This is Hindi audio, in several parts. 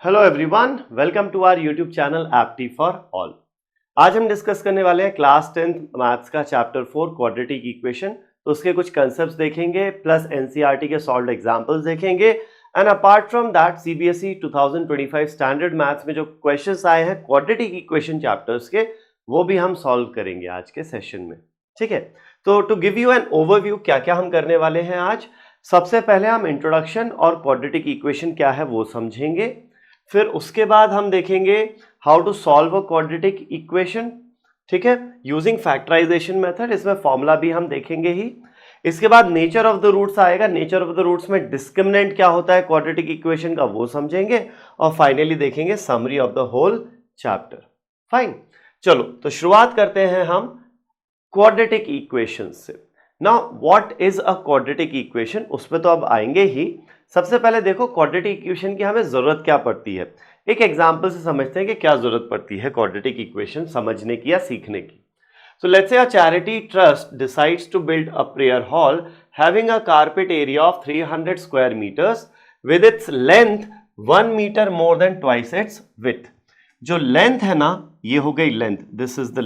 Hello everyone, welcome to our YouTube channel Apti for all. आज हम डिस्कस करने वाले हैं क्लास 10th मैथ्स का चैप्टर 4 क्वाड्रेटिक इक्वेशन। तो उसके कुछ कंसेप्ट्स देखेंगे प्लस एनसीईआरटी के सॉल्व्ड एग्जांपल्स देखेंगे and apart from that CBSE 2025 standard maths में जो क्वेश्चंस आए हैं क्वाड्रेटिक इक्वेशन चैप्टर्स के, वो भी हम सॉल्व करेंगे आज के सेशन में। ठीक है, तो to give you an overview क्या क्या हम करने वाले हैं आज, सबसे पहले हम इंट्रोडक्शन और क्वाड्रेटिक इक्वेशन क्या है वो समझेंगे। फिर उसके बाद हम देखेंगे how to solve a quadratic equation, ठीक है, यूजिंग फैक्टराइजेशन मेथड। इसमें फॉर्मूला भी हम देखेंगे ही। इसके बाद नेचर ऑफ द रूट्स आएगा, नेचर ऑफ द रूट्स में डिस्क्रिमिनेंट क्या होता है क्वाड्रेटिक इक्वेशन का वो समझेंगे और फाइनली देखेंगे summary of the whole chapter. Fine, चलो तो शुरुआत करते हैं हम क्वाड्रेटिक इक्वेशन से। Now what is a quadratic equation, उस पर तो अब आएंगे ही। सबसे पहले देखो क्वाड्रेटिक इक्वेशन की हमें जरूरत क्या पड़ती है। एक एग्जांपल से समझते हैं कि क्या जरूरत पड़ती है क्वाड्रेटिक इक्वेशन समझने की या सीखने की। So let's say a charity trust decides to build a prayer hall having a carpet area of 300 square metres with its length 1 metre more than twice its width. जो लेंथ है ना, ये हो गई length, this is the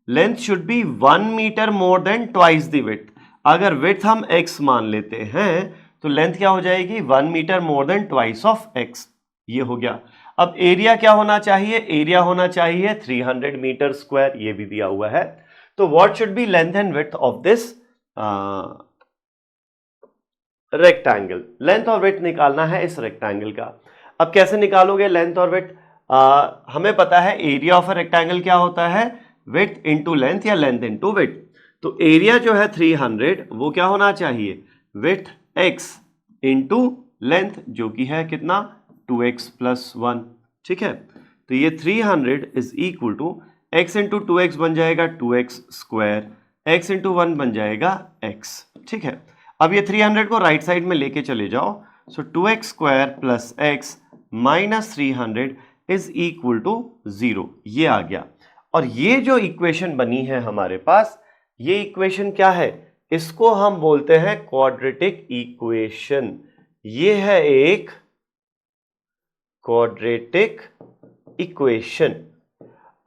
length should be 1 metre more than twice the width. अगर विड्थ हम x मान लेते हैं तो लेंथ क्या हो जाएगी 1 metre more than twice of x। ये हो गया। अब एरिया क्या होना चाहिए, एरिया होना चाहिए 300 मीटर स्क्वायर, ये भी दिया हुआ है। तो what should be length and width of this rectangle. Length और विड्थ निकालना है इस रेक्टेंगल का। अब कैसे निकालोगे लेंथ और विड्थ, हमें पता है एरिया ऑफ अ रेक्टेंगल क्या होता है, विड्थ इंटू लेंथ या लेंथ इंटू विड्थ। तो एरिया जो है 300 वो क्या होना चाहिए, विड्थ x इंटू लेंथ जो कि है कितना 2x प्लस 1। ठीक है, तो ये 300 is equal to x into 2x बन जाएगा 2x स्क्वायर, x इंटू 1 बन जाएगा x। ठीक है, अब ये 300 को राइट साइड में लेके चले जाओ। So 2x square plus x minus 300 is equal to 0, ये आ गया। और ये जो इक्वेशन बनी है हमारे पास, ये इक्वेशन क्या है, इसको हम बोलते हैं क्वाड्रेटिक इक्वेशन। ये है एक क्वाड्रेटिक इक्वेशन।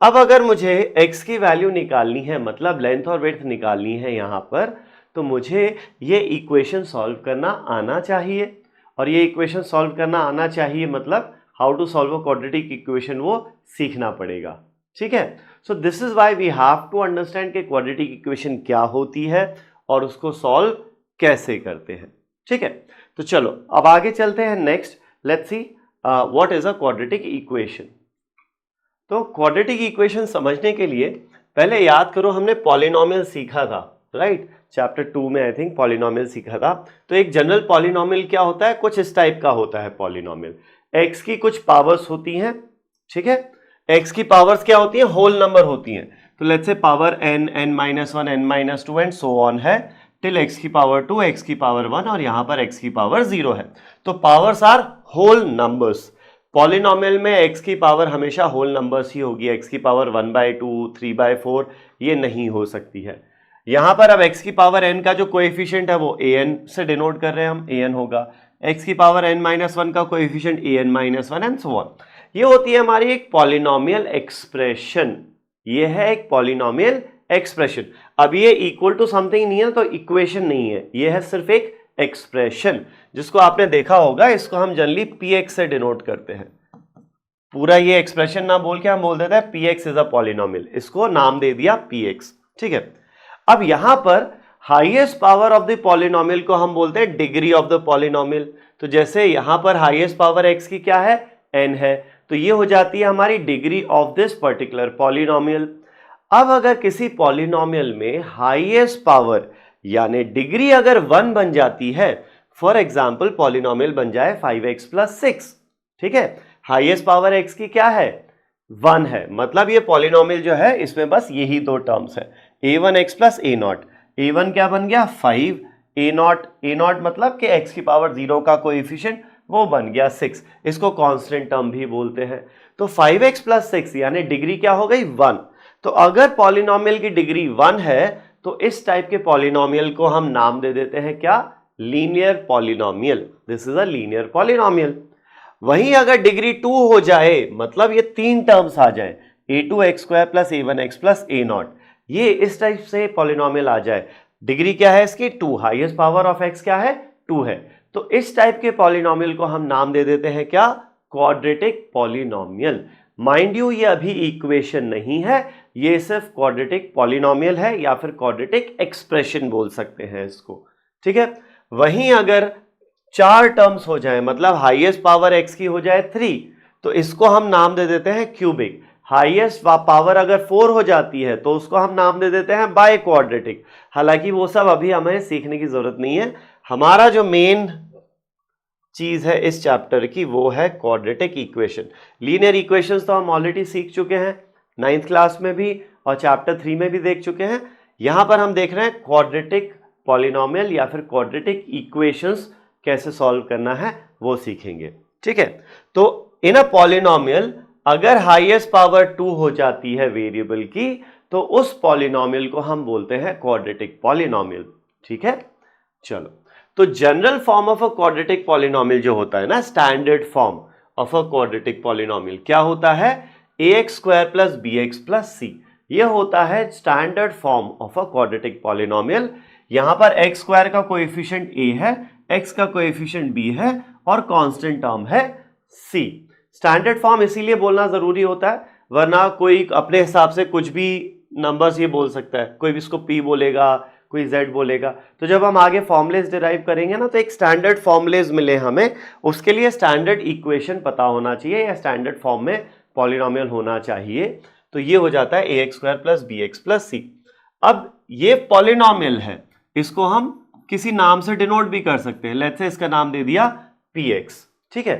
अब अगर मुझे x की वैल्यू निकालनी है, मतलब लेंथ और विड्थ निकालनी है यहां पर, तो मुझे ये इक्वेशन सॉल्व करना आना चाहिए। और ये इक्वेशन सॉल्व करना आना चाहिए मतलब how to solve a quadratic equation वो सीखना पड़ेगा। ठीक है, so this is why we have to understand कि क्वाड्रेटिक इक्वेशन क्या होती है और उसको सॉल्व कैसे करते हैं। ठीक है, तो चलो अब आगे चलते हैं। Next let's see what is a quadratic equation. तो क्वाड्रेटिक इक्वेशन समझने के लिए पहले याद करो हमने पॉलिनोमियल सीखा था, राइट, चैप्टर 2 में आई थिंक पॉलिनोमियल सीखा था। तो एक जनरल पॉलिनोमियल क्या होता है, कुछ इस टाइप का होता है पॉलिनोमियल। एक्स की कुछ पावर्स होती हैं, ठीक है, एक्स की पावर्स क्या होती है, होल नंबर होती हैं। तो let's say power n, n-1, n-2 and so on है टिल x की पावर 2, x की पावर 1 और यहां पर x की पावर 0 है। तो powers are whole numbers. Polynomial में x की पावर हमेशा होल नंबर्स ही होगी, x की पावर 1/2, 3/4 ये नहीं हो सकती है। यहां पर अब x की पावर n का जो कोएफिशिएंट है वो an से डिनोट कर रहे हैं हम, an होगा। x की पावर n-1 का coefficient an-1 and so on. ये होती है हमारी एक पॉलिनोमियल एक्सप्रेशन। ये है एक पॉलिनोमियल एक्सप्रेशन। अब ये इक्वल टू समथिंग नहीं है तो इक्वेशन नहीं है, ये है सिर्फ एक एक्सप्रेशन जिसको आपने देखा होगा। इसको हम जनरली px से डिनोट करते हैं। पूरा ये एक्सप्रेशन ना बोल के हम बोल देते हैं px इज अ पॉलिनोमियल, इसको नाम दे दिया px। ठीक है, अब यहां पर highest power of the polynomial को हम बोलते हैं डिग्री ऑफ द पॉलिनोमियल। तो जैसे यहां पर हाईएस्ट पावर x की क्या है, n है, तो ये हो जाती है हमारी degree of this particular polynomial. अब अगर किसी पॉलिनोमियल में हाईएस्ट पावर यानी डिग्री अगर 1 बन जाती है, फॉर एग्जांपल पॉलिनोमियल बन जाए 5x प्लस 6, ठीक है, हाईएस्ट पावर x की क्या है, 1 है, मतलब ये पॉलिनोमियल जो है इसमें बस यही दो टर्म्स है, a1x प्लस a0। a1 क्या बन गया 5, a0 मतलब कि x की पावर 0 का कोएफिशिएंट वो बन गया 6, इसको कांस्टेंट टर्म भी बोलते हैं। तो 5x प्लस 6 यानी डिग्री क्या हो गई 1। तो अगर पॉलिनोमियल की डिग्री 1 है तो इस टाइप के पॉलिनोमियल को हम नाम दे देते हैं क्या, linear polynomial. This is a linear polynomial. वहीं अगर डिग्री 2 हो जाए, मतलब ये 3 टर्म्स आ जाए, a2x² plus a1x plus a0, ये इस टाइप से पॉलिनोमियल आ जाए, डिग्री क्या है इसकी 2, हाईएस्ट पावर ऑफ x क्या है 2 है, तो इस टाइप के पॉलिनोमियल को हम नाम दे देते हैं क्या, क्वाड्रेटिक पॉलिनोमियल। माइंड यू ये अभी इक्वेशन नहीं है, ये सिर्फ क्वाड्रेटिक पॉलिनोमियल है या फिर क्वाड्रेटिक एक्सप्रेशन बोल सकते हैं इसको, ठीक है। वहीं अगर 4 टर्म्स हो जाए, मतलब हाईएस्ट पावर x की हो जाए 3, तो इसको हम नाम दे देते हैं क्यूबिक। हाईएस्ट पावर अगर 4 हो जाती है तो उसको हम नाम दे देते हैं बाई क्वाड्रेटिक। हालांकि वो सब अभी हमें सीखने की जरूरत नहीं है, हमारा जो मेन चीज है इस चैप्टर की वो है क्वाड्रेटिक इक्वेशन। लीनियर इक्वेशंस तो हम ऑलरेडी सीख चुके हैं 9th क्लास में भी और चैप्टर 3 में भी देख चुके हैं। यहां पर हम देख रहे हैं क्वाड्रेटिक पॉलिनोमियल या फिर क्वाड्रेटिक इक्वेशंस कैसे सॉल्व करना है वो सीखेंगे, ठीक है। तो इन अ पॉलिनोमियल अगर हाईएस्ट पावर 2 हो जाती है वेरिएबल की, तो उस पॉलिनोमियल को हम बोलते हैं क्वाड्रेटिक पॉलिनोमियल, ठीक है। चलो, तो general form of a quadratic polynomial जो होता है ना, standard form of a quadratic polynomial क्या होता है, ax² plus bx plus c, ये होता है standard form of a quadratic polynomial. यहां पर x² का कोएफिशिएंट a है, x का कोएफिशिएंट b है और कांस्टेंट टर्म है c। स्टैंडर्ड फॉर्म इसीलिए बोलना जरूरी होता है, वरना कोई अपने हिसाब से कुछ भी नंबर्स ये बोल सकता है, कोई भी इसको p बोलेगा, कोई z बोलेगा। तो जब हम आगे फॉर्मुलेज डिराइव करेंगे ना, तो एक स्टैंडर्ड फॉर्मुलेज मिले हमें, उसके लिए स्टैंडर्ड इक्वेशन पता होना चाहिए या स्टैंडर्ड फॉर्म में पॉलिनोमियल होना चाहिए। तो ये हो जाता है ax² plus bx plus c। अब ये पॉलिनोमियल है, इसको हम किसी नाम से डिनोट भी कर सकते हैं, लेट्स से इसका नाम दे दिया px, ठीक है।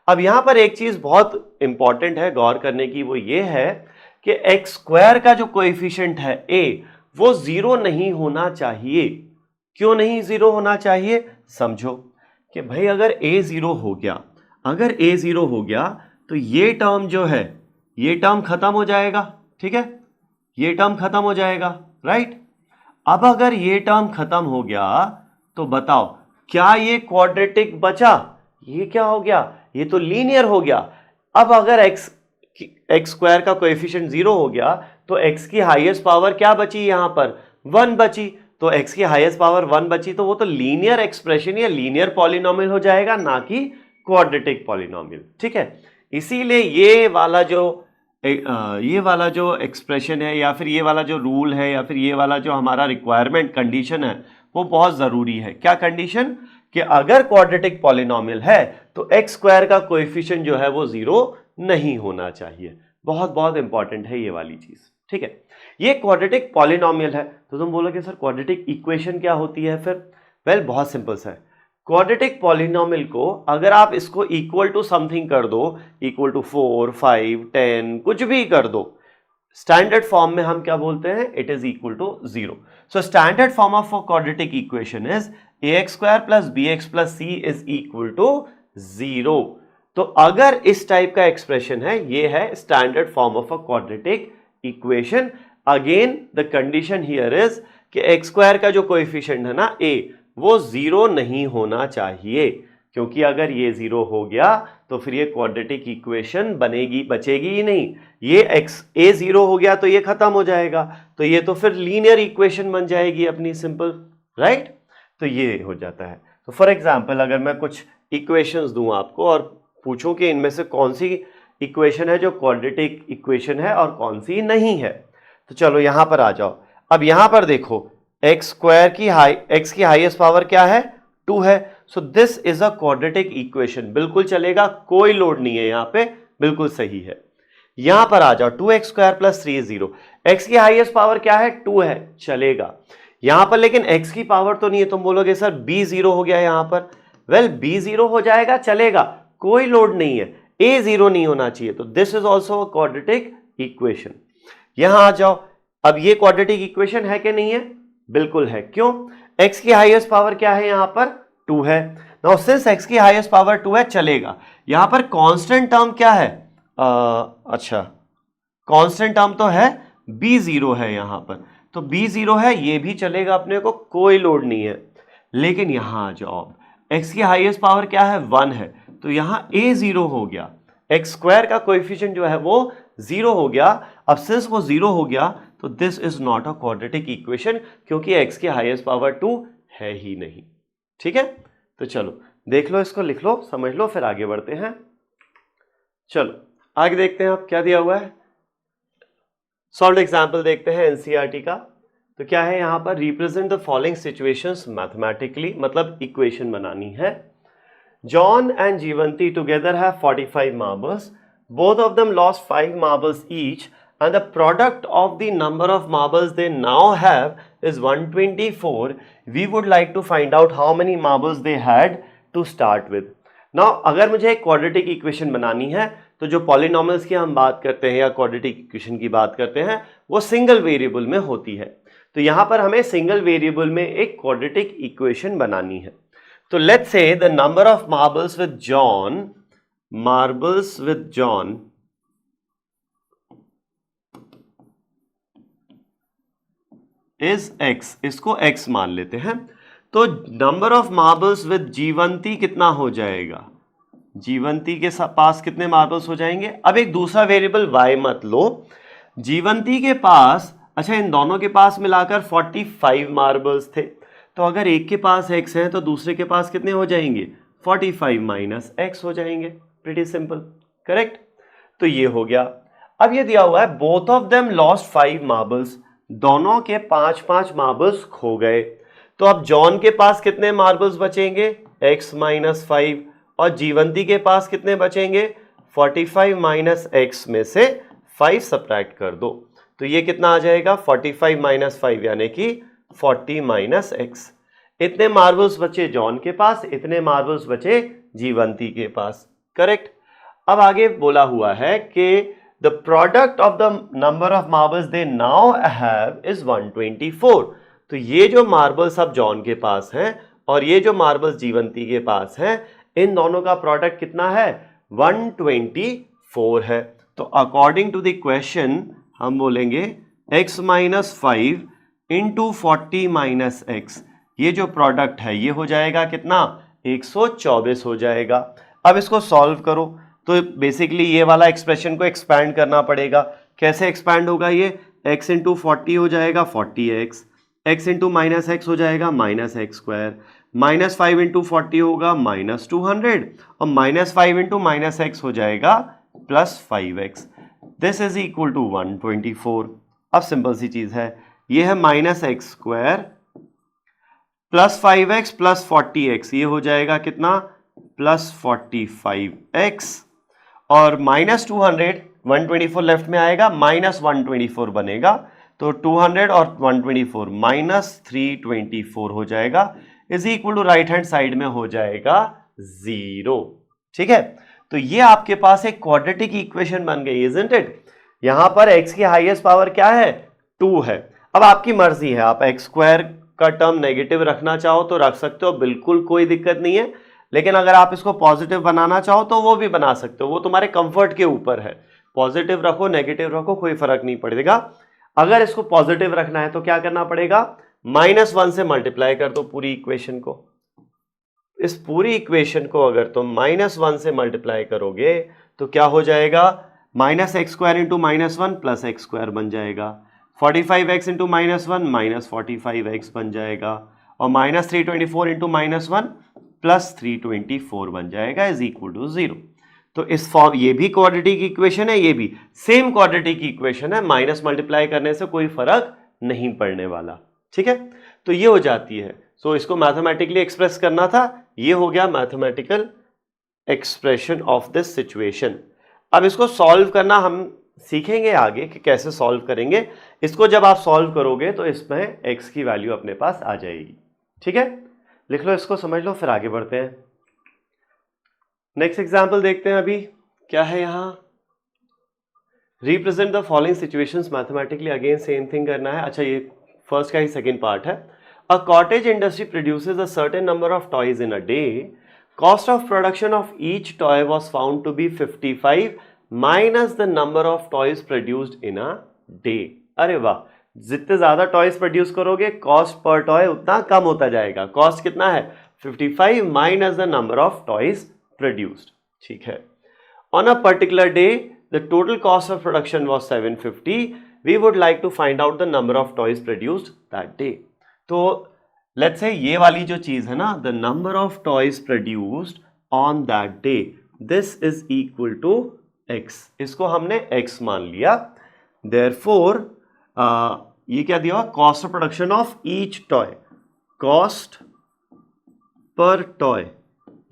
अब यहां पर एक चीज बहुत इंपॉर्टेंट है गौर करने की, वो ये है कि x² का जो कोएफिशिएंट है a, वो 0 नहीं होना चाहिए। क्यों नहीं 0 होना चाहिए, समझो कि भाई अगर a 0 हो गया, अगर a 0 हो गया तो ये टर्म जो है ये टर्म खत्म हो जाएगा, ठीक है, ये टर्म खत्म हो जाएगा, राइट। अब अगर ये टर्म खत्म हो गया तो बताओ क्या ये क्वाड्रेटिक बचा, ये क्या हो गया, ये तो लीनियर हो गया। अब अगर x² का कोएफिशिएंट 0 हो गया तो x की हाईएस्ट पावर क्या बची, यहां पर 1 बची, तो x की हाईएस्ट पावर 1 बची, तो वो तो लीनियर एक्सप्रेशन या लीनियर पॉलिनोमियल हो जाएगा, ना कि क्वाड्रेटिक पॉलिनोमियल, ठीक है। इसीलिए ये वाला जो एक्सप्रेशन है या फिर ये वाला जो रूल है या फिर ये वाला जो हमारा रिक्वायरमेंट कंडीशन है वो बहुत जरूरी है। क्या कंडीशन, कि अगर क्वाड्रेटिक पॉलिनोमियल है तो x² का कोएफिशिएंट जो है वो 0 नहीं होना चाहिए। बहुत बहुत इंपॉर्टेंट है ये वाली चीज, ठीक है। ये क्वाड्रेटिक पॉलिनोमियल है, तो तुम बोलोगे सर क्वाड्रेटिक इक्वेशन क्या होती है फिर, वेल बहुत सिंपल सा है। क्वाड्रेटिक पॉलिनोमियल को अगर आप इसको इक्वल टू समथिंग कर दो, इक्वल टू 4, 5, 10 कुछ भी कर दो, स्टैंडर्ड फॉर्म में हम क्या बोलते हैं, it is equal to 0। So standard form of quadratic equation is ax² plus bx plus c is equal to 0। तो अगर इस टाइप का एक्सप्रेशन है, ये है standard form of a quadratic equation. Again the condition here is कि x² का जो कोएफिशिएंट है ना a, वो 0 नहीं होना चाहिए, क्योंकि अगर ये 0 हो गया तो फिर ये क्वाड्रेटिक इक्वेशन बचेगी ही नहीं। ये a 0 हो गया तो ये खत्म हो जाएगा, तो ये तो फिर लीनियर इक्वेशन बन जाएगी अपनी, सिंपल, राइट। तो ये हो जाता है। तो फॉर एग्जाम्पल अगर मैं कुछ इक्वेशंस दूं आपको और पूछूं कि इनमें से कौन सी इक्वेशन है जो क्वाड्रेटिक इक्वेशन है और कौन सी नहीं है, तो चलो यहां पर आ जाओ। अब यहां पर देखो x² की x की हाईएस्ट पावर क्या है, 2 है, so this is a quadratic equation, बिल्कुल चलेगा, कोई लोड नहीं है यहां पे, बिल्कुल सही है। यहां पर आ जाओ 2x² प्लस 3 is 0, x की हाईएस्ट पावर क्या है 2 है, चलेगा यहां पर, लेकिन x की पावर तो नहीं है। तुम बोलोगे सर b 0 हो गया यहां पर, वेल b 0 हो जाएगा, चलेगा, कोई लोड नहीं है, a 0 नहीं होना चाहिए, तो this is also a quadratic equation. यहां आ जाओ, अब ये क्वाड्रेटिक इक्वेशन है कि नहीं है, बिल्कुल है, क्यों, x की हाईएस्ट पावर क्या है यहां पर 2 है। नाउ सिंस x की हाईएस्ट पावर 2 है, चलेगा। यहां पर कांस्टेंट टर्म क्या है, अच्छा कांस्टेंट टर्म तो है b 0 है यहां पर, तो b 0 है, ये भी चलेगा अपने को, कोई लोड नहीं है। लेकिन यहां आ जाओ, x की हाईएस्ट पावर क्या है 1 है, तो यहां a 0 हो गया, एक्स स्क्वायर का कोएफिशिएंट जो है वो 0 हो गया। अब सिंस वो 0 हो गया तो this is not a quadratic equation, क्योंकि x की हाईएस्ट पावर 2 है ही नहीं। ठीक है, तो चलो देख लो, इसको लिख लो, समझ लो, फिर आगे बढ़ते हैं। चलो आगे देखते हैं आप क्या दिया हुआ है। सॉल्व एग्जाम्पल देखते हैं एनसीईआरटी का। तो क्या है यहां पर, represent the following situations mathematically, मतलब इक्वेशन बनानी है। John and Jeevanti together have 45 marbles. Both of them lost 5 marbles each, and the product of the number of marbles they now have is 124. We would like to find out how many marbles they had to start with. Now अगर मुझे एक क्वाड्रेटिक इक्वेशन बनानी है तो जो पॉलिनॉमियल्स की हम बात करते हैं या क्वाड्रेटिक इक्वेशन की बात करते हैं वो सिंगल वेरिएबल में होती है। तो यहां पर हमें सिंगल वेरिएबल में एक क्वाड्रेटिक इक्वेशन बनानी है। तो let's say the number of marbles with John is x, इसको x मान लेते हैं। तो नंबर ऑफ मार्बल्स विद जीवंती कितना हो जाएगा, जीवंती के पास कितने मार्बल्स हो जाएंगे। अब एक दूसरा वेरिएबल y मत लो, जीवंती के पास, अच्छा इन दोनों के पास मिलाकर 45 मार्बल्स थे, तो अगर एक के पास x है तो दूसरे के पास कितने हो जाएंगे, 45 माइनस x हो जाएंगे। Pretty simple, correct. तो ये हो गया। अब ये दिया हुआ है both of them lost 5 marbles, दोनों के 5-5 मार्बल्स खो गए। तो अब जॉन के पास कितने मार्बल्स बचेंगे, x माइनस 5, और जीवंती के पास कितने बचेंगे, 45 माइनस x में से 5 सब्ट्रैक्ट कर दो, तो ये कितना आ जाएगा, 45 माइनस 5 यानी कि 40 माइनस x। इतने मार्बल्स बचे जॉन के पास, इतने मार्बल्स बचे जीवंती के पास, करेक्ट। अब आगे बोला हुआ है कि the product of the number of marbles they now have is 124। तो ये जो मार्बल्स अब जॉन के पास हैं और ये जो मार्बल्स जीवंती के पास हैं, इन दोनों का प्रोडक्ट कितना है, 124 है। तो अकॉर्डिंग टू द क्वेश्चन हम बोलेंगे x minus 5 into 40 minus x, ये जो प्रोडक्ट है ये हो जाएगा कितना, 124 हो जाएगा। अब इसको सॉल्व करो तो बेसिकली ये वाला एक्सप्रेशन को एक्सपैंड करना पड़ेगा। कैसे एक्सपैंड होगा ये, x इंटू 40 हो जाएगा 40x, x into minus x हो जाएगा minus x square, minus 5 into 40 होगा माइनस 200, और माइनस 5 इंटू माइनस एक्स हो जाएगा plus 5x। This is equal to 124। अब सिंपल सी चीज है, ये है minus x square plus 5x plus 40x, ये हो जाएगा कितना, प्लस 45x, और माइनस 200, 124 लेफ्ट में आएगा, माइनस 124 बनेगा, तो 200 और 124 माइनस 324 हो जाएगा, is equal to right hand side में हो जाएगा 0। ठीक है, तो ये आपके पास एक क्वाड्रेटिक इक्वेशन बन गई, इजंट इट। यहां पर x की हाईएस्ट पावर क्या है, 2 है। अब आपकी मर्जी है, आप एक्स स्क्वायर का टर्म नेगेटिव रखना चाहो तो रख सकते हो, बिल्कुल कोई दिक्कत नहीं है। लेकिन अगर आप इसको पॉजिटिव बनाना चाहो तो वो भी बना सकते हो, वो तुम्हारे कंफर्ट के ऊपर है। पॉजिटिव रखो नेगेटिव रखो कोई फर्क नहीं पड़ेगा। अगर इसको पॉजिटिव रखना है तो क्या करना पड़ेगा, -1 से मल्टीप्लाई कर दो पूरी इक्वेशन को। इस पूरी इक्वेशन को अगर तुम -1 से मल्टीप्लाई करोगे तो क्या हो जाएगा, minus x square into -1 plus x square बन जाएगा, 45x इंटू -1 माइनस 45x बन जाएगा, और माइनस 324 इंटू -1 प्लस 324 बन जाएगा, इज इक्वल टू 0। तो इस फॉर्म, ये भी क्वाड्रेटिक इक्वेशन है, ये भी सेम क्वाड्रेटिक इक्वेशन है, माइनस मल्टीप्लाई करने से कोई फर्क नहीं पड़ने वाला। ठीक है, तो ये हो जाती है। सो इसको मैथमेटिकली एक्सप्रेस करना था, ये हो गया mathematical expression of this situation. अब इसको सॉल्व करना हम सीखेंगे आगे कि कैसे सॉल्व करेंगे। इसको जब आप सॉल्व करोगे तो इसमें x की वैल्यू अपने पास आ जाएगी। ठीक है, लिख लो इसको, समझ लो, फिर आगे बढ़ते हैं। नेक्स्ट एग्जाम्पल देखते हैं अभी क्या है यहां, represent the following situations mathematically, again same thing करना है। अच्छा, ये फर्स्ट का ही सेकेंड पार्ट है। A cottage industry produces a certain number of toys in a day, cost of production of each toy was found to be 55 minus the number of toys produced in a day. अरे वाह, जितने ज्यादा टॉयज प्रोड्यूस करोगे कॉस्ट पर टॉय उतना कम होता जाएगा। कॉस्ट कितना है, 55 minus the number of toys produced. ठीक है. On a particular day, the total cost of production was 750. We would like to find out the number of toys produced that day. तो let's say ये वाली जो चीज है ना, the number of toys produced on that day, this is equal to x. इसको हमने x मान लिया. Therefore, ये क्या दिया हुआ? Cost of production of each toy. Cost per toy.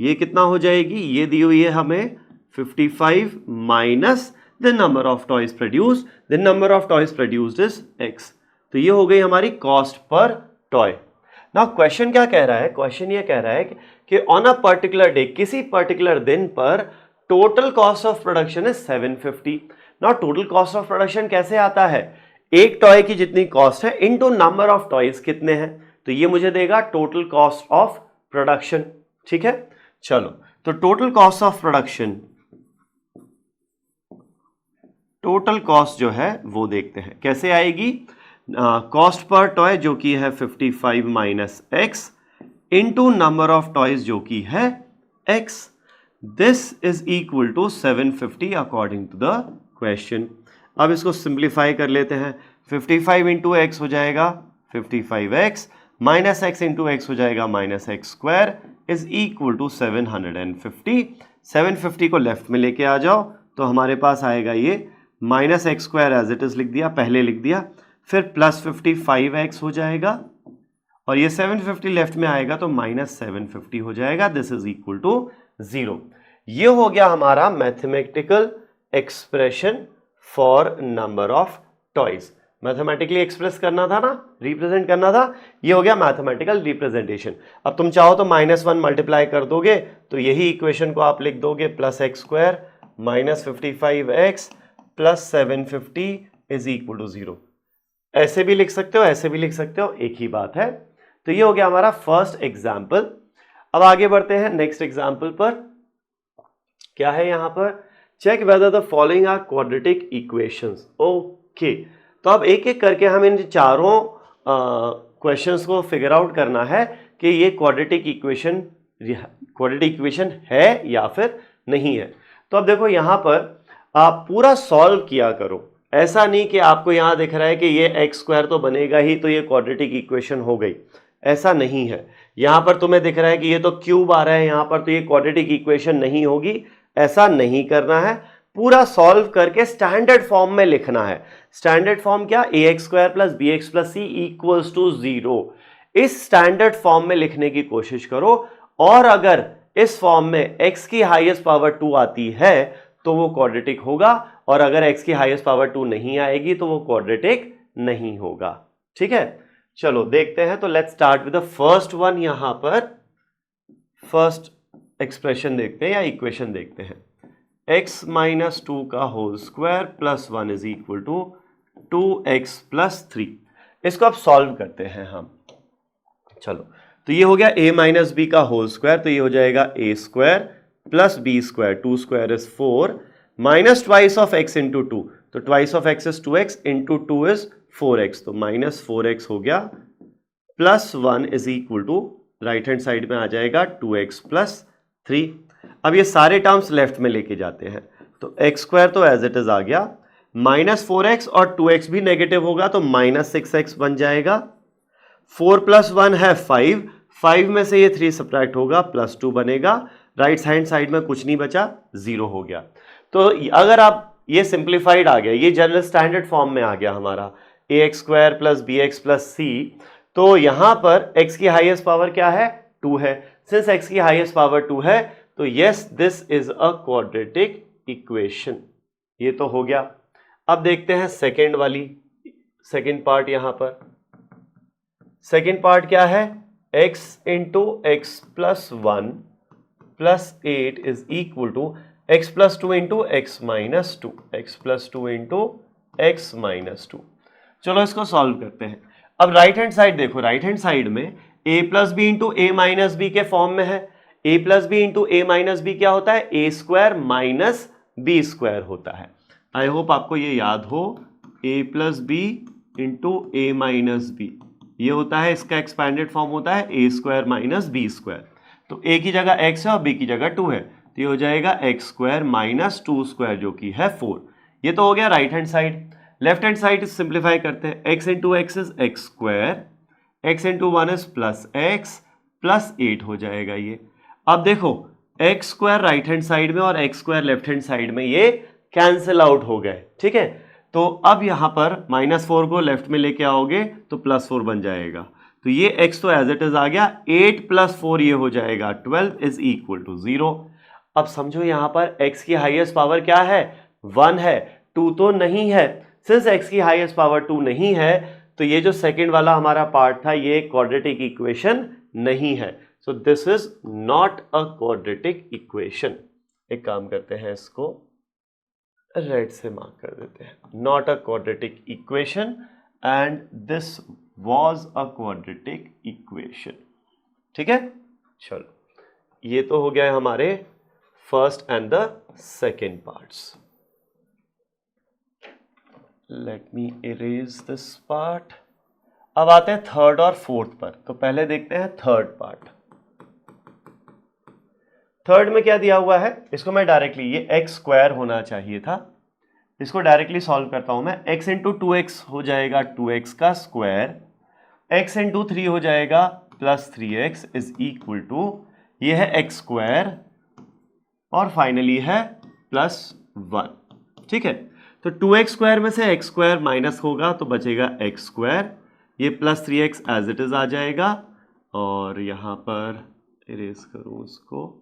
ये कितना हो जाएगी? ये दी हुई है हमें 55 minus the number of toys produced. The number of toys produced is x. तो ये हो गई हमारी कॉस्ट पर टॉय. नाउ क्वेश्चन क्या कह रहा है? क्वेश्चन ये कह रहा है कि ऑन अ पर्टिकुलर डे, किसी पर्टिकुलर दिन पर total cost of production is 750. Now total cost of production कैसे आता है? एक टॉय की जितनी कॉस्ट है इनटू नंबर ऑफ टॉयज कितने हैं, तो ये मुझे देगा टोटल कॉस्ट ऑफ प्रोडक्शन. ठीक है, चलो तो total cost of production, total cost जो है वो देखते हैं कैसे आएगी. कॉस्ट पर टॉय जो कि है 55 minus x into number of toys जो कि है x. This is equal to 750 according to the question. अब इसको सिंप्लीफाई कर लेते हैं. 55 इंटू एक्स हो जाएगा 55x minus x into x हो जाएगा minus x square is equal to 750. 750 को लेफ्ट में लेके आ जाओ तो हमारे पास आएगा ये minus x square as it is लिख दिया, पहले लिख दिया, फिर प्लस 55x हो जाएगा और ये 750 लेफ्ट में आएगा तो माइनस 750 हो जाएगा. This is equal to 0. ये हो गया हमारा mathematical expression for number of toys. Mathematically express करना था ना, रिप्रेजेंट करना था, ये हो गया मैथमेटिकल रिप्रेजेंटेशन. अब तुम चाहो तो -1 मल्टीप्लाई कर दोगे तो यही इक्वेशन को आप लिख दोगे plus x square minus 55x plus 750 is equal to 0. ऐसे भी लिख सकते हो, ऐसे भी लिख सकते हो, एक ही बात है. तो ये हो गया हमारा फर्स्ट एग्जाम्पल. अब आगे बढ़ते हैं नेक्स्ट एग्जाम्पल पर. क्या है यहां पर? Check whether the following are quadratic equations. Okay, तो अब एक एक करके हम इन चारों क्वेश्चंस को फिगर आउट करना है कि ये क्वाड्रेटिक इक्वेशन है या फिर नहीं है. तो अब देखो यहां पर आप पूरा सॉल्व किया करो. ऐसा नहीं कि आपको यहां दिख रहा है कि ये एक्स स्क्वायर तो बनेगा ही तो ये क्वाड्रेटिक इक्वेशन हो गई, ऐसा नहीं है. यहां पर तुम्हें दिख रहा है कि ये तो क्यूब आ रहा है यहां पर, तो ये क्वाड्रेटिक इक्वेशन नहीं होगी. ऐसा नहीं करना है. पूरा सॉल्व करके स्टैंडर्ड फॉर्म में लिखना है. स्टैंडर्ड फॉर्म क्या? ax square plus bx plus c equals to 0. इस स्टैंडर्ड फॉर्म में लिखने की कोशिश करो और अगर इस फॉर्म में x की हाईएस्ट पावर 2 आती है तो वो क्वाड्रेटिक होगा और अगर x की हाईएस्ट पावर 2 नहीं आएगी तो वो क्वाड्रेटिक नहीं होगा. ठीक है, चलो देखते हैं. तो let's start with the first one. यहां पर फर्स्ट एक्सप्रेशन देखते हैं या इक्वेशन देखते हैं. x माइनस 2 का whole square plus 1 is equal to 2x plus 3. इसको अब सॉल्व करते हैं हम. चलो, तो ये हो गया a माइनस बी का होल स्क्वायर, तो ये हो जाएगा a square plus B square, 2 square is 4 minus twice of x into 2, तो twice of x is 2x into 2 is 4x, तो माइनस 4x हो गया plus 1 is equal to right hand side में आ जाएगा 2x प्लस 3. अब ये सारे टर्म्स लेफ्ट में लेके जाते हैं तो x स्क्वायर तो एज इट इज आ गया, माइनस 4x और 2x भी नेगेटिव होगा तो माइनस 6x बन जाएगा. 4 प्लस 1 है 5, 5 में से ये 3 सब्ट्रैक्ट होगा प्लस 2 बनेगा. राइट हैंड साइड में कुछ नहीं बचा, 0 हो गया. तो अगर आप ये सिंप्लीफाइड आ गया, ये जनरल स्टैंडर्ड फॉर्म में आ गया हमारा ax square plus bx plus c, तो यहां पर x की हाईएस्ट पावर क्या है? 2 है. सिंस x की हाईएस्ट पावर 2 है तो yes this is a quadratic equation. ये तो हो गया. अब देखते हैं सेकेंड वाली, सेकेंड पार्ट. यहां पर सेकेंड पार्ट क्या है? x इंटू एक्स प्लस 1 प्लस 8 is equal to x plus 2 into x minus 2, x plus 2 into x minus 2. चलो इसको सॉल्व करते हैं. अब राइट हैंड साइड देखो, राइट हैंड साइड में a plus b into a minus b के फॉर्म में है. a plus b into a minus b क्या होता है? a square minus b square होता है. आई होप आपको ये याद हो. a plus b into a minus b ये होता है, इसका एक्सपैंडेड फॉर्म होता है a square minus b square. तो a की जगह x है और b की जगह 2 है तो ये हो जाएगा एक्स स्क्वायर माइनस 2 स्क्वायर जो कि है 4। ये तो हो गया right hand side. Left hand side simplify करते हैं, x into x is x square, x into 1 is plus x plus 8 हो जाएगा ये। अब देखो x square right hand side में और x square left hand side में ये कैंसिल आउट हो गए, ठीक है। तो अब यहां पर -4 को लेफ्ट में लेके आओगे तो +4 बन जाएगा, तो ये x तो एज इट इज आ गया, 8 + 4 ये हो जाएगा 12 इज इक्वल टू 0। अब समझो यहां पर x की हाईएस्ट पावर क्या है, 1 है, 2 तो नहीं है। सिंस x की हाईएस्ट पावर 2 नहीं है तो ये जो सेकंड वाला हमारा पार्ट था ये क्वाड्रेटिक इक्वेशन नहीं है। So this is not a quadratic equation. एक काम करते हैं, इसको रेड से मार्क कर देते हैं, not a quadratic equation and this was a quadratic equation, ठीक है। चलो ये तो हो गया हमारे first and the second parts. Let me erase this part. अब आते हैं थर्ड और फोर्थ पर, तो पहले देखते हैं थर्ड पार्ट। थर्ड में क्या दिया हुआ है, इसको मैं डायरेक्टली, ये एक्स स्क्वायर होना चाहिए था, इसको डायरेक्टली सॉल्व करता हूं मैं। x इंटू 2x हो जाएगा 2x का स्क्वायर, x इंटू 3 हो जाएगा plus 3x is equal to, ये है x स्क्वायर और फाइनली है +1, ठीक है। तो 2x स्क्वायर में से x स्क्वायर माइनस होगा तो बचेगा x स्क्वायर, ये +3x एज इट इज आ जाएगा और यहां पर इरेज करूं इसको,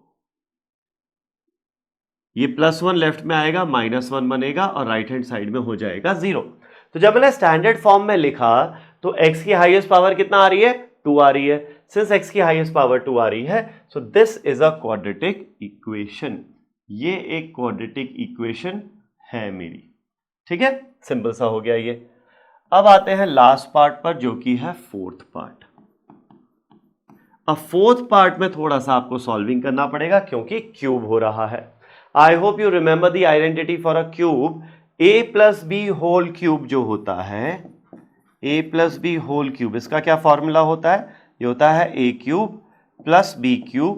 ये +1 लेफ्ट में आएगा, -1 बनेगा और राइट हैंड साइड में हो जाएगा 0। तो जब मैंने स्टैंडर्ड फॉर्म में लिखा तो x की हाईएस्ट पावर कितना आ रही है, 2 आ रही है। सिंस x की हाईएस्ट पावर 2 आ रही है so this is a quadratic equation, ये एक क्वाड्रेटिक इक्वेशन है मेरी, ठीक है। सिंपल सा हो गया ये। अब आते हैं लास्ट पार्ट पर जो कि है फोर्थ पार्ट। अब फोर्थ पार्ट में थोड़ा सा आपको सॉल्विंग करना पड़ेगा क्योंकि क्यूब हो रहा है। I hope you remember the identity for a cube, a + b whole cube जो होता है, a + b होल क्यूब, इसका क्या फॉर्मूला होता है, ये होता है a³ + b³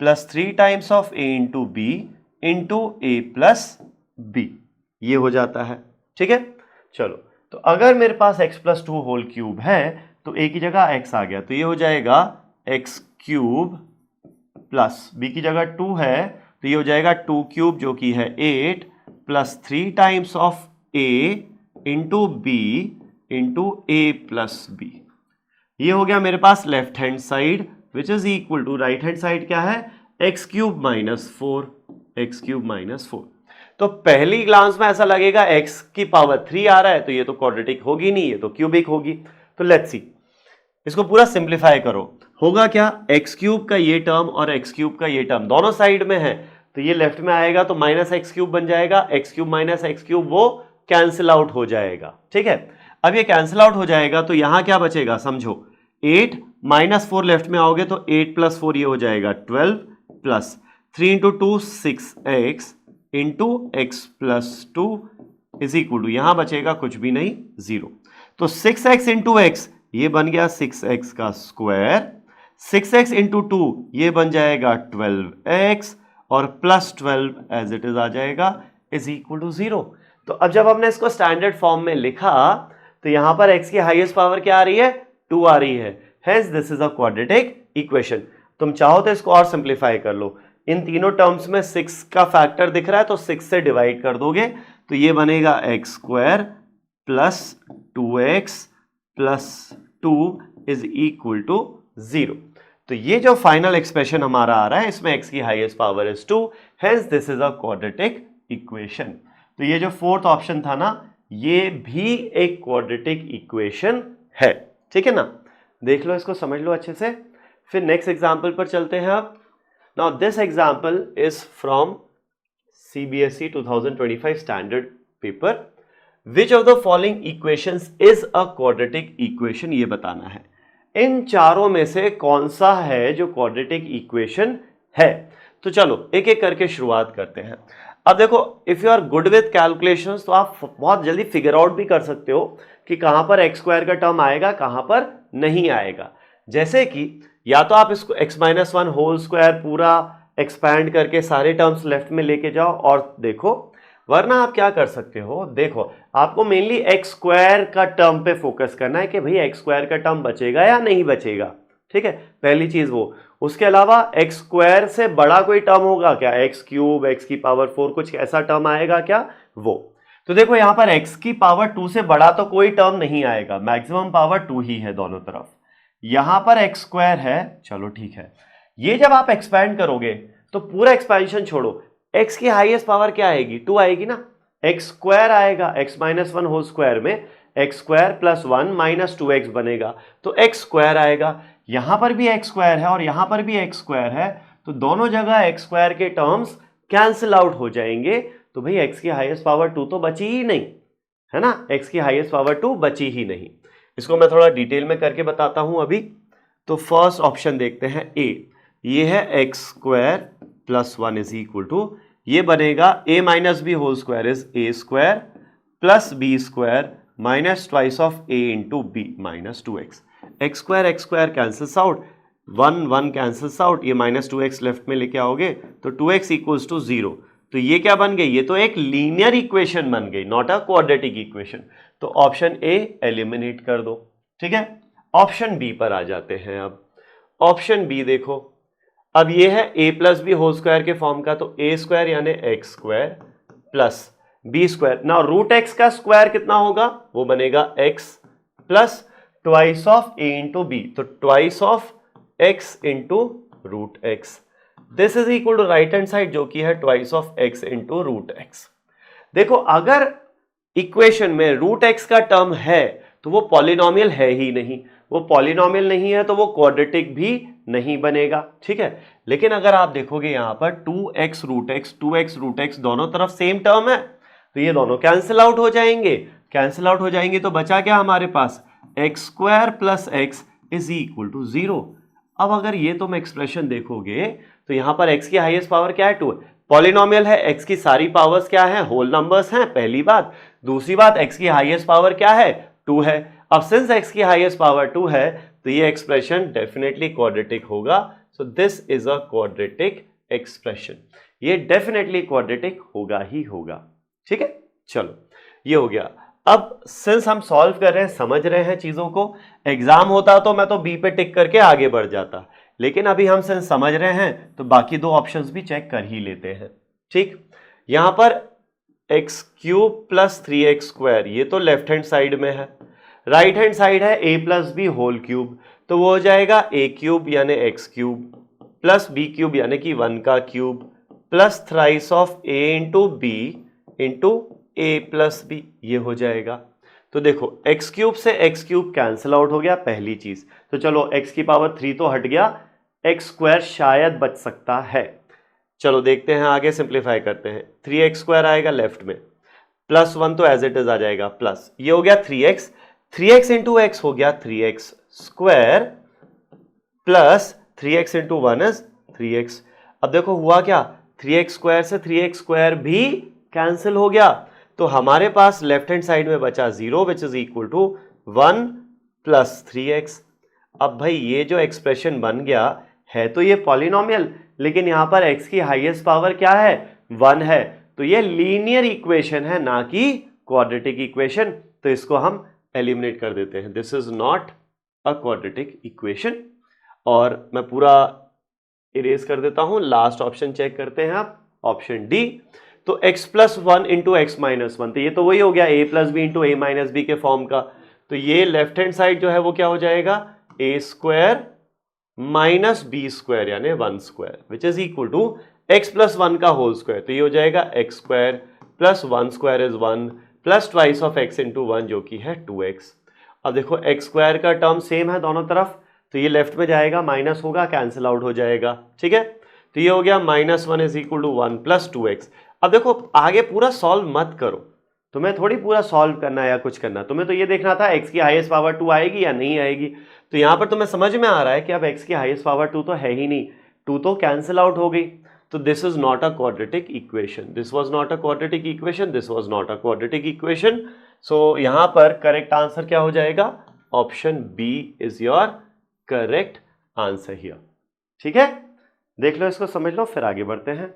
+ 3 times of a into b into a + b, ये हो जाता है, ठीक है। चलो तो अगर मेरे पास x + 2 होल क्यूब है तो a की जगह x आ गया, तो ये हो जाएगा x³ प्लस b की जगह 2 है तो ये हो जाएगा 2³ जो कि है 8 + 3 times of a into b into a + b। ये हो गया मेरे पास left hand side which is equal to, right hand side क्या है, x³ - 4, x³ - 4। तो पहली ग्लांस में ऐसा लगेगा x की पावर 3 आ रहा है तो ये तो क्वाड्रेटिक होगी नहीं, ये तो क्यूबिक होगी। तो लेट्स सी, इसको पूरा सिंप्लीफाई करो, होगा क्या, x³ का ये टर्म और x³ का ये टर्म दोनों साइड में है तो ये लेफ्ट में आएगा तो -x³ बन जाएगा, x³ - x³ वो कैंसिल आउट हो जाएगा, ठीक है। अब ये कैंसिल आउट हो जाएगा तो यहां क्या बचेगा, समझो 8 -4 लेफ्ट में आओगे तो 8 + 4 ये हो जाएगा 12 plus 3 × 2 6x into x + 2 is equal to, यहां बचेगा कुछ भी नहीं, 0। तो 6x इंटू x ये बन गया 6x का स्क्वायर, 6x इंटू 2 ये बन जाएगा 12x और +12 एज इट इज आ जाएगा इज इक्वल टू 0। तो अब जब हमने इसको स्टैंडर्ड फॉर्म में लिखा तो यहां पर x की हाईएस्ट पावर क्या आ रही है, 2 आ रही है, hence this is a quadratic equation. तुम चाहो तो इसको और सिंप्लीफाई कर लो, इन तीनों टर्म्स में 6 का फैक्टर दिख रहा है तो 6 से डिवाइड कर दोगे तो ये बनेगा x² + 2x + 2 is equal to 0। तो ये जो फाइनल एक्सप्रेशन हमारा आ रहा है इसमें x की highest power is 2, hence this is a quadratic equation. तो ये जो फोर्थ ऑप्शन था ना ये भी एक क्वाड्रेटिक इक्वेशन है, ठीक है ना। देख लो इसको, समझ लो अच्छे से। फिर नेक्स्ट एग्जांपल पर चलते हैं अब। Now this example is from CBSE 2025 standard paper. Which of the following equations is a quadratic equation, ये बताना है। इन चारों में से कौन सा है जो क्वाड्रेटिक इक्वेशन है। तो चलो एक एक करके शुरुआत करते हैं। अब देखो, if you are good with calculations तो आप बहुत जल्दी फिगर आउट भी कर सकते हो कि कहां पर x² का टर्म आएगा, कहां पर नहीं आएगा। जैसे कि या तो आप इसको x - 1 होल स्क्वायर पूरा एक्सपैंड करके सारे टर्म्स लेफ्ट में लेके जाओ और देखो, वरना आप क्या कर सकते हो, देखो आपको मेनली एक्स स्क्वायर का टर्म पे फोकस करना है कि भाई एक्स स्क्वायर का टर्म बचेगा या नहीं बचेगा, ठीक है, पहली चीज वो। उसके अलावा एक्स स्क्वायर से बड़ा कोई टर्म होगा क्या, एक्स क्यूब, एक्स की पावर 4, कुछ ऐसा टर्म आएगा क्या, वो। तो देखो यहां पर एक्स की पावर 2 से बड़ा तो कोई टर्म नहीं आएगा, मैक्सिमम पावर 2 ही है दोनों तरफ। यहां पर एक्स स्क्वायर है, चलो ठीक है। ये जब आप एक्सपैंड करोगे तो पूरा एक्सपेंशन छोड़ो, एक्स की हाईएस्ट पावर क्या आएगी, 2 आएगी ना, एक्स स्क्वायर आएगा, एक्स माइनस 1 होल स्क्वायर में x square plus 1 minus 2x बनेगा, तो एक्स स्क्वायर आएगा। यहां पर भी एक्स स्क्वायर है और यहां पर भी एक्स स्क्वायर है, तो दोनों जगह एक्स स्क्वायर के टर्म्स कैंसिल आउट हो जाएंगे। तो भाई एक्स की हाईएस्ट पावर 2 तो बची ही नहीं, है ना, एक्स की हाईएस्ट पावर 2 बची ही नहीं। इसको मैं थोड़ा डिटेल में करके बताता हूं अभी। तो फर्स्ट ऑप्शन देखते हैं ए, ये है X square plus 1 is equal to, ये बनेगा A minus B whole square is A square plus B square minus twice of A into B minus 2x। X square cancels out, 1 cancels out, ये माइनस 2x लेफ्ट में लेके आओगे तो 2x इक्वल्स टू 0। तो ये क्या बन गई, ये तो एक लीनियर इक्वेशन बन गई, नॉट अ क्वाड्रेटिक इक्वेशन। तो ऑप्शन ए एलिमिनेट कर दो, ठीक है। ऑप्शन बी पर आ जाते हैं अब। ऑप्शन बी देखो, अब ये है a plus B whole square के फॉर्म का, तो ए स्क्वायर यानी X square plus B square, ना रूट एक्स का स्क्वायर कितना होगा, वो बनेगा x plus twice of a into B, तो twice of x into root X, this is equal to right hand side जो कि है twice of x into root X. देखो अगर इक्वेशन में रूट एक्स का टर्म है तो वो पॉलिनोमियल है ही नहीं, वो पॉलिनोमियल नहीं है तो वो क्वाड्रेटिक भी नहीं बनेगा, ठीक है। लेकिन अगर आप देखोगे यहां पर 2x रूट एक्स दोनों तरफ सेम टर्म है, तो ये दोनों कैंसिल आउट हो जाएंगे, कैंसिल आउट हो जाएंगे तो बचा क्या हमारे पास, X square plus X is equal to 0। अब अगर ये तुम एक्सप्रेशन देखोगे तो यहां पर x की हाईएस्ट पावर क्या है, 2 है, पॉलिनोमियल है, x की सारी पावर्स क्या है, होल नंबर्स हैं, पहली बात। दूसरी बात, x की हाईएस्ट पावर क्या है, 2 है। अब सिंस x की हाईएस्ट पावर 2 है तो ये एक्सप्रेशन डेफिनेटली क्वाड्रेटिक होगा, सो this is a quadratic expression, ये डेफिनेटली क्वाड्रेटिक होगा ही होगा, ठीक है। चलो ये हो गया। अब सिंस हम सॉल्व कर रहे हैं, समझ रहे हैं चीजों को, एग्जाम होता तो मैं तो बी पे टिक करके आगे बढ़ जाता, लेकिन अभी हम सिंस समझ रहे हैं तो बाकी दो ऑप्शंस भी चेक कर ही लेते हैं, ठीक। यहां पर x cube plus 3x square, ये तो लेफ्ट हैंड साइड में है, राइट हैंड साइड है a plus B whole cube, तो वो हो जाएगा a क्यूब यानी x cube plus b cube यानी कि 1 का cube plus thrice of a into b into a plus b, ये हो जाएगा। तो देखो एक्स क्यूब से एक्स क्यूब कैंसिल आउट हो गया पहली चीज, तो चलो x की पावर 3 तो हट गया, एक्स स्क्वायर शायद बच सकता है। चलो देखते हैं आगे, सिंप्लीफाई करते हैं, 3x स्क्वायर आएगा लेफ्ट में, प्लस 1 तो एज इट इज आ जाएगा, प्लस ये हो गया 3x इंटू एक्स हो गया 3x square plus 3x into 1 is 3x। अब देखो हुआ क्या, 3x स्क्वायर से 3x स्क्वायर भी कैंसिल हो गया, तो हमारे पास लेफ्ट हैंड साइड में बचा 0 which is equal to 1 plus 3x। अब भाई ये जो एक्सप्रेशन बन गया है तो ये पॉलिनोमियल, लेकिन यहां पर x की हाईएस्ट पावर क्या है, 1 है, तो ये लीनियर इक्वेशन है ना कि क्वाड्रेटिक इक्वेशन, तो इसको हम एलिमिनेट कर देते हैं, this is not a quadratic equation. और मैं पूरा इरेज कर देता हूं, लास्ट ऑप्शन चेक करते हैं आप, ऑप्शन डी। तो x plus 1 into x minus 1, तो ये तो वही हो गया a plus b into a minus b के फॉर्म का, तो ये लेफ्ट हैंड साइड जो है वो क्या हो जाएगा, a square minus b square यानी 1 square which is equal to x plus 1 का होल स्क्वायर, तो ये हो जाएगा x square plus 1 square is 1 plus twice of x into 1 जो कि है 2x। अब देखो एक्स स्क्वायर का टर्म सेम है दोनों तरफ, तो ये लेफ्ट में जाएगा, माइनस होगा, कैंसिल आउट हो जाएगा, ठीक है। तो ये हो गया -1 is equal to 1 plus 2x। अब देखो आगे पूरा सॉल्व मत करो, तुम्हें थोड़ी पूरा सॉल्व करना है या कुछ करना, तुम्हें तो ये देखना था x की हाईएस्ट पावर 2 आएगी या नहीं आएगी। तो यहां पर तुम्हें समझ में आ रहा है कि अब x की हाईएस्ट पावर 2 तो है ही नहीं, 2 तो कैंसिल आउट हो गई, तो this is not a quadratic equation, this was not a quadratic equation, this was not a quadratic equation. So यहां पर करेक्ट आंसर क्या हो जाएगा, option B is your correct answer here, ठीक है। देख लो इसको, समझ लो, फिर आगे बढ़ते हैं।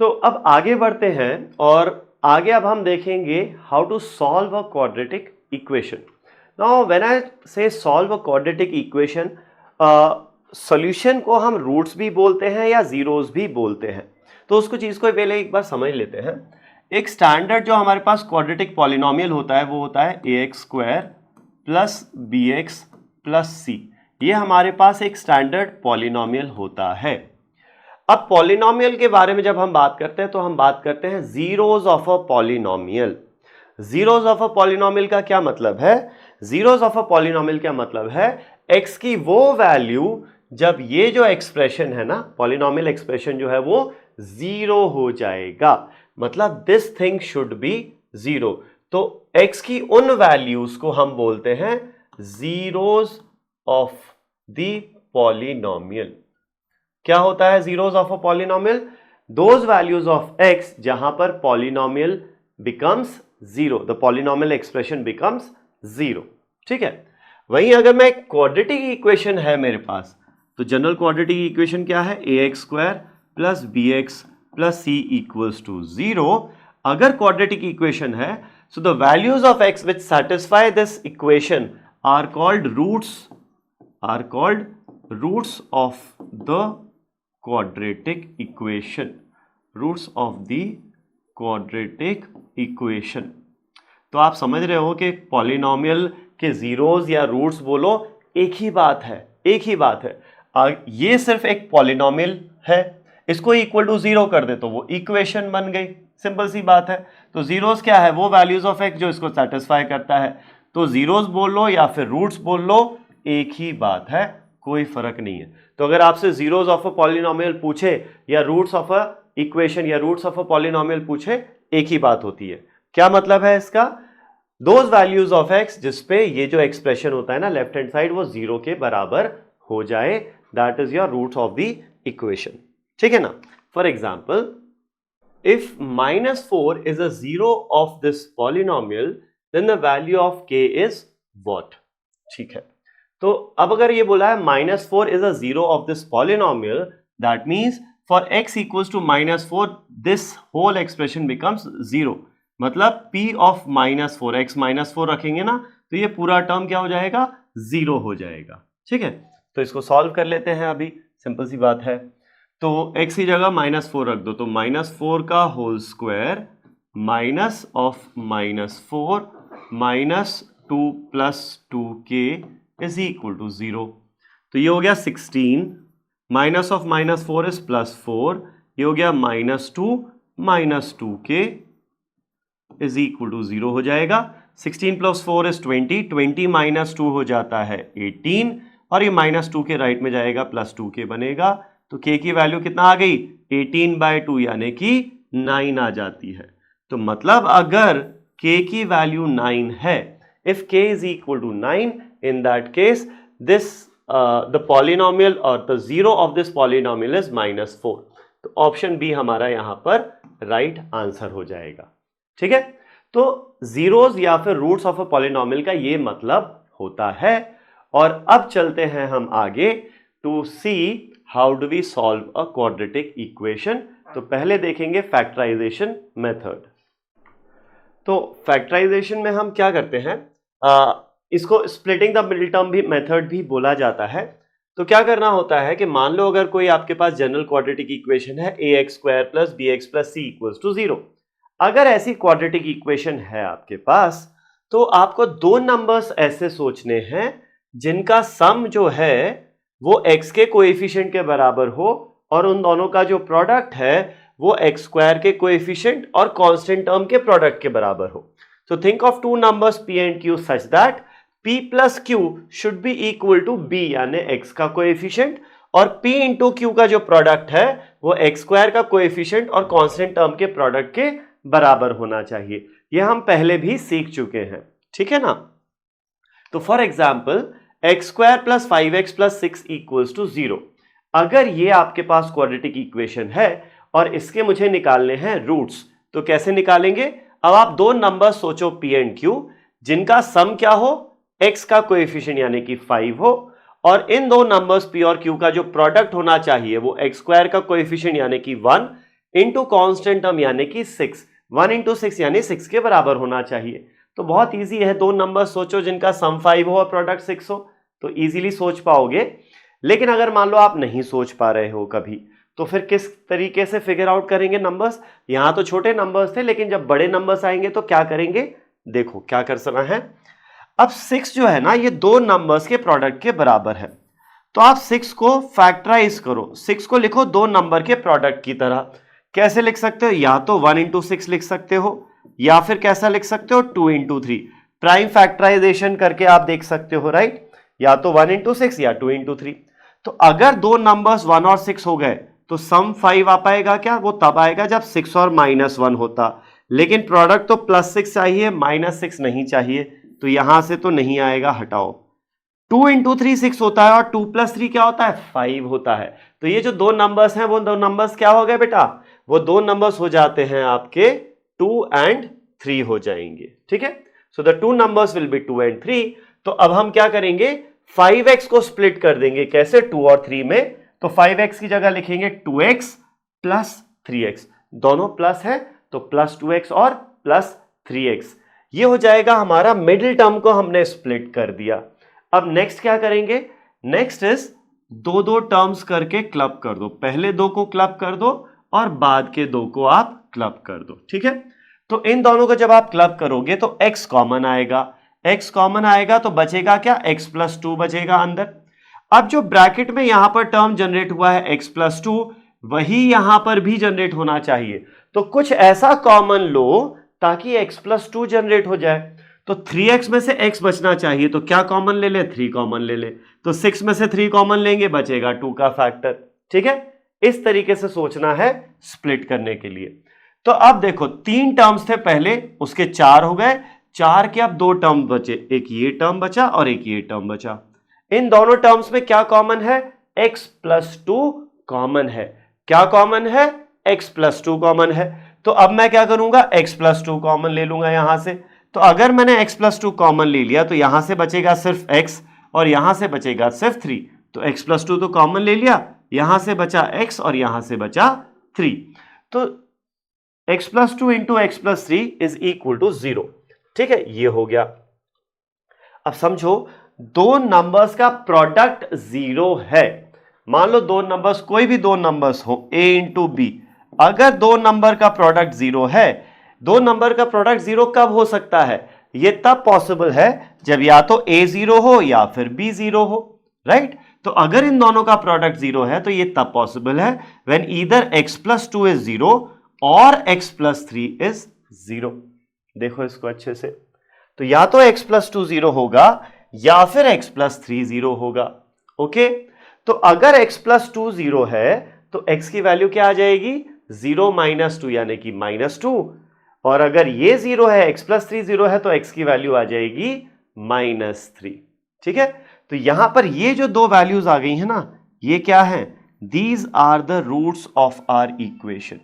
तो अब आगे बढ़ते हैं और आगे अब हम देखेंगे how to solve a quadratic equation. Now when I say solve a quadratic equation, solution को हम रूट्स भी बोलते हैं या जीरोस भी बोलते हैं। तो उसको चीज को पहले एक बार समझ लेते हैं। एक स्टैंडर्ड जो हमारे पास क्वाड्रेटिक पॉलिनोमियल होता है वो होता है ax square plus bx plus c। ये हमारे पास एक स्टैंडर्ड पॉलिनोमियल होता है। अब पॉलिनोमियल के बारे में जब हम बात करते हैं तो हम बात करते हैं zeros of a polynomial. Zeros of a polynomial का क्या मतलब है? जीरोस ऑफ अ पॉलिनोमियल का मतलब है x की वो वैल्यू जब ये जो एक्सप्रेशन है ना, पॉलिनोमियल एक्सप्रेशन जो है वो जीरो हो जाएगा, मतलब this thing should be zero. तो x की उन वैल्यूज को हम बोलते हैं जीरोस ऑफ द पॉलिनोमियल। क्या होता है zeros of a polynomial? Those values of x जहां पर polynomial becomes zero, the polynomial expression becomes zero. ठीक है। वहीं अगर मैं क्वाड्रेटिक इक्वेशन है मेरे पास, तो जनरल क्वाड्रेटिक इक्वेशन क्या है? ax square plus bx plus c equals to zero. अगर क्वाड्रेटिक इक्वेशन है, so the values of x which satisfy this equation are called roots of the quadratic equation, roots of the quadratic equation. तो आप समझ रहे हो कि पॉलिनोमियल के जीरोस या रूट्स बोलो, एक ही बात है, एक ही बात है। ये सिर्फ एक पॉलिनोमियल है, इसको इक्वल टू जीरो कर दे तो वो इक्वेशन बन गई, सिंपल सी बात है। तो जीरोस क्या है? वो वैल्यूज ऑफ एक्स जो इसको सेटिस्फाई करता है। तो जीरोस बोल लो या फिर रूट्स बोल लो, एक ही बात है, कोई फर्क नहीं है। तो अगर आपसे जीरोस ऑफ अ पॉलिनोमियल पूछे या रूट्स ऑफ अ इक्वेशन या रूट्स ऑफ अ पॉलिनोमियल पूछे, एक ही बात होती है। क्या मतलब है इसका? दोज वैल्यूज ऑफ एक्स जिसपे ये जो एक्सप्रेशन होता है ना लेफ्ट हैंड साइड, वो जीरो के बराबर हो जाए, that is your roots of the equation. ठीक है ना। For example, if -4 is a zero of this polynomial, then the value of k is what? ठीक है। तो अब अगर ये बोला है -4 is a zero of this polynomial, that means for x equals to -4 this whole expression becomes zero। मतलब p of -4, x -4 रखेंगे ना, तो ये पूरा टर्म क्या हो जाएगा? जीरो हो जाएगा। ठीक है। तो इसको सॉल्व कर लेते हैं अभी, सिंपल सी बात है। तो x की जगह -4 रख दो, तो -4 का whole square minus of -4 -2 plus 2k is equal to 0। तो ये हो गया 16, माइनस ऑफ -4 इज +4, ये हो गया -2 2k इज इक्वल टू 0 हो जाएगा। 16 + 4 इज 20, 20 - 2 हो जाता है 18, और ये -2 के राइट में जाएगा, +2k बनेगा। तो k की वैल्यू कितना आ गई? 18/2 यानी कि 9 आ जाती है। तो मतलब अगर k की वैल्यू 9 है, if k is equal to 9, in that case this the polynomial और the zero of this polynomial is -4। तो ऑप्शन बी हमारा यहां पर राइट आंसर हो जाएगा। ठीक है। तो जीरोस या फिर रूट्स ऑफ अ पॉलिनोमियल का ये मतलब होता है। और अब चलते हैं हम आगे to see how do we solve a quadratic equation. तो पहले देखेंगे फैक्टराइजेशन मेथड। तो फैक्टराइजेशन में हम क्या करते हैं, इसको स्प्लिटिंग द मिडिल टर्म भी मेथड भी बोला जाता है। तो क्या करना होता है कि मान लो अगर कोई आपके पास जनरल क्वाड्रेटिक इक्वेशन है ax square plus bx plus c equals to 0। अगर ऐसी क्वाड्रेटिक इक्वेशन है आपके पास, तो आपको दो नंबर्स ऐसे सोचने हैं जिनका सम जो है वो x के कोएफिशिएंट के बराबर हो, और उन दोनों का जो प्रोडक्ट है वो x स्क्वायर के कोएफिशिएंट और कांस्टेंट टर्म के प्रोडक्ट के बराबर हो। So think of two numbers p and q such that p plus q should be equal to b, यानी x का कोएफिशिएंट, और p into q का जो प्रोडक्ट है वो x स्क्वायर का कोएफिशिएंट और कांस्टेंट टर्म के प्रोडक्ट के बराबर होना चाहिए। ये हम पहले भी सीख चुके हैं। ठीक है ना। तो for example x square plus 5x plus 6 equals to 0। अगर ये आपके पास क्वाड्रेटिक इक्वेशन है और इसके मुझे निकालने हैं रूट्स, तो कैसे निकालेंगे? अब आप दो नंबर सोचो p एंड q, जिनका सम क्या हो? x का कोएफिशिएंट यानी कि 5 हो, और इन दो नंबर्स पी और क्यू का जो प्रोडक्ट होना चाहिए वो एक्स स्क्वायर का कोएफिशिएंट यानी कि 1 इंटू कॉन्स्टेंट टर्म यानी कि 6, 1 इंटू 6 यानी 6 के बराबर होना चाहिए। तो बहुत इजी है, दो नंबर सोचो जिनका सम 5 हो और प्रोडक्ट 6 हो, तो इजीली सोच पाओगे। लेकिन अगर मान लो आप नहीं सोच पा रहे हो कभी, तो फिर किस तरीके से फिगर आउट करेंगे नंबर्स? यहां तो छोटे नंबर्स थे, लेकिन जब बड़े नंबर्स आएंगे तो क्या करेंगे? देखो क्या कर सकना है। अब 6 जो है ना, ये दो नंबर्स के प्रोडक्ट के बराबर है, तो आप 6 को फैक्टराइज करो, 6 को लिखो दो नंबर के प्रोडक्ट की तरह। कैसे लिख सकते हो? या तो 1 इंटू 6 लिख सकते हो, या फिर कैसा लिख सकते हो? 2 इंटू 3। प्राइम फैक्टराइजेशन करके आप देख सकते हो, राइट? या तो 1 इंटू 6 या 2 इंटू 3। तो अगर दो नंबर्स 1 और 6 हो गए तो सम 5 आ पाएगा क्या? वो तब आएगा जब 6 और -1 होता। लेकिन प्रोडक्ट तो +6 चाहिए, -6 नहीं चाहिए, तो यहां से तो नहीं आएगा, हटाओ। 2 इंटू 3 6 होता है और 2 + 3 क्या होता है? 5 होता है। तो ये जो दो नंबर्स हैं वो दो नंबर्स क्या हो गए बेटा? वो दो नंबर्स हो जाते हैं आपके 2 और 3 हो जाएंगे, ठीक है? So the two numbers will be 2 और 3। तो अब हम क्या करेंगे? 5x को स्प्लिट कर देंगे। कैसे? 2 और 3 में। तो 5x की जगह लिखेंगे 2x + 3x, दोनों प्लस है तो +2x और +3x। ये हो जाएगा हमारा मिडिल टर्म को हमने स्प्लिट कर दिया। अब नेक्स्ट क्या करेंगे? नेक्स्ट इज दो दो टर्म्स करके क्लब कर दो, पहले दो को क्लब कर दो और बाद के दो को आप क्लब कर दो, ठीक है? तो इन दोनों को जब आप क्लब करोगे तो x कॉमन आएगा, x कॉमन आएगा तो बचेगा क्या? x + 2 बचेगा अंदर। अब जो ब्रैकेट में यहां पर टर्म जनरेट हुआ है x + 2, वही यहां पर भी जनरेट होना चाहिए। तो कुछ ऐसा कॉमन लो ताकि x + 2 जनरेट हो जाए। तो 3x में से x बचना चाहिए, तो क्या कॉमन ले ले? 3 कॉमन ले ले। तो 6 में से 3 कॉमन लेंगे, बचेगा 2 का फैक्टर, ठीक है? इस तरीके से सोचना है स्प्लिट करने के लिए। तो अब देखो 3 टर्म्स थे पहले, उसके 4 हो गए, 4 के अब 2 टर्म बचे, एक ये टर्म बचा और एक ये टर्म बचा। इन दोनों टर्म्स में क्या कॉमन है? x + 2 कॉमन है। क्या कॉमन है? x + 2 कॉमन है। तो अब मैं क्या करूंगा? x + 2 कॉमन ले लूंगा यहां से। तो अगर मैंने x + 2 कॉमन ले लिया तो यहां से बचेगा सिर्फ x और यहां से बचेगा सिर्फ 3। तो x + 2 तो कॉमन ले लिया, यहां से बचा x और यहां से बचा 3। तो x + 2 into x + 3 is equal to 0, ठीक है? ये हो गया। अब समझो दो नंबर्स का प्रोडक्ट 0 है। मान लो दो नंबर्स, कोई भी दो नंबर्स हो a इंटू b, अगर दो नंबर का प्रोडक्ट 0 है, दो नंबर का प्रोडक्ट 0 कब हो सकता है? ये तब पॉसिबल है जब या तो a 0 हो या फिर b 0 हो, राइट? तो अगर इन दोनों का प्रोडक्ट 0 है तो ये तब पॉसिबल है व्हेन ईदर x + 2 इज 0 और x + 3 इज 0। देखो इसको अच्छे से, तो या तो x + 2 0 होगा या फिर x + 3 0 होगा, ओके? तो अगर x + 2 0 है तो x की वैल्यू क्या आ जाएगी? 0 - 2 यानी कि -2। और अगर ये 0 है, x + 3 0 है, तो x की वैल्यू आ जाएगी -3, ठीक है? तो यहां पर ये जो दो वैल्यूज आ गई है ना, ये क्या है? These are the roots of our equation.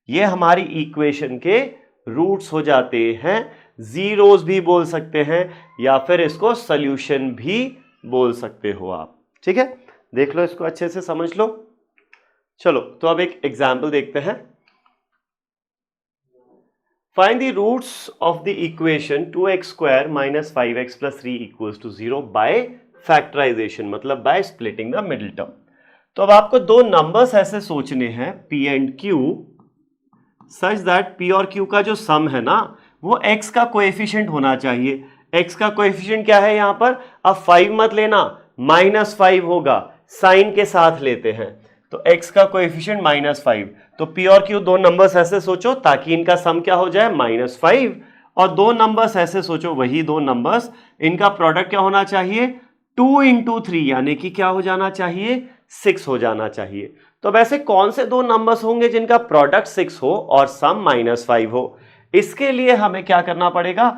ये हमारी इक्वेशन के रूट्स हो जाते हैं, जीरोस भी बोल सकते हैं या फिर इसको सॉल्यूशन भी बोल सकते हो आप, ठीक है? देख लो इसको अच्छे से, समझ लो। चलो तो अब एक एग्जाम्पल देखते हैं। Find the roots of the equation 2x² - 5x + 3 = 0 by factorization, मतलब by splitting the middle term. तो अब आपको दो नंबर्स ऐसे सोचने हैं p and q, such that p और q का जो सम है ना वो x का कोएफिशिएंट होना चाहिए। x का कोएफिशिएंट क्या है यहां पर? अब 5 मत लेना, -5 होगा, साइन के साथ लेते हैं। तो x का कोएफिशिएंट -5। तो p और q दो नंबर्स ऐसे सोचो ताकि इनका सम क्या हो जाए? -5। और दो नंबर्स ऐसे सोचो, वही दो नंबर्स, इनका प्रोडक्ट क्या होना चाहिए? 2 इंटू 3 यानी कि क्या हो जाना चाहिए? 6 हो जाना चाहिए। तो वैसे कौन से दो नंबर्स होंगे जिनका प्रोडक्ट 6 हो और सम -5 हो? इसके लिए हमें क्या करना पड़ेगा?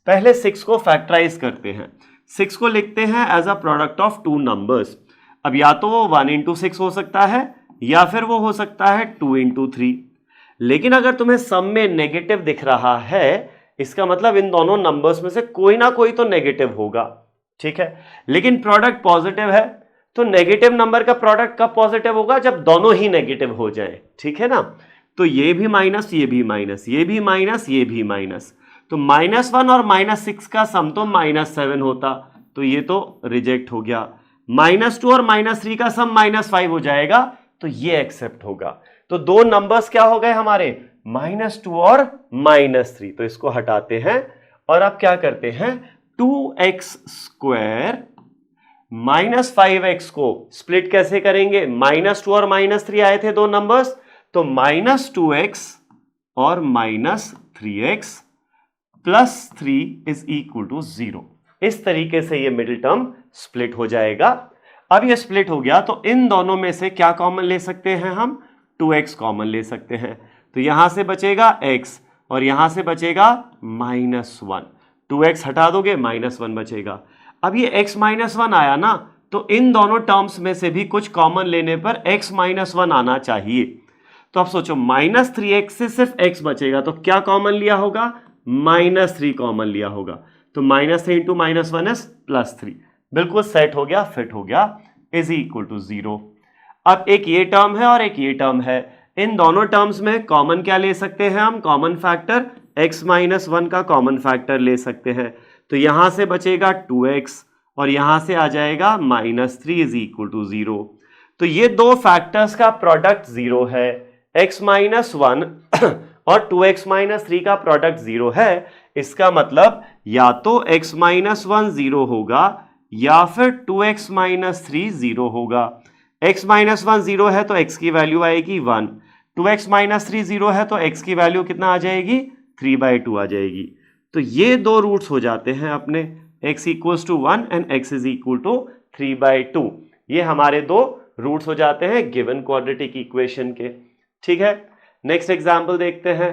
पहले 6 को फैक्टराइज करते हैं। 6 को लिखते हैं as a product of two numbers. अब या तो वो 1 इंटू 6 हो सकता है या फिर वो हो सकता है 2 इंटू 3। लेकिन अगर तुम्हें सम में नेगेटिव दिख रहा है, इसका मतलब इन दोनों नंबर्स में से कोई ना कोई तो नेगेटिव होगा, ठीक है? लेकिन प्रोडक्ट पॉजिटिव है, तो नेगेटिव नंबर का प्रोडक्ट कब पॉजिटिव होगा? जब दोनों ही नेगेटिव हो जाए, ठीक है ना। तो ये भी माइनस, ये भी माइनस, ये भी माइनस, ये भी माइनस, तो -1 और -6 का सम तो -7 होता, तो ये तो रिजेक्ट हो गया। -2 और -3 का सम -5 हो जाएगा, तो ये एक्सेप्ट होगा। तो दो नंबर्स क्या हो गए हमारे? -2 और -3, तो इसको हटाते हैं और अब क्या करते हैं, 2x² -5x को स्प्लिट कैसे करेंगे? -2 और -3 आए थे दो नंबर्स, तो -2x और -3x +3 इज इक्वल टू 0। इस तरीके से ये मिडिल टर्म स्प्लिट हो जाएगा। अब ये स्प्लिट हो गया तो इन दोनों में से क्या कॉमन ले सकते हैं हम? 2x कॉमन ले सकते हैं, तो यहां से बचेगा x और यहां से बचेगा -1। 2x हटा दोगे -1 बचेगा। अब ये x -1 आया ना, तो इन दोनों टर्म्स में से भी कुछ कॉमन लेने पर x -1 आना चाहिए। तो अब सोचो -3x से सिर्फ x बचेगा, तो क्या कॉमन लिया होगा? -3 कॉमन लिया होगा, तो -3 × -1 इज +3, बिल्कुल सेट हो गया, फिट हो गया, इज इक्वल टू 0। अब एक ये टर्म है और एक ये टर्म है, इन दोनों टर्म्स में कॉमन क्या ले सकते हैं हम? कॉमन फैक्टर x -1 का कॉमन फैक्टर ले सकते हैं, तो यहां से बचेगा 2x और यहां से आ जाएगा -3 इज इक्वल टू 0। तो ये दो फैक्टर्स का प्रोडक्ट 0 है, x -1 और 2x -3 का प्रोडक्ट 0 है। इसका मतलब या तो x -1 0 होगा या फिर 2x -3 0 होगा। x -1 0 है तो x की वैल्यू आएगी 1, 2x -3 0 है तो x की वैल्यू कितना आ जाएगी? 3/2 आ जाएगी। तो ये दो रूट्स हो जाते हैं अपने, x = 1 एंड x = 3/2। ये हमारे दो रूट्स हो जाते हैं गिवन क्वाड्रेटिक इक्वेशन के, ठीक है। नेक्स्ट एग्जांपल देखते हैं।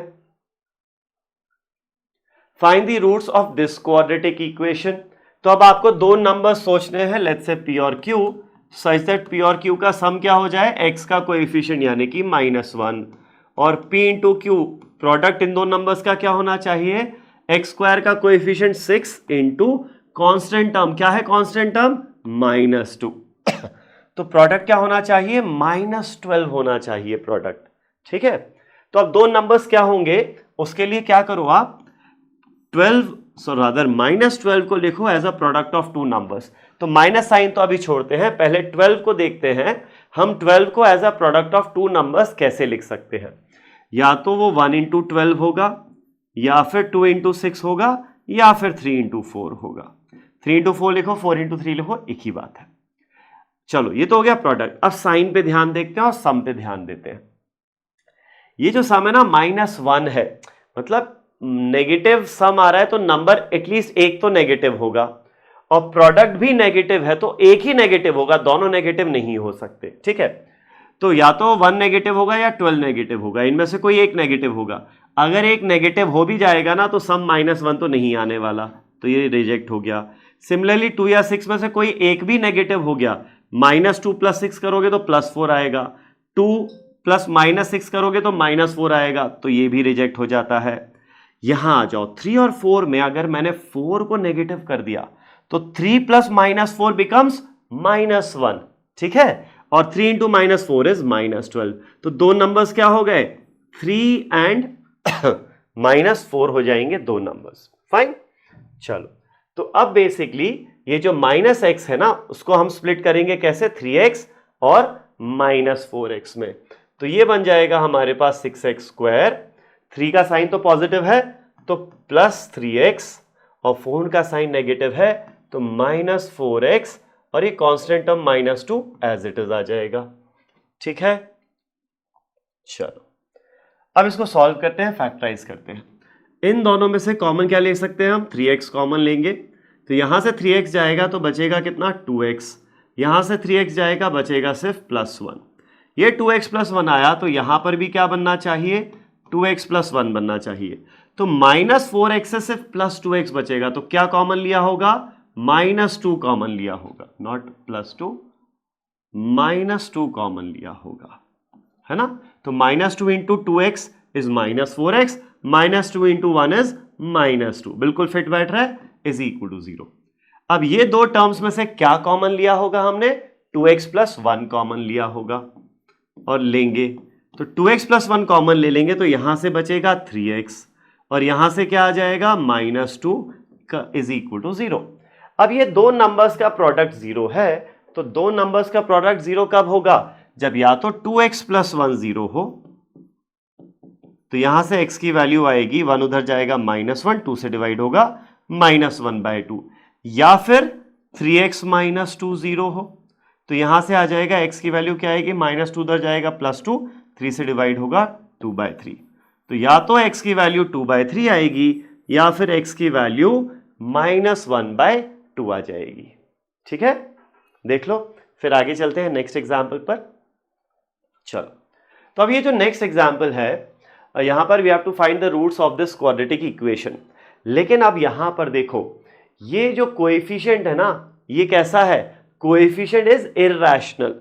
Find the roots of this quadratic equation. तो अब आपको दो नंबर सोचने हैं, लेट्स से p और q, सच दैट p और q का सम क्या हो जाए? x का कोएफिशिएंट यानी कि -1 और p × q, प्रोडक्ट इन दो नंबर्स का क्या होना चाहिए? x² का कोएफिशिएंट 6 × कांस्टेंट टर्म, क्या है कांस्टेंट टर्म? -2। तो प्रोडक्ट क्या होना चाहिए? -12 होना चाहिए प्रोडक्ट, ठीक है। तो अब दो नंबर्स क्या होंगे, उसके लिए क्या करो आप, -12 को लिखो as a product of two numbers. तो माइनस साइन तो अभी छोड़ते हैं, पहले 12 को देखते हैं हम 12 को as a product of two numbers कैसे लिख सकते हैं। या तो वो 1 × 12 होगा, या फिर 2 × 6 होगा, या फिर 3 × 4 होगा। 3 × 4 लिखो, 4 × 3 लिखो, एक ही बात है। चलो ये तो हो गया प्रोडक्ट। अब साइन पे ध्यान देखते हैं और सम पे ध्यान देते हैं। ये जो सम है ना -1 है, मतलब नेगेटिव सम आ रहा है तो नंबर एटलीस्ट एक तो नेगेटिव होगा, और प्रोडक्ट भी नेगेटिव है तो एक ही नेगेटिव होगा, दोनों नेगेटिव नहीं हो सकते, ठीक है। तो या तो 1 नेगेटिव होगा या 12 नेगेटिव होगा, इनमें से कोई एक नेगेटिव होगा। अगर एक नेगेटिव हो भी जाएगा ना तो सम -1 तो नहीं आने वाला, तो ये रिजेक्ट हो गया। सिमिलरली 2 या 6 में से कोई एक भी नेगेटिव हो गया, -2 + 6 करोगे तो +4 आएगा, 2 + -6 करोगे तो -4 आएगा, तो ये भी रिजेक्ट हो जाता है। यहां आ जाओ, 3 और 4 में अगर मैंने 4 को नेगेटिव कर दिया तो 3 + -4 बिकम्स -1, ठीक है, और 3 × -4 इज -12। तो दो नंबर्स क्या हो गए? 3 एंड -4 हो जाएंगे दो नंबर्स, फाइन। चलो, तो अब बेसिकली ये जो -x है ना, उसको हम स्प्लिट करेंगे कैसे? 3x और -4x में, तो ये बन जाएगा हमारे पास 6x²। 3 का साइन तो पॉजिटिव है तो +3x, और 4 का साइन नेगेटिव है तो -4x, और ये constant term -2 as it is आ जाएगा, ठीक है। चलो अब इसको सॉल्व करते हैं, फैक्टराइज करते हैं। इन दोनों में से कॉमन क्या ले सकते हैं हम? 3x कॉमन लेंगे, तो यहां से 3x जाएगा तो बचेगा कितना? 2x। यहां से 3x जाएगा, बचेगा सिर्फ +1। ये 2x + 1 आया तो यहां पर भी क्या बनना चाहिए? 2x + 1 बनना चाहिए। तो -4x से सिर्फ +2x बचेगा, तो क्या कॉमन लिया होगा? -2 कॉमन लिया होगा, नॉट +2, -2 कॉमन लिया होगा, है ना। तो -2 × 2x इज -4x, -2 × 1 इज -2, बिल्कुल फिट बैठ रहा है, इज इक्वल टू 0। अब ये दो टर्म्स में से क्या कॉमन लिया होगा हमने? 2x प्लस 1 कॉमन लिया होगा और लेंगे, तो 2x प्लस 1 कॉमन ले लेंगे तो यहां से बचेगा 3x और यहां से क्या आ जाएगा -2 इज इक्वल टू 0। अब ये दो नंबर्स का प्रोडक्ट 0 है, तो दो नंबर्स का प्रोडक्ट 0 कब होगा? जब या तो 2x प्लस 1 0 हो, तो यहां से x की वैल्यू आएगी 1 उधर जाएगा -1, 2 से डिवाइड होगा -1/2, या फिर 3x माइनस 2 0 हो, तो यहां से आ जाएगा x की वैल्यू क्या आएगी -2 उधर जाएगा +2, 3 से डिवाइड होगा 2/3। तो या तो x की वैल्यू 2/3 आएगी या फिर x की वैल्यू -1/2 आ जाएगी। ठीक है, देख लो। फिर आगे चलते हैं नेक्स्ट एग्जाम्पल पर। चलो, तो अब ये जो नेक्स्ट एग्जाम्पल है, यहां पर we have to find the roots of this quadratic equation. लेकिन अब यहां पर देखो, ये जो कोएफिशिएंट है ना, ये कैसा है? Coefficient is irrational.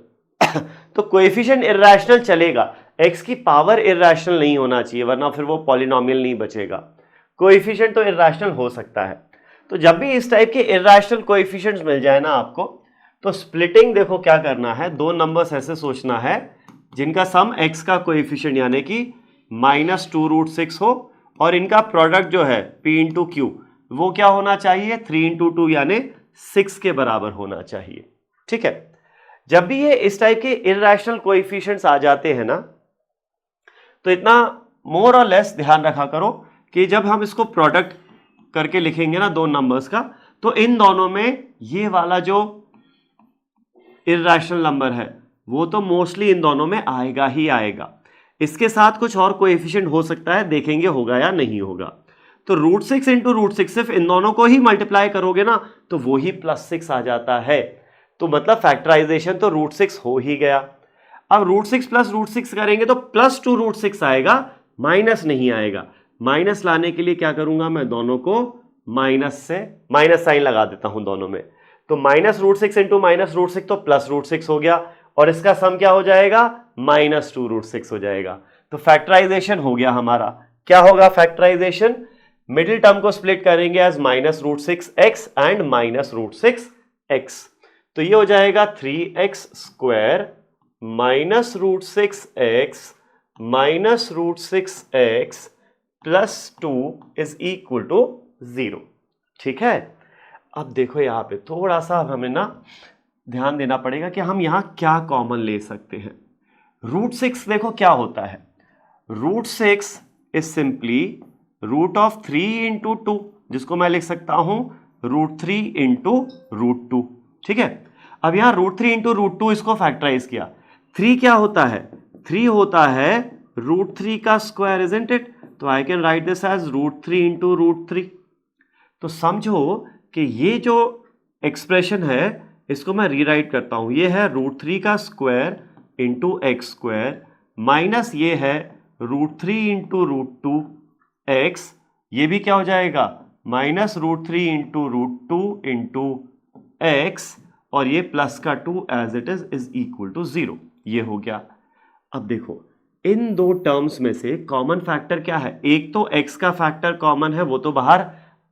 तो कोएफिशिएंट इर्रेशनल चलेगा, x की पावर इर्रेशनल नहीं होना चाहिए, वरना फिर वो पॉलिनोमियल नहीं बचेगा। कोएफिशिएंट तो इर्रेशनल हो सकता है। तो जब भी इस टाइप के इर्रेशनल कोएफिशिएंट्स मिल जाए ना आपको, तो स्प्लिटिंग देखो क्या करना है, दो नंबर्स ऐसे सोचना है जिनका सम x का कोएफिशिएंट यानी कि -2√6 हो, और इनका प्रोडक्ट जो है p इंटू क्यू वो क्या होना चाहिए? 3 इंटू 2 यानी 6 के बराबर होना चाहिए। ठीक है, जब भी ये इस टाइप के इर्रेशनल कोएफिशिएंट्स आ जाते हैं ना, तो इतना मोर और लेस ध्यान रखा करो कि जब हम इसको प्रोडक्ट करके लिखेंगे ना दो नंबर्स का, तो इन दोनों में ये वाला जो इर्रेशनल नंबर है वो तो मोस्टली इन दोनों में आएगा ही आएगा। इसके साथ कुछ और कोएफिशिएंट हो सकता है, देखेंगे होगा या नहीं होगा। तो √6 इंटू √6 सिर्फ इन दोनों को ही मल्टीप्लाई करोगे ना, तो वो ही +6 आ जाता है। तो मतलब फैक्टराइजेशन तो √6 हो ही गया। अब √6 प्लस √6 करेंगे तो +2√6 आएगा, माइनस नहीं आएगा। माइनस लाने के लिए क्या करूंगा मैं? दोनों को माइनस साइन लगा देता हूं दोनों में। तो -√6 इंटू -√6 तो +√6 हो गया, और इसका सम क्या हो जाएगा? -2√6 हो जाएगा। तो फैक्टराइजेशन हो गया हमारा। क्या होगा फैक्टराइजेशन? मिडिल टर्म को स्प्लिट करेंगे एज -√6x एंड -√6x। तो ये हो जाएगा 3x² -√6x -√6x +2 is equal to 0। ठीक है, अब देखो यहां पे थोड़ा सा हमें ना ध्यान देना पड़ेगा कि हम यहां क्या कॉमन ले सकते हैं। √6 देखो क्या होता है, √6 इज सिंपली √3 इंटू 2, जिसको मैं लिख सकता हूं √3 इंटू √2। ठीक है, अब यहां √3 इंटू √2 इसको फैक्टराइज किया। 3 क्या होता है? 3 होता है √3 का स्क्वायर, इजंट इट? तो I can write this as √3 into √3। तो समझो कि ये जो एक्सप्रेशन है इसको मैं रीराइट करता हूं, ये है √3 का स्क्वायर इंटू x² माइनस ये है √3 इंटू √2x, ये भी क्या हो जाएगा? -√3 इंटू √2 इंटू x, और ये प्लस का 2 as it is equal to 0। ये हो गया। अब देखो इन दो टर्म्स में से कॉमन फैक्टर क्या है? एक तो x का फैक्टर कॉमन है, वो तो बाहर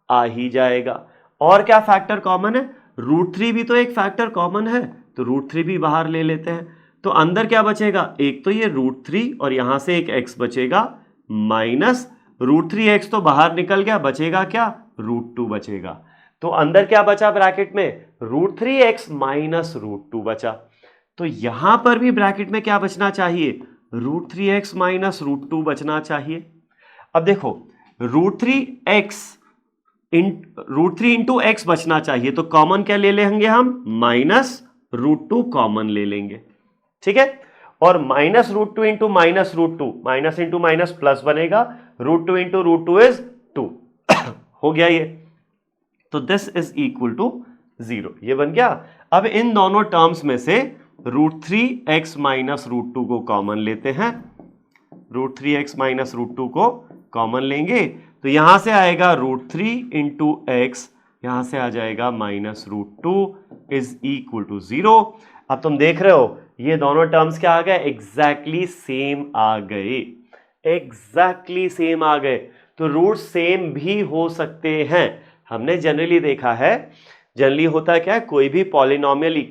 आ ही जाएगा। और क्या फैक्टर कॉमन है? √3 भी तो एक फैक्टर कॉमन है, तो √3 भी बाहर ले लेते हैं। तो अंदर क्या बचेगा? एक तो ये √3 और यहां से एक x बचेगा, माइनस √3x तो बाहर निकल गया, बचेगा क्या? √2 बचेगा। तो अंदर क्या बचा ब्रैकेट में? √3x माइनस √2 बचा। तो यहां पर भी ब्रैकेट में क्या बचना चाहिए? √3x माइनस √2 बचना चाहिए। अब देखो √3 इंटू x बचना चाहिए, तो कॉमन क्या ले लेंगे हम? -√2 कॉमन ले लेंगे। ठीक है, और -√2 into -√2, minus into minus plus बनेगा, √2 इंटू √2 इज 2। हो गया ये, तो दिस इज इक्वल टू 0, ये बन गया। अब इन दोनों टर्म्स में से √3x माइनस √2 को कॉमन लेते हैं, √3x माइनस √2 को कॉमन लेंगे, तो यहां से आएगा √3 इंटू x, यहां से आ जाएगा -√2 इज इक्वल टू 0। अब तुम देख रहे हो ये दोनों टर्म्स क्या आ गए? एग्जैक्टली सेम आ गए, एग्जैक्टली सेम आ गए। तो रूट सेम भी हो सकते हैं। हमने जनरली देखा है जनरली होता है क्या है, कोई भी पॉलिनोमियल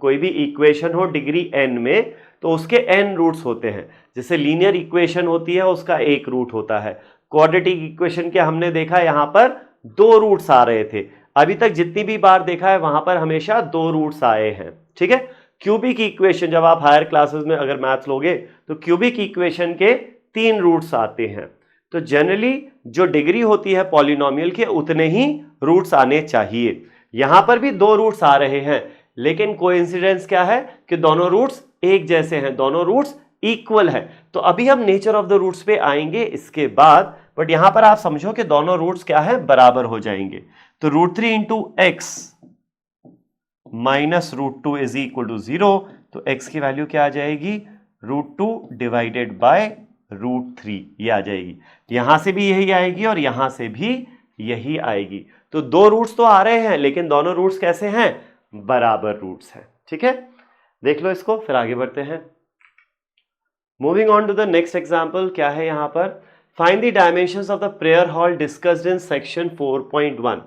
कोई भी इक्वेशन हो डिग्री n में तो उसके n रूट्स होते हैं। जैसे लीनियर इक्वेशन होती है उसका एक रूट होता है। क्वाड्रेटिक इक्वेशन के हमने देखा यहां पर 2 रूट्स आ रहे थे। अभी तक जितनी भी बार देखा है वहां पर हमेशा 2 रूट्स आए हैं। ठीक है, क्यूबिक इक्वेशन जब आप हायर क्लासेस में अगर मैथ्स लोगे तो क्यूबिक इक्वेशन के 3 रूट्स आते हैं। तो जनरली जो डिग्री होती है पॉलिनोमियल के उतने ही रूट्स आने चाहिए। यहां पर भी 2 रूट्स आ रहे हैं, लेकिन कोइंसिडेंस क्या है कि दोनों रूट्स एक जैसे हैं, दोनों रूट्स इक्वल है। तो अभी हम नेचर ऑफ द रूट्स पे आएंगे इसके बाद, बट यहां पर आप समझो कि दोनों रूट्स क्या है, बराबर हो जाएंगे। तो √3 into x minus √2 is equal to 0। तो x की वैल्यू क्या आ जाएगी, √2 डिवाइडेड बाय √3 ये आ जाएगी। यहां से भी यही आएगी और यहां से भी यही आएगी। तो 2 रूट्स तो आ रहे हैं, लेकिन दोनों रूट्स कैसे हैं, बराबर रूट्स हैं। ठीक है, देख लो इसको, फिर आगे बढ़ते हैं। Moving on to the next example, क्या है यहां पर, find the dimensions of the prayer hall discussed in section 4.1।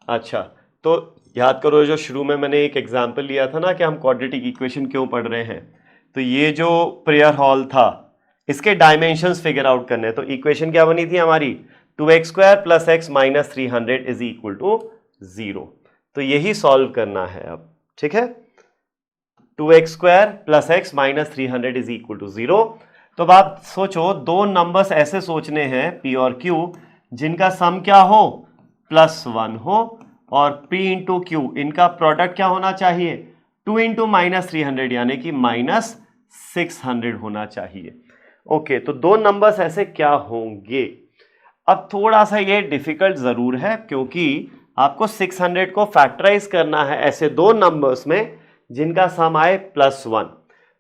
अच्छा, तो याद करो जो शुरू में मैंने एक एग्जाम्पल लिया था ना कि हम क्वाड्रेटिक इक्वेशन क्यों पढ़ रहे हैं। तो ये जो प्रेयर हॉल था इसके डायमेंशंस फिगर आउट करने हैं। तो इक्वेशन क्या बनी थी हमारी, 2x² + x - 300 is equal to 0। तो यही सॉल्व करना है अब। ठीक है, 2x² + x - 300 is equal to 0। तो अब आप सोचो, 2 नंबर्स ऐसे सोचने हैं p और q जिनका सम क्या हो, +1 हो, और p इंटू क्यू इनका प्रोडक्ट क्या होना चाहिए, 2 इंटू -300 यानी कि -600 होना चाहिए। ओके, तो 2 नंबर्स ऐसे क्या होंगे। अब थोड़ा सा ये डिफिकल्ट जरूर है, क्योंकि आपको 600 को फैक्टराइज करना है ऐसे 2 नंबर्स में जिनका सम आए +1।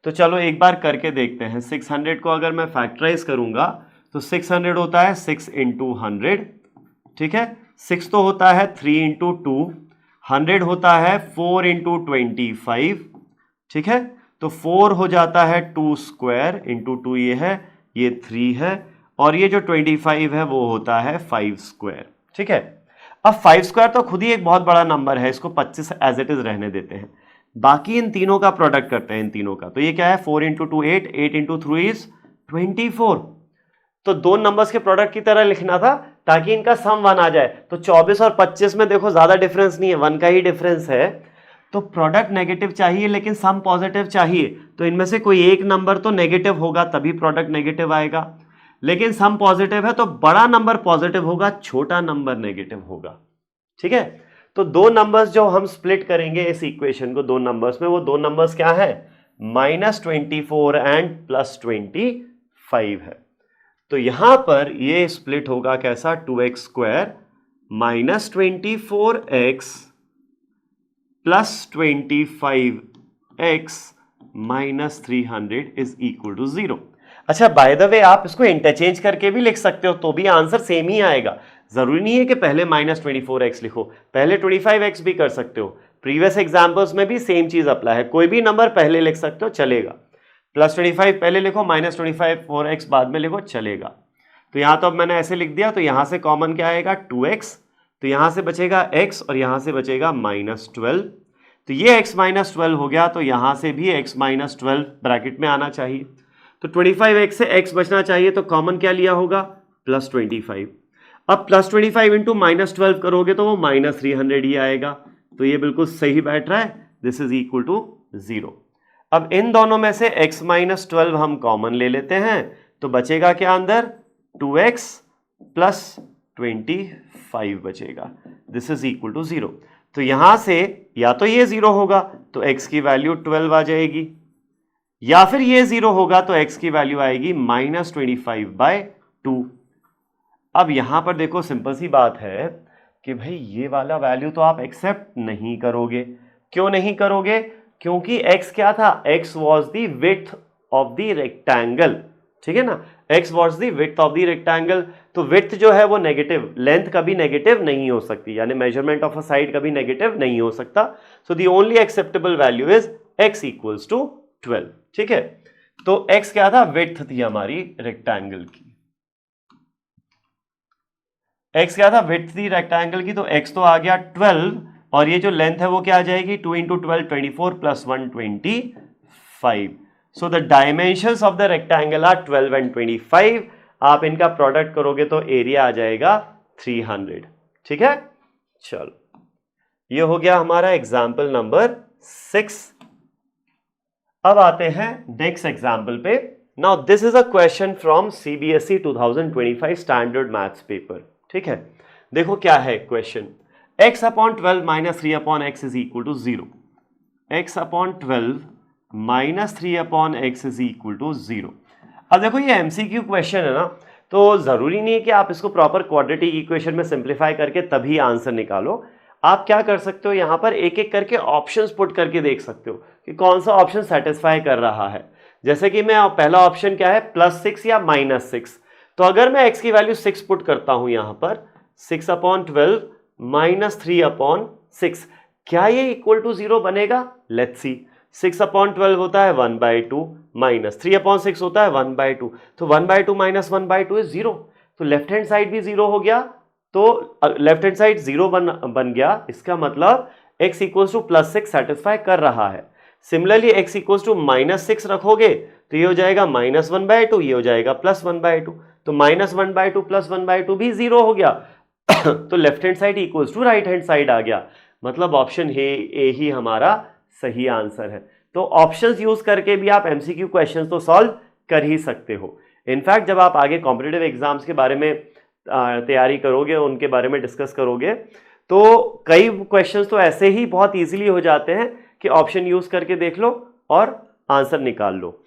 तो चलो एक बार करके देखते हैं। 600 को अगर मैं फैक्टराइज करूंगा तो 600 होता है 6 इंटू 100। ठीक है, 6 तो होता है 3 इंटू 2, 100 होता है 4 इंटू 25। ठीक है, तो 4 हो जाता है 2 स्क्वायर इंटू 2 ये है, ये 3 है, और ये जो 25 है वो होता है 5 स्क्वायर। ठीक है, अब 5 स्क्वायर तो खुद ही एक बहुत बड़ा नंबर है, इसको 25 एज इट इज रहने देते हैं। बाकी इन तीनों का प्रोडक्ट करते हैं, इन तीनों का। तो ये क्या है, 4 इंटू 2 8, 8 इंटू 3 इज 24। तो 2 नंबर्स के प्रोडक्ट की तरह लिखना था ताकि इनका सम 1 आ जाए। तो 24 और 25 में देखो ज्यादा डिफरेंस नहीं है, 1 का ही डिफरेंस है। तो प्रोडक्ट नेगेटिव चाहिए लेकिन सम पॉजिटिव चाहिए, तो इनमें से कोई एक नंबर तो नेगेटिव होगा तभी प्रोडक्ट नेगेटिव आएगा। लेकिन सम पॉजिटिव है तो बड़ा नंबर पॉजिटिव होगा, छोटा नंबर नेगेटिव होगा। ठीक है, तो 2 नंबर्स जो हम स्प्लिट करेंगे इस इक्वेशन को 2 नंबर्स में, वो 2 नंबर्स क्या है, -24 एंड +25 है। तो यहां पर ये स्प्लिट होगा कैसा, 2x² -24x +25x -300 is equal to 0। अच्छा, बाय द वे आप इसको इंटरचेंज करके भी लिख सकते हो तो भी आंसर सेम ही आएगा। जरूरी नहीं है कि पहले -24x लिखो, पहले 25x भी कर सकते हो। प्रीवियस एग्जांपल्स में भी सेम चीज अप्लाई है, कोई भी नंबर पहले लिख सकते हो चलेगा। +25 पहले लिखो, -24x बाद में लिखो, चलेगा। तो यहां तो अब मैंने ऐसे लिख दिया, तो यहां से कॉमन क्या आएगा, 2x, तो यहां से बचेगा x और यहां से बचेगा -12। तो ये x -12 हो गया, तो यहां से भी x -12 ब्रैकेट में आना चाहिए। तो 25x से x बचना चाहिए, तो कॉमन क्या लिया होगा, +25। अब +25 इंटू -12 करोगे तो वो -300 ही आएगा। तो ये बिल्कुल सही बैठ रहा है, दिस इज इक्वल टू 0। अब इन दोनों में से x -12 हम कॉमन ले लेते हैं, तो बचेगा क्या अंदर, 2x + 25 बचेगा, दिस इज इक्वल टू 0। तो यहां से या तो ये 0 होगा तो x की वैल्यू 12 आ जाएगी, या फिर ये 0 होगा तो x की वैल्यू आएगी -25/2। अब यहां पर देखो सिंपल सी बात है कि भाई ये वाला वैल्यू तो आप एक्सेप्ट नहीं करोगे। क्यों नहीं करोगे, क्योंकि x क्या था, x was the width of the rectangle. ठीक है ना, x was the width of the rectangle. तो विड्थ जो है वो नेगेटिव, लेंथ कभी नेगेटिव नहीं हो सकती, यानी मेजरमेंट ऑफ अ साइड कभी नेगेटिव नहीं हो सकता। So the only acceptable value is x equals to 12। ठीक है, तो x क्या था, विड्थ थी हमारी रेक्टेंगल की, x क्या था, विड्थ थी रेक्टेंगल की, तो x तो आ गया 12 और ये जो लेंथ है वो क्या आ जाएगी 2 × 12 24 plus 1 25। So the dimensions of the rectangle are 12 and 25। आप इनका प्रोडक्ट करोगे तो एरिया आ जाएगा 300। ठीक है, चलो ये हो गया हमारा एग्जाम्पल नंबर 6। अब आते हैं नेक्स्ट एग्जाम्पल पे। Now this is a question from CBSE 2025 standard maths paper. ठीक है, देखो क्या है question. x/12 - 3/x is equal to 0। x/12 - 3/x is equal to 0। अब देखो ये MCQ क्वेश्चन है ना, तो जरूरी नहीं है कि आप इसको प्रॉपर क्वाड्रेटिक इक्वेशन में सिंप्लीफाई करके तभी आंसर निकालो। आप क्या कर सकते हो, यहां पर एक एक करके ऑप्शंस पुट करके देख सकते हो कि कौन सा ऑप्शन सेटिस्फाई कर रहा है। जैसे कि मैं पहला ऑप्शन क्या है, +6 या -6। तो अगर मैं x की वैल्यू 6 पुट करता हूं यहां पर 6/12 - 3/6, क्या ये इक्वल टू 0 बनेगा? Let's see. 6/12 होता है 1/2 माइनस 3/6 होता है 1/2। तो 1/2 माइनस 1/2 इज 0। तो लेफ्ट हैंड साइड भी 0 हो गया। तो लेफ्ट हैंड साइड 0 बन गया। इसका मतलब x इक्वल्स टू +6 सेटिस्फाई कर रहा है। सिमिलरली x इक्वल्स टू -6 रखोगे तो ये हो जाएगा -1/2, ये हो जाएगा +1/2। तो -1/2 +1/2 भी 0 हो गया। तो left hand side equals to right hand side आ गया। मतलब ऑप्शन ए ही हमारा सही आंसर है। तो ऑप्शंस यूज करके भी आप MCQ क्वेश्चंस तो सॉल्व कर ही सकते हो। इनफैक्ट जब आप आगे कॉम्पिटिटिव एग्जाम्स के बारे में तैयारी करोगे, उनके बारे में डिस्कस करोगे, तो कई क्वेश्चंस तो ऐसे ही बहुत इजीली हो जाते हैं कि ऑप्शन यूज करके देख लो और आंसर निकाल लो।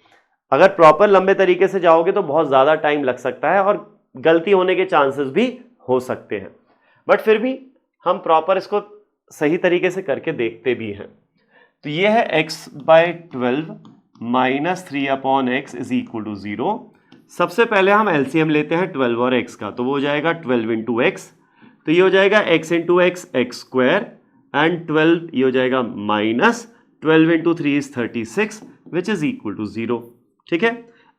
अगर प्रॉपर लंबे तरीके से जाओगे तो बहुत ज़्यादा टाइम लग सकता है और गलती होने के चांसेस भी हो सकते हैं। बट फिर भी हम प्रॉपर इसको सही तरीके से करके देखते भी हैं। तो ये है x/12 - 3/x is equal to 0। सबसे पहले हम LCM लेते हैं 12 और x का, तो वो हो जाएगा 12 × x। तो ये हो जाएगा x × x x² एंड 12 ये हो जाएगा -12 × 3 is 36 which is equal to 0। ठीक है,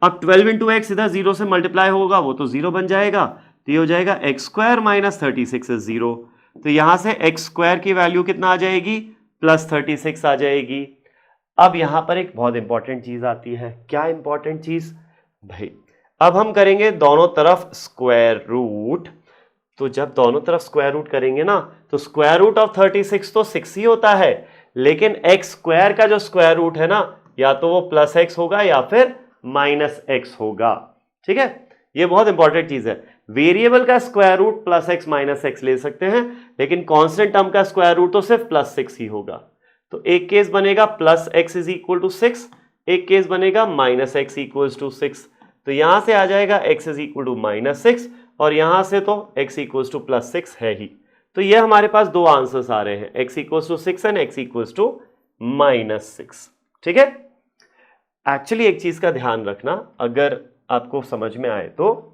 अब 12 × x इधर 0 से मल्टीप्लाई होगा, वो तो 0 बन जाएगा। तो ये हो जाएगा x² - 36 इज 0। तो यहां से x² की वैल्यू कितना आ जाएगी, +36 आ जाएगी। अब यहां पर एक बहुत इंपॉर्टेंट चीज आती है। क्या इंपॉर्टेंट चीज भाई? अब हम करेंगे दोनों तरफ स्क्वायर रूट। तो जब दोनों तरफ स्क्वायर रूट करेंगे ना, तो स्क्वायर रूट ऑफ 36 तो 6 ही होता है, लेकिन x² का जो स्क्वायर रूट है ना, या तो वो +x होगा या फिर -x होगा। ठीक है, ये बहुत इंपॉर्टेंट चीज है। वेरिएबल का स्क्वायर रूट +x -x ले सकते हैं, लेकिन कांस्टेंट टर्म का स्क्वायर रूट तो सिर्फ +6 ही होगा। तो एक केस बनेगा +x इज इक्वल टू 6, एक केस बनेगा -x इक्वल्स टू 6। तो यहां से आ जाएगा x इज इक्वल टू -6 और यहां से तो x इक्वल्स टू +6 है ही। तो ये हमारे पास दो आंसर्स आ रहे हैं, x equals to 6 and x equals to -6। ठीक है, एक्चुअली एक चीज का ध्यान रखना, अगर आपको समझ में आए तो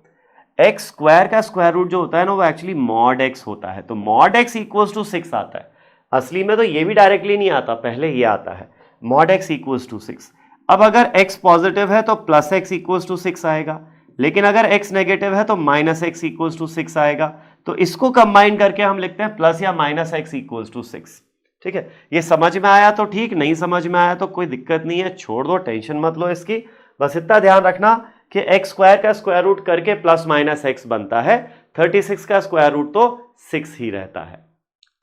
x² का स्क्वायर रूट जो होता है ना, वो एक्चुअली mod x होता है। तो mod x इक्वल्स टू 6 आता है। असली में तो ये भी डायरेक्टली नहीं आता, पहले ये आता है mod x इक्वल्स टू 6। अब अगर x पॉजिटिव है तो +x इक्वल्स टू 6 आएगा, लेकिन अगर x नेगेटिव है तो -x इक्वल्स टू 6 आएगा। तो इसको कंबाइन करके हम लिखते हैं प्लस या -x इक्वल्स टू 6। ठीक है, ये समझ में आया तो ठीक, नहीं समझ में आया तो कोई दिक्कत नहीं है, छोड़ दो, टेंशन मत लो इसकी। बस इतना ध्यान रखना कि x² का स्क्वायर रूट करके +-x बनता है, 36 का स्क्वायर रूट तो 6 ही रहता है।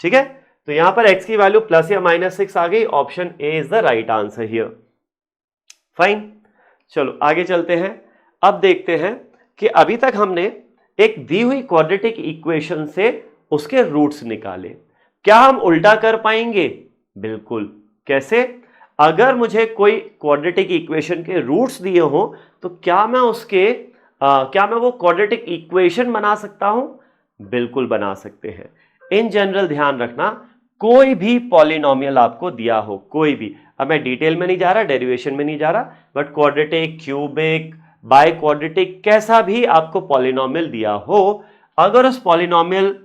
ठीक है, तो यहां पर x की वैल्यू प्लस या -6 आ गई। Option a is the right answer here. Fine, चलो आगे चलते हैं। अब देखते हैं कि अभी तक हमने एक दी हुई क्वाड्रेटिक इक्वेशन से उसके रूट्स निकाले, क्या हम उल्टा कर पाएंगे? बिल्कुल। कैसे? अगर मुझे कोई क्वाड्रेटिक इक्वेशन के रूट्स दिए हो तो क्या मैं वो क्वाड्रेटिक इक्वेशन बना सकता हूं? बिल्कुल बना सकते हैं। इन जनरल ध्यान रखना, कोई भी पॉलिनोमियल आपको दिया हो, कोई भी, अब मैं डिटेल में नहीं जा रहा, डेरिवेशन में नहीं जा रहा, but quadratic, cubic, by quadratic, कैसा भी आपको पॉलिनोमियल दिया हो, अगर उस पॉलिनोमियल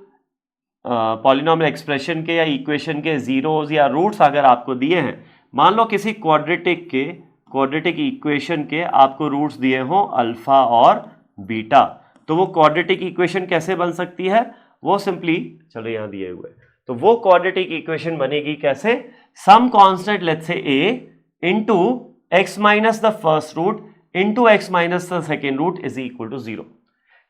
एक्सप्रेशन के या इक्वेशन के जीरोस या रूट्स अगर आपको दिए हैं, मान लो किसी क्वाड्रेटिक इक्वेशन के आपको रूट्स दिए हो अल्फा और बीटा, तो वो क्वाड्रेटिक इक्वेशन कैसे बन सकती है? वो सिंपली, चलो यहां दिए हुए, तो वो क्वाड्रेटिक इक्वेशन बनेगी कैसे, some constant let's say a into x minus the first root into x minus the second root is equal to 0।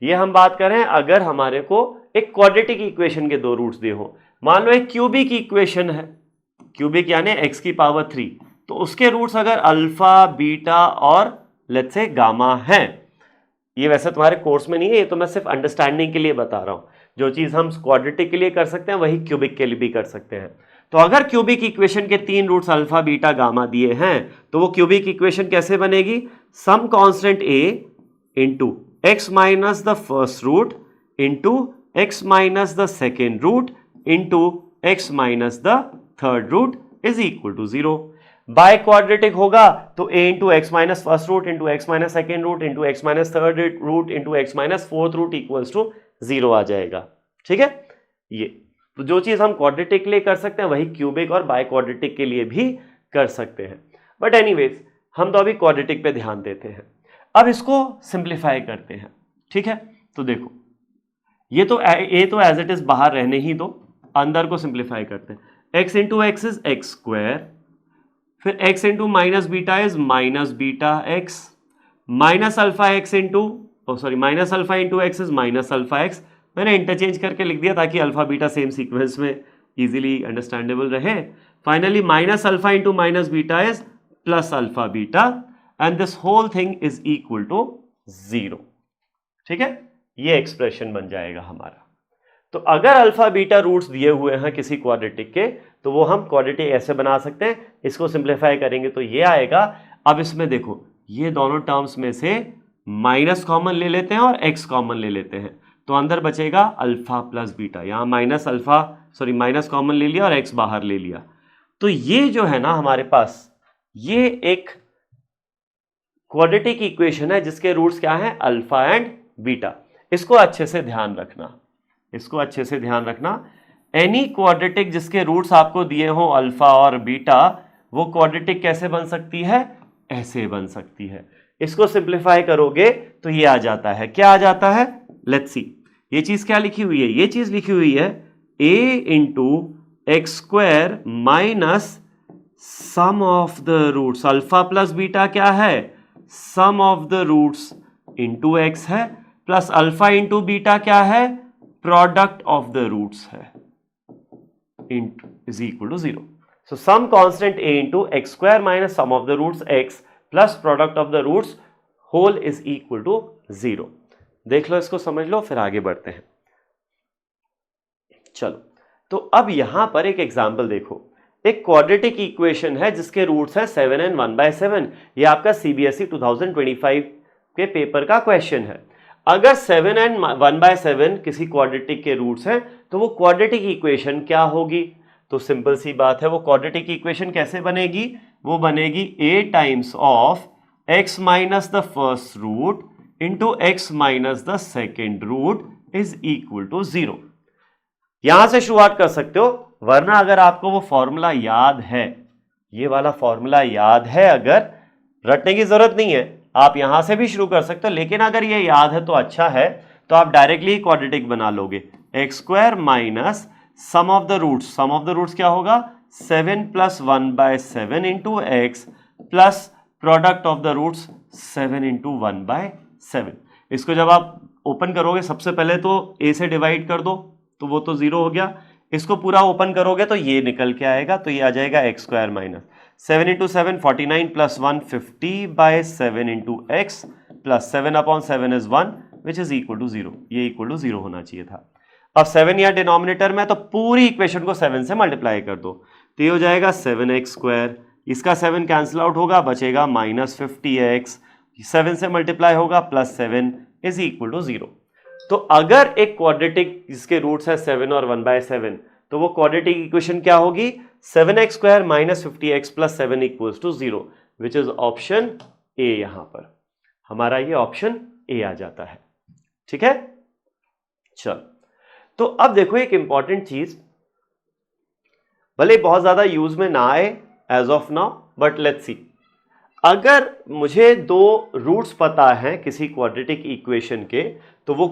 ये हम बात कर रहे हैं अगर हमारे को एक क्वाड्रेटिक इक्वेशन के दो रूट्स दिए हो। मान लो एक क्यूबिक इक्वेशन है, क्यूबिक यानी x की पावर 3, तो उसके रूट्स अगर अल्फा बीटा और लेट्स से गामा हैं, ये वैसे तुम्हारे कोर्स में नहीं है, ये तो मैं सिर्फ अंडरस्टैंडिंग के लिए बता रहा हूं। जो चीज हम क्वाड्रेटिक के लिए कर सकते हैं वही क्यूबिक के लिए भी कर सकते हैं। तो अगर क्यूबिक इक्वेशन के 3 रूट्स अल्फा बीटा गामा दिए हैं तो वो क्यूबिक इक्वेशन कैसे बनेगी, some constant a into x minus the first root into x minus the second root into x minus the third root is equal to 0। Biquadratic होगा तो a into x minus first root into x minus second root into x minus third root into x minus fourth root equals to 0 आ जाएगा। ठीक है, ये तो जो चीज हम क्वाड्रेटिक के लिए कर सकते हैं वही क्यूबिक और बाय क्वाड्रेटिक के लिए भी कर सकते हैं। बट एनीवेज हम तो अभी क्वाड्रेटिक पे ध्यान देते हैं। अब इसको सिंप्लीफाई करते हैं। ठीक है, तो देखो ये तो एज इट इज बाहर रहने ही दो, अंदर को सिंप्लीफाई करते हैं। x into x is x square, फिर x into minus beta is minus beta x, minus alpha x into minus alpha into x is minus alpha x. मैंने इंटरचेंज करके लिख दिया ताकि अल्फा बीटा सेम सीक्वेंस में इजीली अंडरस्टैंडेबल रहे। Finally minus alpha into minus beta is plus alpha beta and this whole thing is equal to 0। ठीक है, ये एक्सप्रेशन बन जाएगा हमारा। तो अगर अल्फा बीटा रूट्स दिए हुए हैं किसी क्वाड्रेटिक के तो वो हम क्वाड्रेटिक ऐसे बना सकते हैं, इसको सिंप्लीफाई करेंगे तो ये आएगा। अब इसमें देखो ये दोनों टर्म्स में से माइनस कॉमन ले लेते हैं और एक्स कॉमन ले लेते हैं, तो अंदर बचेगा अल्फा प्लस बीटा। यहां माइनस कॉमन ले लिया और एक्स बाहर ले लिया। तो ये जो है ना हमारे पास ये एक क्वाड्रेटिक इक्वेशन है जिसके रूट्स क्या है, अल्फा एंड बीटा। इसको अच्छे से ध्यान रखना, एनी क्वाड्रेटिक जिसके रूट्स आपको दिए हो अल्फा और बीटा, वो क्वाड्रेटिक कैसे बन सकती है, ऐसे बन सकती है। इसको सिंप्लीफाई करोगे तो ये आ जाता है, क्या आ जाता है, लेट्स सी। ये चीज क्या लिखी हुई है, ये चीज लिखी हुई है a into X square minus sum of the roots, alpha plus beta क्या है, sum of the roots into X है, प्लस अल्फा इंटू बीटा क्या है, प्रोडक्ट ऑफ द रूट्स है, is equal to 0। So some constant a into X square minus sum of the roots x plus product of the roots whole is equal to 0। देख लो, इसको समझ लो, फिर आगे बढ़ते हैं। चलो, तो अब यहां पर एक एग्जांपल देखो। एक क्वाड्रेटिक इक्वेशन है जिसके रूट्स है 7 and 1/7। ये आपका CBSE 2025 के पेपर का क्वेश्चन है। अगर 7 and 1/7 किसी क्वाड्रेटिक के रूट्स हैं तो वो क्वाड्रेटिक इक्वेशन क्या होगी, तो सिंपल सी बात है, वो क्वाड्रेटिक इक्वेशन कैसे बनेगी, वो बनेगी a times of x minus the first root into x minus the second root is equal to 0। यहां से शुरुआत कर सकते हो, वरना अगर आपको वो फॉर्मूला याद है, ये वाला फॉर्मूला याद है, अगर रटने की जरूरत नहीं है, आप यहां से भी शुरू कर सकते हो। लेकिन अगर ये याद है तो अच्छा है, तो आप डायरेक्टली क्वाड्रेटिक बना लोगे। X square minus sum of the roots क्या होगा, 7 plus 1/7 into x plus product of the roots 7 into 1/7। इसको जब आप ओपन करोगे सबसे पहले तो a से डिवाइड कर दो, तो वो तो 0 हो गया। इसको पूरा ओपन करोगे तो ये निकल के आएगा, तो ये आ जाएगा x square minus 7 into 7 49 plus 1 50/7 into x plus 7/7 is 1 which is equal to 0। ये इक्वल टू 0 होना चाहिए था। अब 7 या डिनोमिनेटर में, तो पूरी इक्वेशन को 7 से मल्टीप्लाई कर दो, तो ये हो जाएगा 7x स्क्वायर। इसका 7 कैंसिल आउट होगा, बचेगा माइनस 50x, 7 से मल्टीप्लाई होगा प्लस 7 इज इक्वल टू 0। तो अगर एक क्वाड्रेटिक जिसके रूट्स है 7 और 1/7, तो वो क्वाड्रेटिक इक्वेशन क्या होगी, 7x square minus 50x plus 7 equals to 0, which is option A. यहां पर हमारा ये ऑप्शन ए आ जाता है। ठीक है, चलो, तो अब देखो एक इंपॉर्टेंट चीज, भले बहुत ज्यादा यूज में ना आए as of now, but let's see. अगर मुझे दो रूट्स पता है किसी क्वाड्रेटिक इक्वेशन के, तो वो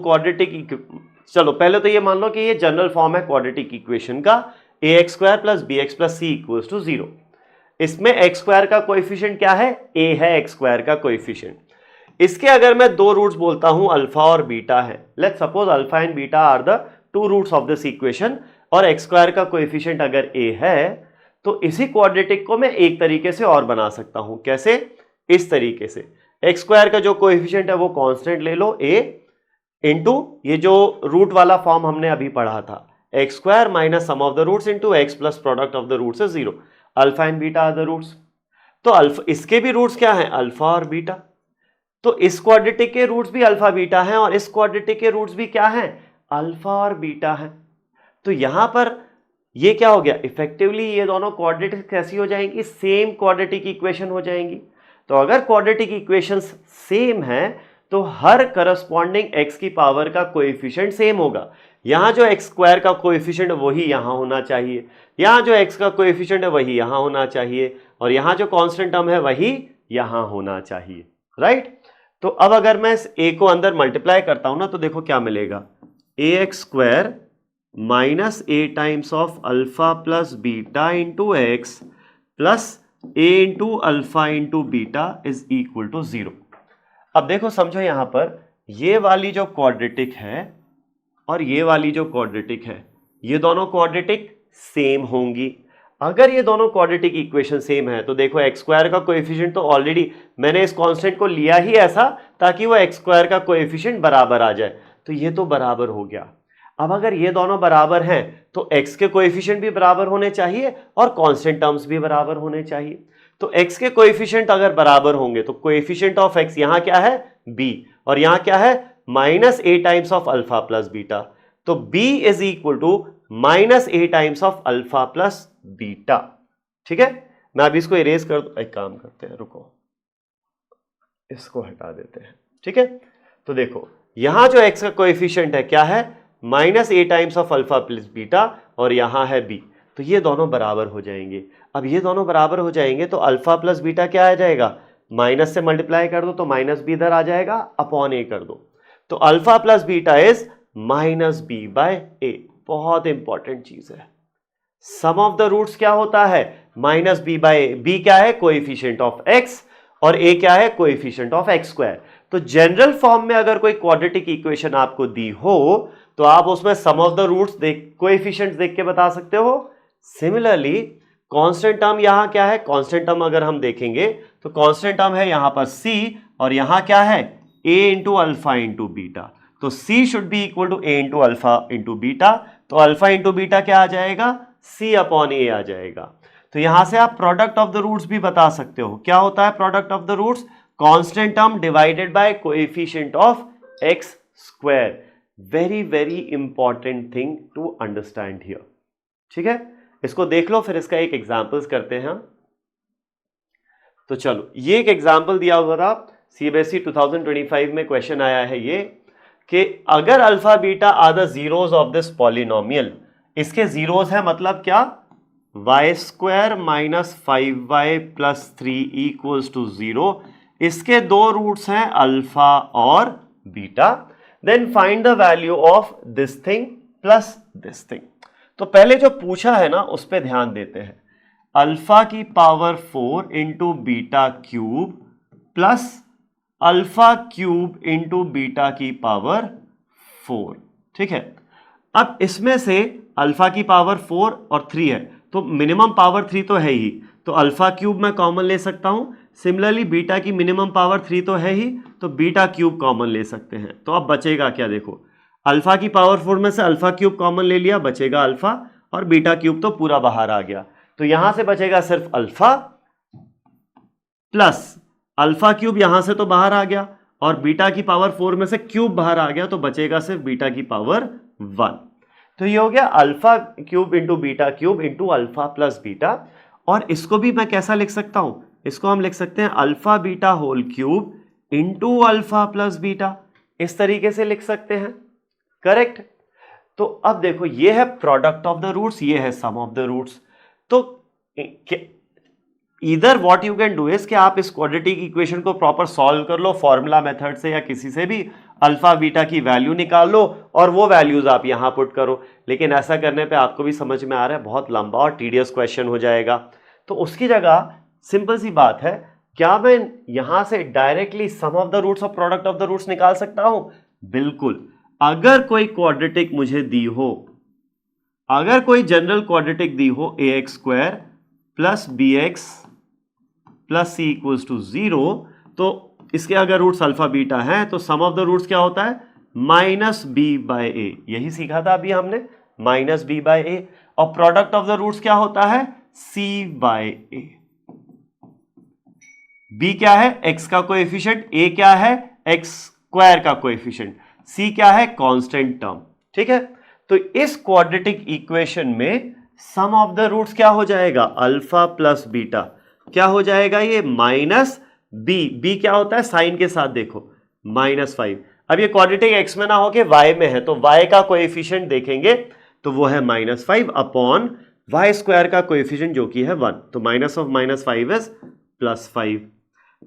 चलो पहले तो ये मान लो कि ये जनरल फॉर्म है क्वाड्रेटिक इक्वेशन का, ax square plus B x plus C equals to 0। इसमें एक्स स्क्वायर का कोएफिशिएंट क्या है, a है एक्स स्क्वायर का कोएफिशिएंट। इसके अगर मैं दो रूट्स बोलता हूं अल्फा और बीटा है, let's suppose alpha and beta are the two roots of this equation, और एक्स स्क्वायर का कोएफिशिएंट अगर a है, तो इसी क्वाड्रेटिक को मैं एक तरीके से और बना सकता हूं। कैसे? इस तरीके से, एक्स स्क्वायर का जो कोएफिशिएंट है वो कांस्टेंट ले लो a इंटू ये जो रूट वाला फॉर्म हमने अभी पढ़ा था, x square minus sum of the roots into x plus product of the roots is 0। Alpha and beta are the roots. तो अल्फा, इसके भी रूट्स क्या हैं, अल्फा और बीटा। तो इस क्वाड्रेटिक के रूट्स भी अल्फा बीटा हैं और इस क्वाड्रेटिक के रूट्स भी क्या हैं, अल्फा और बीटा हैं। तो यहां पर ये क्या हो गया, इफेक्टिवली ये दोनों क्वाड्रेटिक कैसी हो जाएंगी, सेम क्वाड्रेटिक इक्वेशन हो जाएंगी। तो अगर क्वाड्रेटिक इक्वेशंस सेम है तो हर करस्पॉन्डिंग एक्स की पावर का कोएफिशिएंट सेम होगा। यहां जो एक्स स्क्वायर का कोएफिशिएंट वही यहां होना चाहिए, यहां जो एक्स का कोएफिशिएंट है वही यहां होना चाहिए, और यहां जो कांस्टेंट टर्म है वही यहां होना चाहिए, राइट। तो अब अगर मैं इस a को अंदर मल्टीप्लाई करता हूं ना, तो देखो क्या मिलेगा, ax square minus a times of alpha plus beta into x plus a into alpha into beta is equal to 0। अब देखो समझो, यहां पर ये वाली जो क्वाड्रेटिक है और ये वाली जो क्वाड्रेटिक है, ये दोनों क्वाड्रेटिक सेम होंगी। अगर ये दोनों क्वाड्रेटिक इक्वेशन सेम है तो देखो एक्स स्क्वायर का कोएफिशिएंट तो ऑलरेडी मैंने इस कांस्टेंट को लिया ही ऐसा ताकि वो एक्स स्क्वायर का कोएफिशिएंट बराबर आ जाए, तो ये तो बराबर हो गया। अब अगर ये दोनों बराबर हैं तो एक्स के कोएफिशिएंट भी बराबर होने चाहिए और कांस्टेंट टर्म्स भी बराबर होने चाहिए। तो एक्स के कोएफिशिएंट अगर बराबर होंगे तो कोएफिशिएंट ऑफ एक्स यहां क्या है, b, और यहां क्या है, minus a times of alpha plus beta. तो b is equal to minus a times of alpha plus beta. ठीक है, मैं अभी इसको इरेज कर दूं, एक काम करते हैं, रुको इसको हटा देते हैं। ठीक है, तो देखो यहां जो x का कोएफिशिएंट है क्या है, minus a times of alpha plus beta, और यहां है b, तो ये दोनों बराबर हो जाएंगे। अब ये दोनों बराबर हो जाएंगे तो अल्फा प्लस बीटा क्या आ जाएगा, माइनस से मल्टीप्लाई कर दो तो माइनस बी इधर आ जाएगा, अपॉन ए कर दो, तो alpha plus beta is minus B by A. बहुत इंपॉर्टेंट चीज है, सम ऑफ द रूट्स क्या होता है, minus B by A. B क्या है, कोएफिशिएंट ऑफ एक्स, और ए क्या है, कोएफिशिएंट ऑफ एक्स स्क्वायर। तो जनरल फॉर्म में अगर कोई क्वाड्रेटिक इक्वेशन आपको दी हो तो आप उसमें सम ऑफ द रूट्स कोएफिशिएंट्स देख के बता सकते हो। सिमिलरली कांस्टेंट टर्म यहां क्या है, कांस्टेंट टर्म अगर हम देखेंगे तो कांस्टेंट टर्म है यहां पर c, और यहां क्या है, a into alpha into beta. तो c should be equal to a into alpha into beta, तो अल्फा इंटू बीटा क्या आ जाएगा, c अपॉन a आ जाएगा। तो यहां से आप प्रोडक्ट ऑफ द रूट्स भी बता सकते हो। क्या होता है product of the roots, constant term divided by coefficient of x square. Very very important thing to understand here. ठीक है, इसको देख लो, फिर इसका एक एग्जांपल्स करते हैं हम। तो चलो, ये एक एग्जांपल दिया हुआ था सीबीएसई 2025 में, क्वेश्चन आया है ये कि अगर alpha beta are the zeros of this polynomial, इसके जीरोस है मतलब क्या, y square minus 5y plus 3 equals to 0, इसके दो रूट्स हैं अल्फा और beta, then find the value of this thing plus this thing. तो पहले जो पूछा है ना उस पर ध्यान देते हैं, अल्फा की power 4 into beta cube plus alpha cube into beta की पावर 4। ठीक है, अब इसमें से अल्फा की पावर 4 और 3 है, तो मिनिमम पावर 3 तो है ही, तो अल्फा क्यूब मैं कॉमन ले सकता हूं। सिमिलरली बीटा की मिनिमम पावर 3 तो है ही, तो बीटा क्यूब कॉमन ले सकते हैं। तो अब बचेगा क्या, देखो अल्फा की पावर 4 में से अल्फा क्यूब कॉमन ले लिया, बचेगा अल्फा, और बीटा क्यूब तो पूरा बाहर आ गया, तो यहां से बचेगा सिर्फ अल्फा प्लस अल्फा क्यूब, यहां से तो बाहर आ गया, और बीटा की पावर 4 में से क्यूब बाहर आ गया, तो बचेगा सिर्फ बीटा की पावर 1। तो ये हो गया alpha cube into beta cube into alpha plus beta. और इसको भी मैं कैसा लिख सकता हूं, इसको हम लिख सकते हैं alpha beta whole cube into alpha plus beta, इस तरीके से लिख सकते हैं, करेक्ट। तो अब देखो ये है प्रोडक्ट ऑफ द रूट्स, ये है सम ऑफ द रूट्स। तो इधर what you can do is कि आप इस क्वाड्रेटिक इक्वेशन को प्रॉपर सॉल्व कर लो फॉर्मूला मेथड से या किसी से भी, अल्फा बीटा की वैल्यू निकाल लो और वो वैल्यूज आप यहां पुट करो। लेकिन ऐसा करने पे आपको भी समझ में आ रहा है बहुत लंबा और टीडियस क्वेश्चन हो जाएगा। तो उसकी जगह सिंपल सी बात है, क्या मैं यहां से directly sum of the roots और प्रोडक्ट ऑफ द रूट्स निकाल सकता हूं? बिल्कुल। अगर कोई क्वाड्रेटिक मुझे दी हो, अगर कोई जनरल क्वाड्रेटिक दी हो ax square plus bx plus C equals to 0, तो इसके अगर रूट्स अल्फा बीटा हैं तो सम ऑफ द रूट्स क्या होता है? माइनस बी बाय ए। यही सीखा था अभी हमने, माइनस बी बाय ए। और प्रोडक्ट ऑफ द रूट्स क्या होता है? सी बाय ए। बी क्या है? एक्स का कोएफिशिएंट, ए क्या है? एक्स स्क्वायर का कोएफिशिएंट, सी क्या है? Constant term. ठीक है, तो इस क्वाड्रेटिक इक्वेशन में सम ऑफ द रूट्स क्या हो जाएगा? Alpha plus beta. क्या हो जाएगा ये? Minus B. बी क्या होता है? साइन के साथ देखो, -5। अब ये क्वाड्रेटिक एक्स में ना हो के वाई में है, तो वाई का कोएफिशिएंट देखेंगे तो वो है -5 अपॉन वाई स्क्वायर का कोएफिशिएंट जो कि है 1, तो माइनस ऑफ -5 इज +5।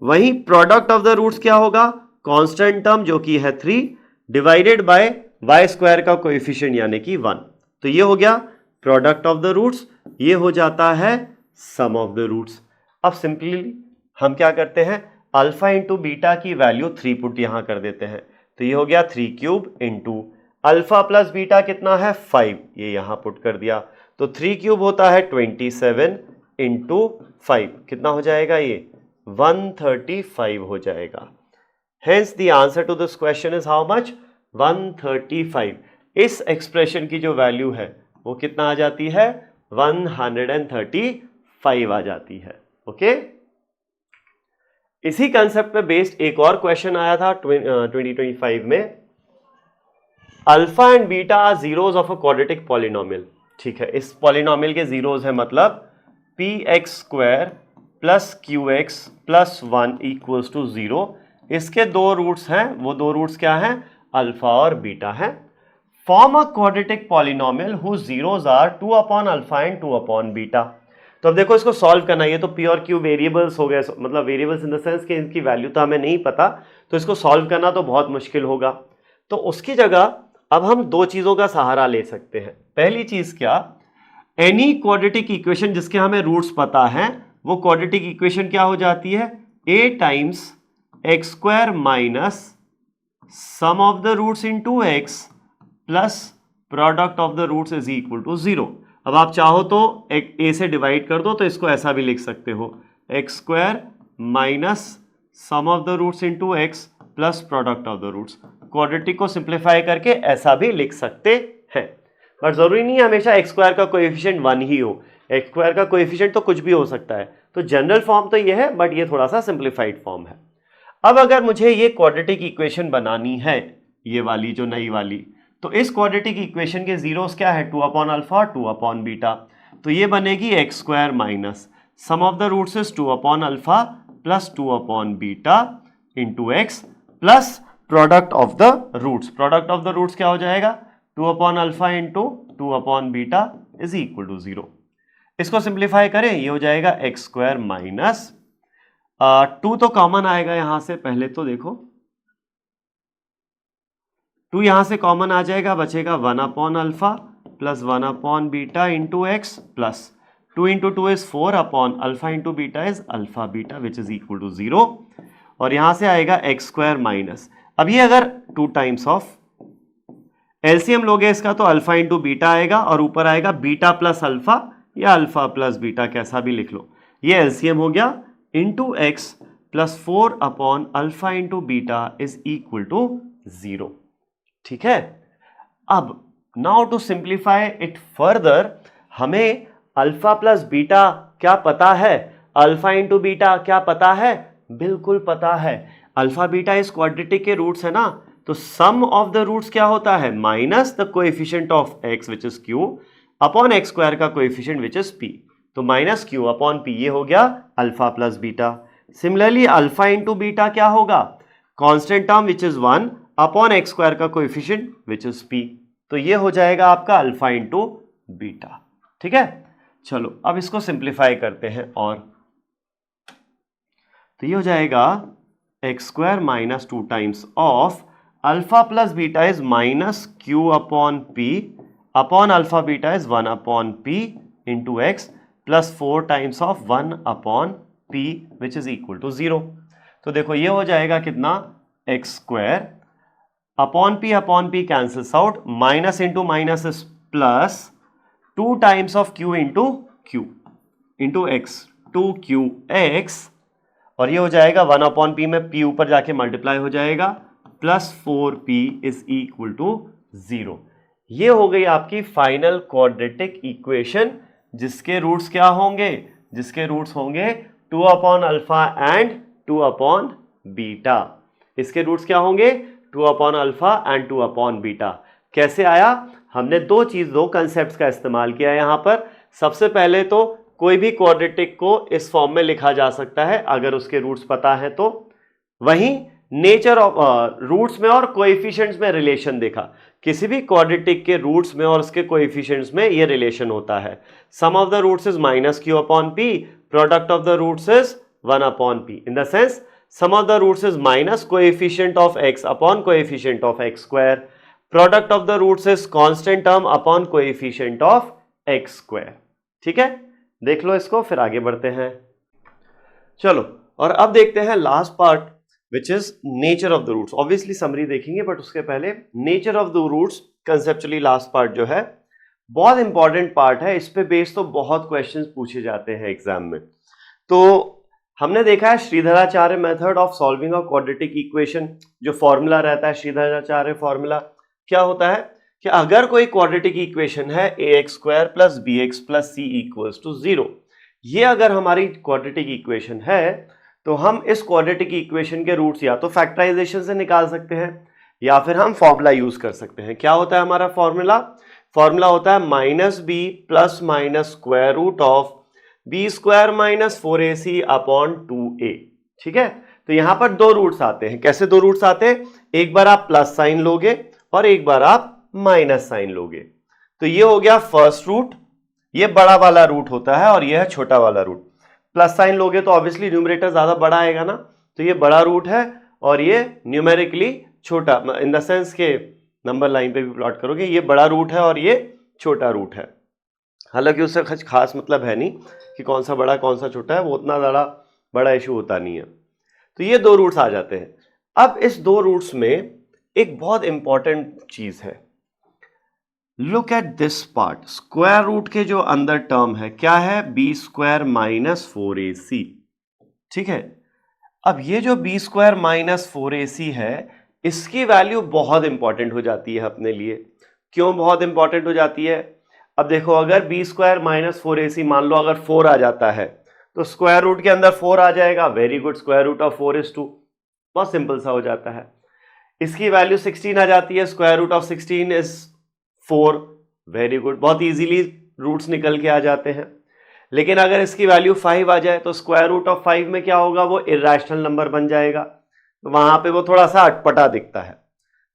वहीं प्रोडक्ट ऑफ द रूट्स क्या होगा? कांस्टेंट टर्म जो कि है 3 डिवाइडेड बाय वाई स्क्वायर का कोएफिशिएंट यानी कि 1। तो ये हो गया प्रोडक्ट ऑफ द रूट्स, ये हो जाता है सम ऑफ द रूट्स। अब सिंपली हम क्या करते हैं? अल्फा इंटू बीटा की वैल्यू 3 पुट यहां कर देते हैं, तो ये हो गया 3 cube into alpha plus beta कितना है? 5, ये यहां पुट कर दिया, तो 3 क्यूब होता है 27 इंटू 5, कितना हो जाएगा ये? 135 हो जाएगा। Hence the answer to this question is how much? 135। इस एक्सप्रेशन की जो वैल्यू है वो कितना आ जाती है? 135 आ जाती है। ओके, इसी कंसेप्ट पे बेस्ड एक और क्वेश्चन आया था 2025 में, alpha and beta are zeros of a quadratic polynomial. ठीक है, इस पॉलिनोमियल के जीरोस है मतलब px square plus qx plus 1 equals to 0। इसके दो रूट्स हैं, वो दो रूट्स क्या हैं? अल्फा और बीटा हैं। Form a quadratic polynomial whose zeros are 2 upon alpha and 2 upon beta. तो अब देखो इसको सॉल्व करना, ये तो पी और क्यू वेरिएबल्स हो गए, मतलब वेरिएबल्स इन द सेंस कि इनकी वैल्यू तो हमें नहीं पता, तो इसको सॉल्व करना तो बहुत मुश्किल होगा। तो उसकी जगह अब हम दो चीजों का सहारा ले सकते हैं। पहली चीज क्या? एनी क्वाड्रेटिक इक्वेशन जिसके हमें रूट्स पता हैं, वो क्वाड्रेटिक इक्वेशन क्या हो जाती है? a times x square minus sum of the roots into x plus product of the roots is equal to 0। अब आप चाहो तो a से डिवाइड कर दो, तो इसको ऐसा भी लिख सकते हो, x square minus sum of the roots into x plus product of the roots. Quadratic को सिंप्लीफाई करके ऐसा भी लिख सकते हैं, बट जरूरी नहीं है हमेशा एक्स स्क्वायर का कोएफिशिएंट 1 ही हो, एक्स स्क्वायर का कोएफिशिएंट तो कुछ भी हो सकता है। तो जनरल फॉर्म तो ये है, बट ये थोड़ा सा सिंप्लीफाइड फॉर्म है। अब अगर मुझे ये क्वाड्रेटिक इक्वेशन बनानी है, ये वाली जो नई वाली, तो इस क्वाड्रेटिक इक्वेशन के जीरोस क्या है? 2 अपॉन अल्फा 2 अपॉन बीटा। तो ये बनेगी x square minus sum of the roots is 2 upon alpha plus 2 upon beta into x plus product of the roots. Product of the roots क्या हो जाएगा? 2 upon alpha into 2 upon beta is equal to 0। इसको सिंप्लीफाई करें, ये हो जाएगा एक्स स्क्वायर माइनस 2 तो कॉमन आएगा यहां से, पहले तो देखो 2 यहां से कॉमन आ जाएगा, बचेगा 1 upon alpha plus 1 upon beta into x plus 2 into 2 is 4 upon alpha into beta is alpha beta which is equal to 0। और यहां से आएगा एक्स स्क्वायर माइनस, अब ये अगर 2 टाइम्स ऑफ एलसीएम लोगे इसका तो अल्फा इंटू बीटा आएगा और ऊपर आएगा बीटा प्लस अल्फा या अल्फा प्लस बीटा, कैसा भी लिख लो। ये एलसीएम हो गया into x plus 4 upon alpha into beta is equal to 0। ठीक है, अब now to simplify it further, हमें अल्फा प्लस बीटा क्या पता है? अल्फा इंटू बीटा क्या पता है? बिल्कुल पता है। अल्फा बीटा इस क्वाड्रेटिक के रूट्स है ना, तो सम ऑफ द रूट्स क्या होता है? Minus the coefficient of x which is Q upon x square का कोएफिशिएंट विच इज पी, तो माइनस क्यू अपॉन पी, ये हो गया alpha plus beta. Similarly alpha into beta क्या होगा? Constant term which is 1 upon x square का कोएफिशिएंट विच इज पी, तो ये हो जाएगा आपका अल्फा इंटू बीटा। ठीक है, चलो अब इसको सिंप्लीफाई करते हैं। और तो ये हो जाएगा x square minus 2 times of alpha plus beta is minus Q upon P upon alpha beta is 1 upon P into x plus 4 times of 1 upon P which is equal to 0। तो देखो ये हो जाएगा कितना, x square upon P cancels out, minus into minus is plus 2 times of Q into x, 2qx, और ये हो जाएगा 1 अपॉन पी में p ऊपर जाके मल्टीप्लाई हो जाएगा plus 4p is equal to 0। ये हो गई आपकी फाइनल क्वाड्रेटिक इक्वेशन जिसके रूट्स क्या होंगे, जिसके रूट्स होंगे 2 upon alpha and 2 upon beta. इसके रूट्स क्या होंगे, 2 upon alpha and 2 upon beta. कैसे आया, हमने दो कंसेप्ट का इस्तेमाल किया यहां पर। सबसे पहले तो कोई भी क्वाड्रेटिक को इस फॉर्म में लिखा जा सकता है अगर उसके रूट्स पता है तो। वहीं नेचर ऑफ रूट्स में और कोएफिशिएंट्स में रिलेशन देखा, किसी भी क्वाड्रेटिक के रूट्स में और उसके कोएफिशिएंट्स में ये रिलेशन होता है। Sum of the roots is minus Q upon P, product of the roots is 1 upon P. In the sense sum of the roots is minus coefficient of X upon coefficient of x square, product of the roots is constant term upon coefficient of x square. ठीक है, देख लो इसको, फिर आगे बढ़ते हैं। चलो, और अब देखते हैं last part which is nature of the roots. Obviously summary देखेंगे बट उसके पहले nature of the roots conceptually last part जो है बहुत इंपॉर्टेंट पार्ट है। इस पे बेस तो बहुत क्वेश्चंस पूछे जाते हैं एग्जाम में। तो हमने देखा है Shridharacharya method of solving a quadratic equation, जो फॉर्मूला रहता है श्रीधराचार्य फॉर्मूला। क्या होता है कि अगर कोई क्वाड्रेटिक इक्वेशन है ax square plus B x plus C equals to 0, ये अगर हमारी क्वाड्रेटिक इक्वेशन है तो हम इस क्वाड्रेटिक इक्वेशन के रूट्स या तो फैक्टराइजेशन से निकाल सकते हैं या फिर हम फॉर्मूला यूज कर सकते हैं। क्या होता है हमारा फॉर्मूला, फॉर्मूला होता है minus B plus minus square root of B square minus 4ac upon 2a। ठीक है, तो यहां पर दो रूट्स आते हैं। कैसे दो रूट्स आते हैं, एक बार आप प्लस साइन लोगे और एक बार आप माइनस साइन लोगे। तो ये हो गया फर्स्ट रूट, ये बड़ा वाला रूट होता है और ये है छोटा वाला रूट। प्लस साइन लोगे तो ऑब्वियसली न्यूमरेटर ज्यादा बड़ा आएगा ना, तो ये बड़ा रूट है और ये न्यूमेरिकली छोटा, इन द सेंस के नंबर लाइन पे भी प्लॉट करोगे, ये बड़ा रूट है और ये छोटा रूट है। हालांकि उससे कुछ खास मतलब है नहीं कि कौन सा बड़ा कौन सा छोटा है, वो उतना ज़्यादा बड़ा इशू होता नहीं है। तो ये दो रूट्स आ जाते हैं। अब इस दो रूट्स में एक बहुत इंपॉर्टेंट चीज है, look at this part. Square root के जो अंदर टर्म है क्या है, बी स्क्वायर माइनस 4ac। ठीक है, अब ये जो बी स्क्वायर माइनस 4ac है, इसकी वैल्यू बहुत इंपॉर्टेंट हो जाती है अपने लिए। क्यों बहुत इंपॉर्टेंट हो जाती है, अब देखो अगर बी स्क्वायर माइनस 4ac मान लो अगर 4 आ जाता है तो स्क्वायर रूट के अंदर 4 आ जाएगा, very good, square root of 4 is 2, बहुत सिंपल सा हो जाता है। इसकी वैल्यू 16 आ जाती है, square root of 16 is 4, very good, बहुत इजीली रूट्स निकल के आ जाते हैं। लेकिन अगर इसकी वैल्यू 5 आ जाए तो स्क्वायर रूट ऑफ 5 में क्या होगा, वो इरेशनल नंबर बन जाएगा, तो वहां पे वो थोड़ा सा अटपटा दिखता है।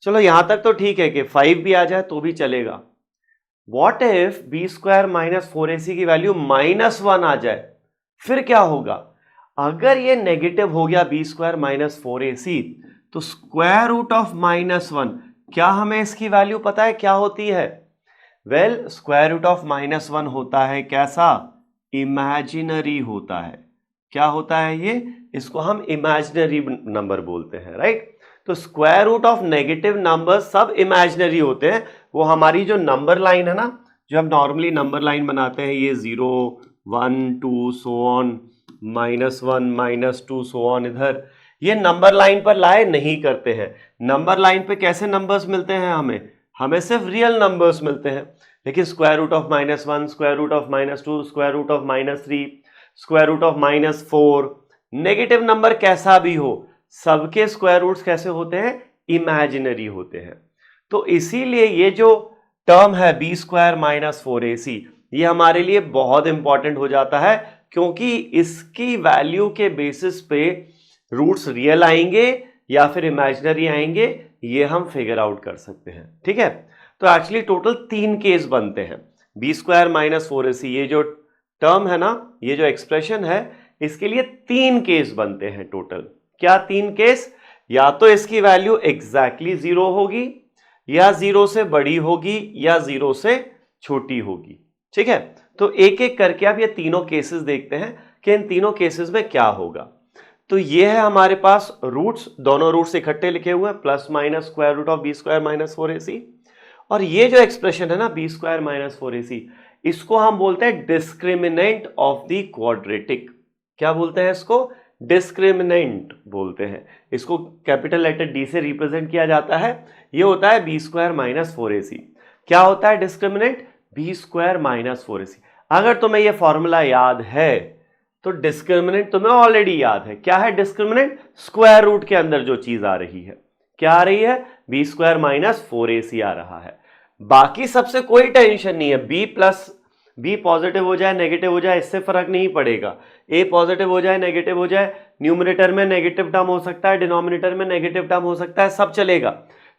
चलो यहां तक तो ठीक है कि 5 भी आ जाए तो भी चलेगा। What if B square minus 4ac की वैल्यू -1 आ जाए, फिर क्या होगा, अगर ये नेगेटिव हो गया बी स्क्वायर माइनस 4ac तो स्क्वायर रूट ऑफ -1, क्या हमें इसकी वैल्यू पता है क्या होती है, वेल स्क्वायर रूट ऑफ -1 होता है कैसा, इमेजिनरी होता है। क्या होता है ये, इसको हम इमेजिनरी नंबर बोलते हैं, राइट। तो square root of negative number सब इमेजिनरी होते हैं। वो हमारी जो नंबर लाइन है ना, जो हम नॉर्मली नंबर लाइन बनाते हैं, ये 0 1 2 सो ऑन, -1 -2 सो ऑन, इधर ये नंबर लाइन पर लाए नहीं करते हैं। नंबर लाइन पे कैसे नंबर्स मिलते हैं हमें सिर्फ रियल नंबर्स मिलते हैं। लेकिन square root of -1, square root of -2, square root of -3, square root of -4, negative number कैसा भी हो, सबके स्क्वायर रूट्स कैसे होते हैं, इमेजिनरी होते हैं। तो इसीलिए ये जो टर्म है बी स्क्वायर माइनस 4ac, ये हमारे लिए बहुत इंपॉर्टेंट हो जाता है, क्योंकि इसकी वैल्यू के बेसिस पे रूट्स रियल आएंगे या फिर इमेजिनरी आएंगे, ये हम फिगर आउट कर सकते हैं। ठीक है, तो एक्चुअली टोटल 3 केस बनते हैं। बी स्क्वायर माइनस 4ac, ये जो टर्म है ना, ये जो एक्सप्रेशन है, इसके लिए 3 केस बनते हैं टोटल। क्या 3 केस? या तो इसकी वैल्यू एग्जैक्टली 0 होगी, या 0 से बड़ी होगी, या 0 से छोटी होगी। ठीक है, तो एक एक करके आप ये तीनों केसेस देखते हैं कि इन तीनों केसेस में क्या होगा। तो ये है हमारे पास रूट्स, दोनों रूट्स इकट्ठे लिखे हुए हैं, plus minus square root of B square minus 4ac। और ये जो एक्सप्रेशन है ना बी स्क्वायर माइनस 4ac, इसको हम बोलते हैं डिस्क्रिमिनेंट ऑफ द क्वाड्रेटिक। क्या बोलते हैं इसको? डिस्क्रिमिनेंट बोलते हैं इसको। कैपिटल लेटर डी से रिप्रेजेंट किया जाता है। ये होता है बी स्क्वायर माइनस 4ac। क्या होता है discriminant? B square minus 4ac। अगर तुम्हें यह फॉर्मूला याद है तो डिस्क्रिमिनेंट तुम्हें ऑलरेडी याद है। क्या है डिस्क्रिमिनेंट? स्क्वायर रूट के अंदर जो चीज आ रही है, क्या आ रही है? बी स्क्वायर माइनस 4ac आ रहा है। बाकी सबसे कोई टेंशन नहीं है। बी पॉजिटिव हो जाए नेगेटिव हो जाए इससे फर्क नहीं पड़ेगा। ए पॉजिटिव हो जाए नेगेटिव हो जाए, न्यूमरेटर में नेगेटिव टर्म हो सकता है, डिनोमिनेटर में नेगेटिव टर्म हो सकता है, सब चलेगा।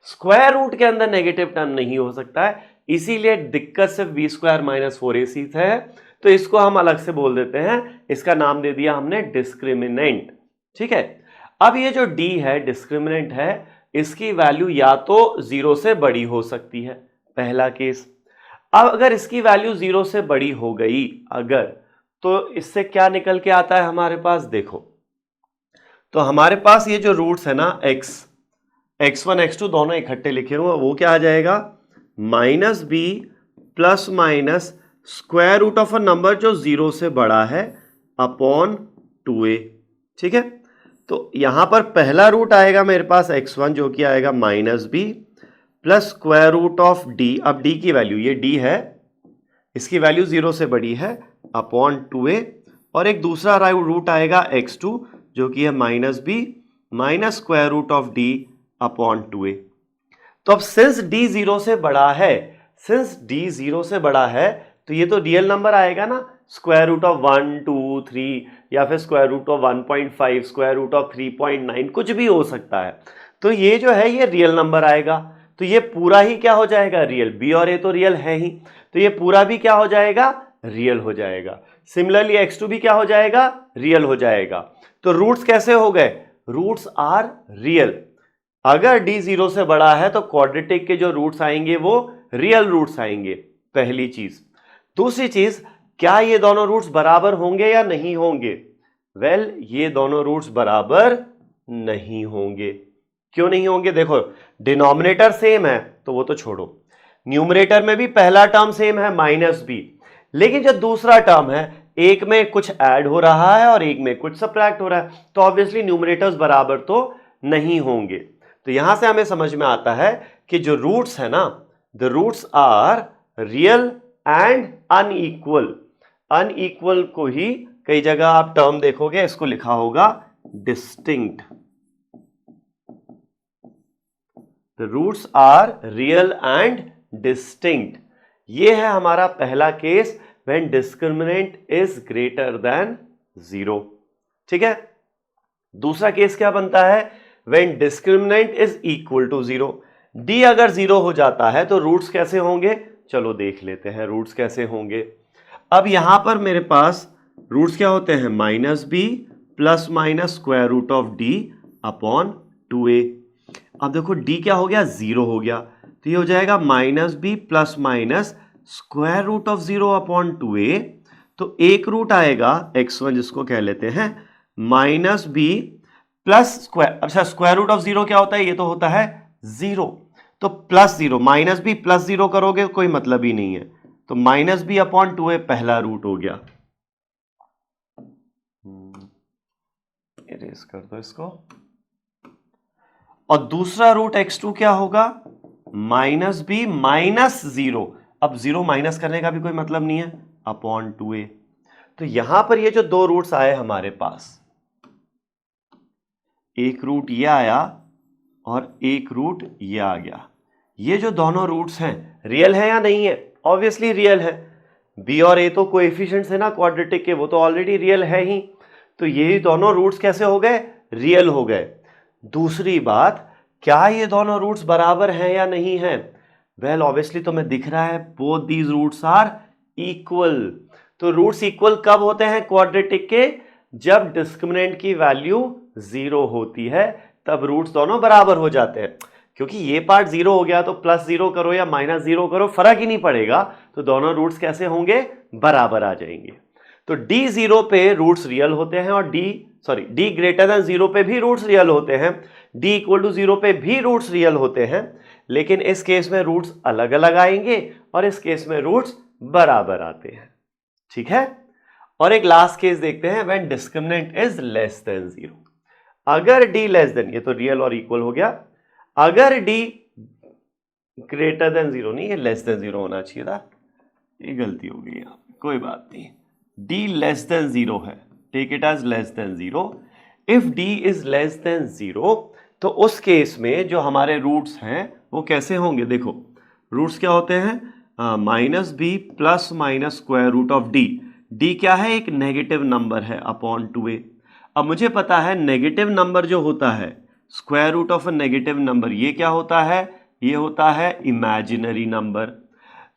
स्क्वायर रूट के अंदर नेगेटिव टर्म नहीं हो सकता है, इसीलिए दिक्कत सिर्फ बी स्क्वायर माइनस 4ac है। तो इसको हम अलग से बोल देते हैं, इसका नाम दे दिया हमने डिस्क्रिमिनेंट। ठीक है, अब ये जो डी है डिस्क्रिमिनेंट है, इसकी वैल्यू या तो 0 से बड़ी हो सकती है, पहला केस। अब अगर इसकी वैल्यू 0 से बड़ी हो गई अगर, तो इससे क्या निकल के आता है हमारे पास? देखो, तो हमारे पास ये जो रूट्स है ना x1 x2 दोनों इकट्ठे लिखे हुए, वो क्या आ जाएगा? Minus B plus minus square root of a number जो 0 से बड़ा है अपॉन 2a। ठीक है, तो यहां पर पहला रूट आएगा मेरे पास x1 जो कि आएगा minus B plus square root of D. अब डी की वैल्यू, ये डी है, इसकी वैल्यू 0 से बड़ी है, अपॉन 2a। और एक दूसरा रूट आएगा x2 जो कि है minus B minus square root of D upon 2a। तो अब सिंस d 0 से बड़ा है, सिंस d 0 से बड़ा है, तो ये तो रियल नंबर आएगा ना, स्क्वायर रूट ऑफ 1 2 3 या फिर square root of 1.5, square root of 3.9, कुछ भी हो सकता है। तो ये जो है ये रियल नंबर आएगा, तो ये पूरा ही क्या हो जाएगा? रियल। बी और ए तो रियल है ही, तो ये पूरा भी क्या हो जाएगा? रियल हो जाएगा। सिमिलरली x2 भी क्या हो जाएगा? रियल हो जाएगा। तो रूट्स कैसे हो गए? Roots are real. अगर d 0 से बड़ा है तो क्वाड्रेटिक के जो रूट्स आएंगे वो रियल रूट्स आएंगे, पहली चीज। दूसरी चीज, क्या ये दोनों रूट्स बराबर होंगे या नहीं होंगे? वेल, ये दोनों रूट्स बराबर नहीं होंगे। क्यों नहीं होंगे? देखो, डिनोमिनेटर सेम है तो वो तो छोड़ो, न्यूमरेटर में भी पहला टर्म सेम है माइनस बी, लेकिन जो दूसरा टर्म है एक में कुछ ऐड हो रहा है और एक में कुछ सब्ट्रैक्ट हो रहा है, तो ऑब्वियसली न्यूमरेटर्स बराबर तो नहीं होंगे। तो यहां से हमें समझ में आता है कि जो रूट्स है ना, the roots are real and unequal. Unequal को ही कई जगह आप टर्म देखोगे इसको लिखा होगा distinct. The roots are real and distinct. ये है हमारा पहला case, when discriminant is greater than 0। ठीक है, दूसरा केस क्या बनता है? When discriminant is equal to 0। D अगर 0 हो जाता है तो रूट्स कैसे होंगे? चलो देख लेते हैं रूट्स कैसे होंगे। अब यहां पर मेरे पास रूट्स क्या होते हैं? Minus B plus minus square root of D upon 2a। अब देखो डी क्या हो गया? 0 हो गया, तो ये हो जाएगा minus B plus minus square root of 0 upon 2a। तो एक रूट आएगा x1 जिसको कह लेते हैं माइनस बी प्लस स्क्वायर, अच्छा स्क्वायर रूट ऑफ 0 क्या होता है? ये तो होता है 0, तो प्लस 0, माइनस बी प्लस 0 करोगे कोई मतलब ही नहीं है, तो माइनस बी अपॉन 2a पहला रूट हो गया। इरेज कर दो इसको। और दूसरा रूट x2 क्या होगा? माइनस बी माइनस 0, अब 0 माइनस करने का भी कोई मतलब नहीं है, अपॉन 2a। तो यहां पर ये जो दो रूट्स आए हमारे पास, एक रूट ये आया और एक रूट ये आ गया, ये जो दोनों रूट्स हैं रियल है या नहीं है? ऑब्वियसली रियल है। बी और ए तो कोएफिशिएंट्स है ना क्वाड्रेटिक के, वो तो ऑलरेडी रियल है ही, तो ये दोनों रूट्स कैसे हो गए? रियल हो गए। दूसरी बात, क्या ये दोनों रूट्स बराबर हैं या नहीं हैं? वेल ऑब्वियसली तुम्हें दिख रहा है both these roots are equal. तो रूट्स इक्वल कब होते हैं क्वाड्रेटिक के? जब डिस्क्रिमिनेंट की वैल्यू 0 होती है तब रूट्स दोनों बराबर हो जाते हैं, क्योंकि ये पार्ट 0 हो गया तो +0 करो या -0 करो फर्क ही नहीं पड़ेगा, तो दोनों रूट्स कैसे होंगे, बराबर आ जाएंगे। तो d0 पे रूट्स रियल होते हैं और d ग्रेटर देन 0 पे भी रूट्स रियल होते हैं, d इक्वल टू 0 पे भी रूट्स रियल होते हैं, लेकिन इस केस में रूट्स अलग अलग आएंगे और इस केस में रूट्स बराबर आते हैं। ठीक है, और एक लास्ट केस देखते हैं, when discriminant is less than 0। अगर d लेस देन, ये तो रियल और इक्वल हो गया, अगर d ग्रेटर देन 0 नहीं, ये लेस देन 0 होना चाहिए था, ये गलती हो गई यहाँ, कोई बात नहीं, d लेस देन 0 है, take it as less than 0। If d is less than 0 तो उस केस में जो हमारे रूट्स हैं वो कैसे होंगे, देखो रूट्स क्या होते हैं, -b plus minus square root of d। d क्या है, एक नेगेटिव नंबर है अपॉन 2a। अब मुझे पता है नेगेटिव नंबर जो होता है, square root of a negative number, ये क्या होता है, ये होता है इमेजिनरी नंबर।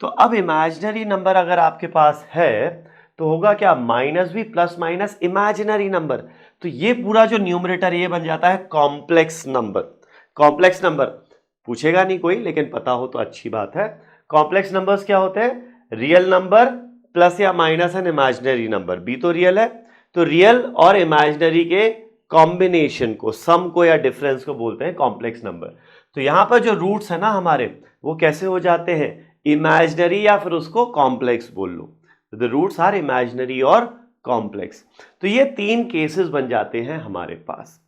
तो अब इमेजिनरी नंबर अगर आपके पास है तो होगा क्या, -b plus minus imaginary number, तो ये पूरा जो न्यूमरेटर ये बन जाता है कॉम्प्लेक्स नंबर। कॉम्प्लेक्स नंबर पूछेगा नहीं कोई, लेकिन पता हो तो अच्छी बात है। कॉम्प्लेक्स नंबर्स क्या होते हैं, रियल नंबर प्लस या minus an imaginary number, b तो रियल है, तो रियल और इमेजिनरी के कॉम्बिनेशन को, सम को या डिफरेंस को बोलते हैं कॉम्प्लेक्स नंबर। तो यहां पर जो रूट्स है ना हमारे, वो कैसे हो जाते हैं, इमेजिनरी या फिर उसको कॉम्प्लेक्स बोल लो, द रूट्स आर इमेजिनरी और कॉम्प्लेक्स। तो ये 3 केसेस बन जाते हैं हमारे पास।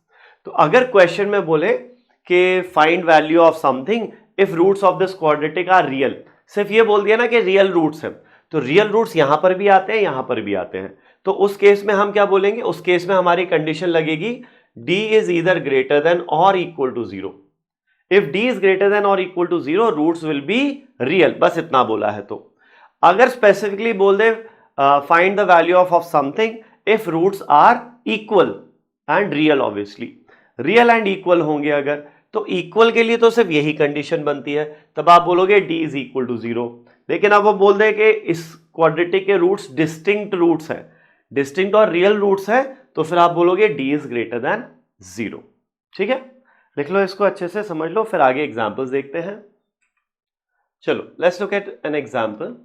तो अगर क्वेश्चन में बोले कि find value of something if roots of this quadratic are real, सिर्फ ये बोल दिया ना कि रियल रूट्स हैं, तो रियल रूट्स यहां पर भी आते हैं, यहां पर भी आते हैं, तो उस केस में हम क्या बोलेंगे, उस केस में हमारी कंडीशन लगेगी d is either greater than और equal to 0। If d is greater than और equal to 0 roots will be real, बस इतना बोला है। तो अगर स्पेसिफिकली बोल दे find the value of something if roots are equal and real, obviously real and equal होंगे अगर, तो इक्वल के लिए तो सिर्फ यही कंडीशन बनती है, तब आप बोलोगे d इज इक्वल टू 0। लेकिन अब वो बोल दे कि इस क्वाड्रेटिक के रूट्स डिस्टिंक्ट रूट्स हैं, डिस्टिंक्ट और रियल रूट्स हैं, तो फिर आप बोलोगे d इज ग्रेटर देन 0। ठीक है, लिख लो इसको, अच्छे से समझ लो, फिर आगे एग्जांपल्स देखते हैं। चलो let's look eight an example.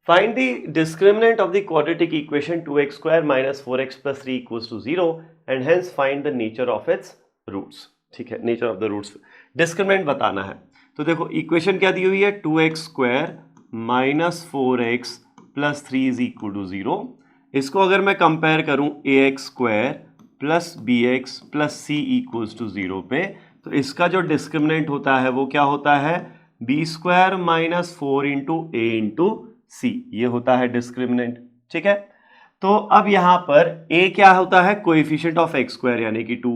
Find the discriminant of the quadratic equation 2x square minus 4x plus 3 equals to 0 and hence find the nature of its roots। ठीक है, nature of the roots, discriminant बताना है। तो देखो इक्वेशन क्या दी हुई है, 2x square minus 4x plus 3 is equal to 0। इसको अगर मैं कंपेयर करूं ax square plus bx plus c equals to 0 पे, तो इसका जो डिस्क्रिमिनेंट होता है वो क्या होता है, b square minus 4 into a into c, ये होता है डिस्क्रिमिनेंट। ठीक है, तो अब यहां पर a क्या होता है, कोएफिशिएंट ऑफ x स्क्वायर यानी कि 2,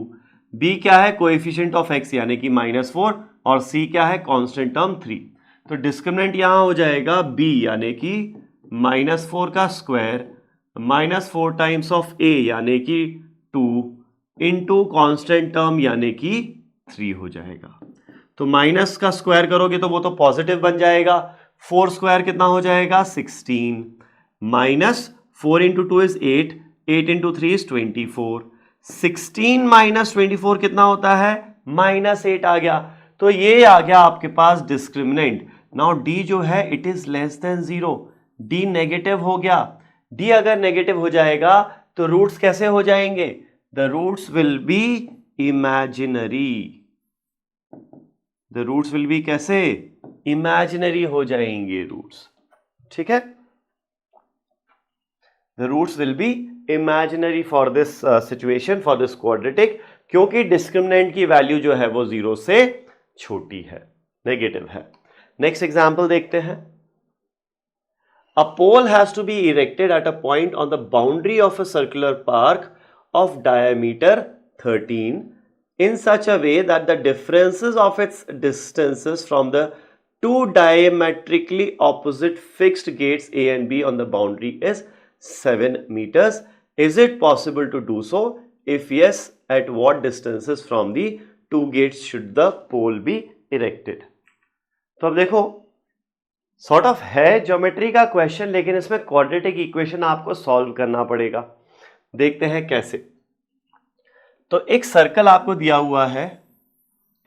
b क्या है, कोएफिशिएंट ऑफ x यानी कि -4, और c क्या है, कांस्टेंट टर्म 3। तो डिस्क्रिमिनेंट यहां हो जाएगा b यानी कि -4 का स्क्वायर -4 टाइम्स ऑफ a यानी कि 2 इंटू कांस्टेंट टर्म यानी कि 3 हो जाएगा। तो माइनस का स्क्वायर करोगे तो वो तो पॉजिटिव बन जाएगा, 4 स्क्वायर कितना हो जाएगा, 16, minus 4 into 2 is 8, 8 into 3 is 24, 16 minus 24 कितना होता है, -8 आ गया। तो ये आ गया आपके पास डिस्क्रिमिनेंट। नाउ d जो है it is less than 0, d negative हो गया। d अगर नेगेटिव हो जाएगा तो रूट्स कैसे हो जाएंगे, the roots will be imaginary, the roots will be कैसे, इमेजिनरी हो जाएंगे रूट्स। ठीक है, the roots will be imaginary for this situation, for this quadratic, क्योंकि डिस्क्रिमिनेंट की वैल्यू जो है वो 0 से छोटी है, नेगेटिव है। नेक्स्ट एग्जांपल देखते हैं। A pole has to be erected at a point on the boundary of a circular park of diameter 13 in such a way that the differences of its distances from the two diametrically opposite fixed gates A and B on the boundary is 7 meters. Is it possible to do so? If yes, at what distances from the two gates should the pole be erected? तो अब देखो सॉर्ट ऑफ है ज्योमेट्री का क्वेश्चन, लेकिन इसमें क्वाड्रेटिक इक्वेशन आपको सॉल्व करना पड़ेगा। देखते हैं कैसे। तो एक सर्कल आपको दिया हुआ है,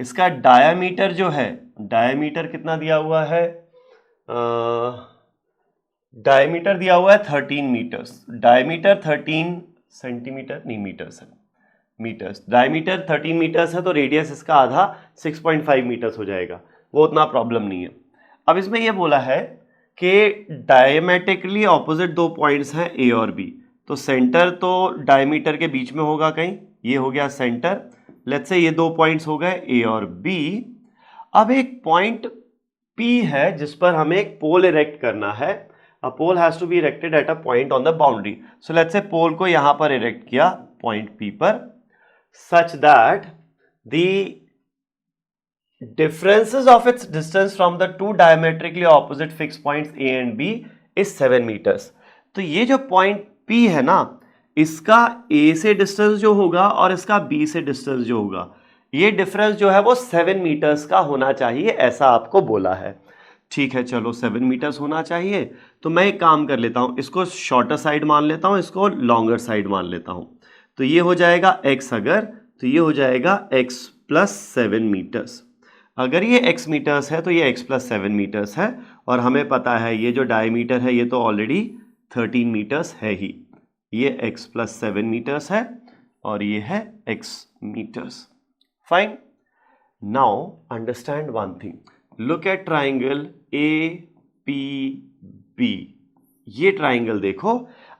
इसका डायामीटर जो है, डायामीटर कितना दिया हुआ है, डायमीटर दिया हुआ है 13 मीटर्स, डायमीटर 13 सेंटीमीटर नहीं मीटर्स है, मीटर्स, डायमीटर 13 मीटर्स है, तो रेडियस इसका आधा 6.5 मीटर्स हो जाएगा, वो उतना प्रॉब्लम नहीं है। अब इसमें यह बोला है कि डायमेट्रिकली ऑपोजिट दो पॉइंट्स हैं ए और बी, तो सेंटर तो डायमीटर के बीच में होगा कहीं, ये हो गया सेंटर, लेट्स से ये दो पॉइंट्स हो गए ए और बी। अब एक पॉइंट पी है जिस पर हमें एक पोल इरेक्ट करना है। A pole has to be erected at a point on the boundary. So let's say पोल को यहां पर इरेक्ट किया पॉइंट P पर, such that the differences of its distance from the two diametrically opposite fixed points A and B is 7 meters. तो ये जो पॉइंट P है ना, इसका A से डिस्टेंस जो होगा और इसका B से डिस्टेंस जो होगा, ये डिफरेंस जो है वो 7 मीटर्स का होना चाहिए, ऐसा आपको बोला है। ठीक है, चलो 7 मीटर्स होना चाहिए, तो मैं एक काम कर लेता हूं, इसको शॉर्टर साइड मान लेता हूं, इसको लॉन्गर साइड मान लेता हूं। तो ये हो जाएगा x, अगर तो ये हो जाएगा x प्लस 7 मीटर्स। अगर ये x मीटर्स है तो ये x प्लस 7 मीटर्स है, और हमें पता है ये जो डायमीटर है ये तो ऑलरेडी 13 मीटर्स है ही, ये x प्लस 7 मीटर्स है और ये है x metres. Fine, now understand one thing, look at triangle APB। ये ट्राइंगल देखो,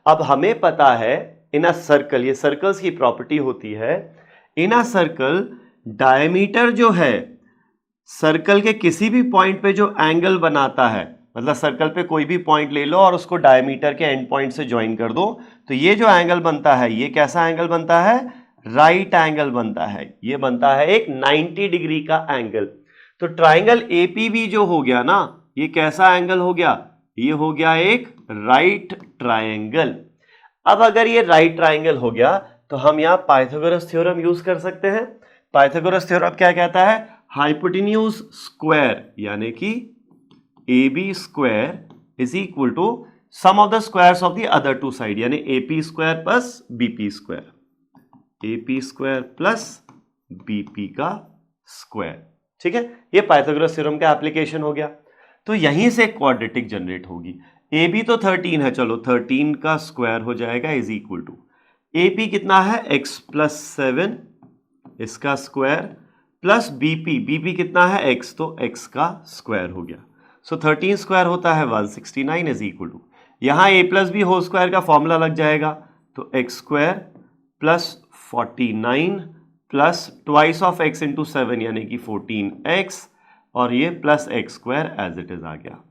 अब हमें पता है इन अ सर्कल, ये सर्कल्स की प्रॉपर्टी होती है, इन अ सर्कल डायमीटर जो है सर्कल के किसी भी पॉइंट पे जो एंगल बनाता है, मतलब सर्कल पे कोई भी पॉइंट ले लो और उसको डायमीटर के एंड पॉइंट से ज्वाइन कर दो, तो ये जो एंगल बनता है ये कैसा एंगल बनता है, राइट एंगल बनता है, ये बनता है एक 90 डिग्री का एंगल। तो ट्राइंगल APB जो हो गया ना, ये कैसा एंगल हो गया, ये हो गया एक राइट ट्राइंगल। अब अगर ये राइट ट्राइंगल हो गया तो हम यहां पाइथागोरस थ्योरम यूज कर सकते हैं। पाइथागोरस थ्योरम क्या कहता है, हाइपोटेन्यूज स्क्वायर यानी कि AB square is equal to sum of the squares of the other two side, यानी AP square plus BP square, AP square plus BP का स्क्वायर। ठीक है, ये पाइथागोरस थ्योरम का एप्लीकेशन हो गया। तो यहीं से क्वाड्रेटिक जनरेट होगी। AB तो 13 है, चलो 13 का स्क्वायर हो जाएगा इज इक्वल टू AP कितना है x प्लस 7 इसका स्क्वायर प्लस BP कितना है x, तो x का स्क्वायर हो गया। सो 13 स्क्वायर होता है 169 इज इक्वल टू, यहां a plus B whole square का फॉर्मूला लग जाएगा, तो x square plus 49 plus twice of x into 7 यानी कि 14x, और ये plus x square as it is आ गया।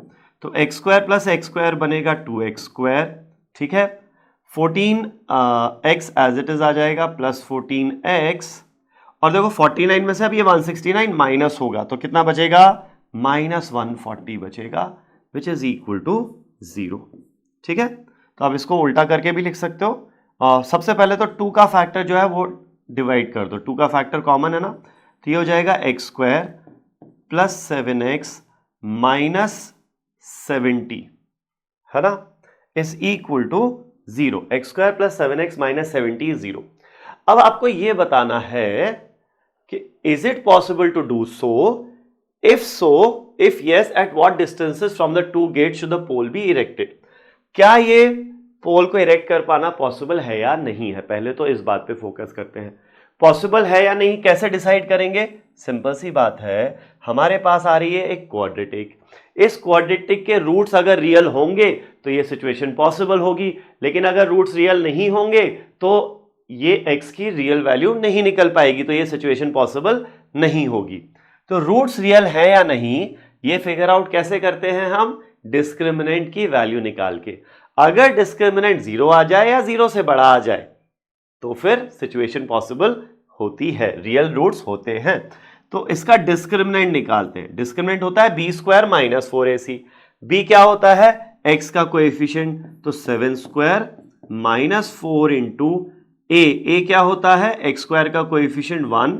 तो X square plus x square बनेगा 2x स्क्वायर, ठीक है, 14x एज इट इज आ जाएगा प्लस 14x, और देखो 49 में से अब ये 169 माइनस होगा तो कितना बचेगा, माइनस 140 बचेगा, विच इज इक्वल टू 0। ठीक है, तो आप इसको उल्टा करके भी लिख सकते हो। सबसे पहले तो 2 का फैक्टर जो है वो डिवाइड कर दो, 2 का फैक्टर कॉमन है ना, तो ये हो जाएगा x square plus 7x minus 70 है ना, is equal to 0। X square plus 7x minus 70 is 0। अब आपको यह बताना है कि is it possible to do so, if yes at what distances from the two gates should the pole be erected. क्या ये पोल को इरेक्ट कर पाना पॉसिबल है या नहीं है, पहले तो इस बात पे फोकस करते हैं। पॉसिबल है या नहीं कैसे डिसाइड करेंगे, सिंपल सी बात है, हमारे पास आ रही है एक क्वाड्रेटिक, इस क्वाड्रेटिक के रूट्स अगर रियल होंगे तो ये सिचुएशन पॉसिबल होगी, लेकिन अगर रूट्स रियल नहीं होंगे तो ये x की रियल वैल्यू नहीं निकल पाएगी, तो ये सिचुएशन पॉसिबल नहीं होगी। तो रूट्स रियल है या नहीं ये फिगर आउट कैसे करते हैं हम, डिस्क्रिमिनेंट की वैल्यू निकाल के। अगर डिस्क्रिमिनेंट 0 आ जाए या 0 से बड़ा आ जाए तो फिर सिचुएशन पॉसिबल होती है, रियल रूट्स होते हैं। तो इसका डिस्क्रिमिनेंट निकालते हैं। डिस्क्रिमिनेंट होता है b square minus 4ac। B क्या होता है, x का कोएफिशिएंट, तो 7 स्क्वायर माइनस 4 इंटू ए क्या होता है, एक्स स्क्वायर का कोएफिशिएंट 1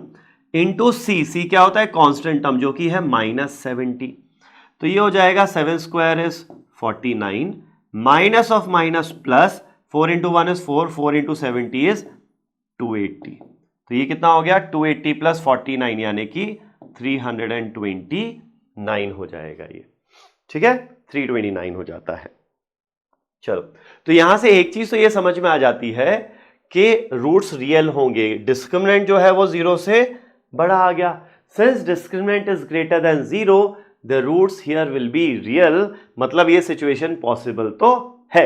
इंटू सी क्या होता है कांस्टेंट टर्म जो कि है माइनस 70। तो तो ये हो जाएगा 7 square is 49 minus of minus plus 4 into 1 is 4, 4 into 70 is 280। तो ये कितना हो गया 280 प्लस 49 यानी कि 329 हो जाएगा ये, ठीक है 329 हो जाता है। चलो तो यहां से एक चीज तो ये समझ में आ जाती है कि रूट्स रियल होंगे, डिस्क्रिमिनेंट जो है वो 0 से बड़ा आ गया। Since discriminant is greater than 0 the roots here will be real, मतलब ये सिचुएशन पॉसिबल तो है।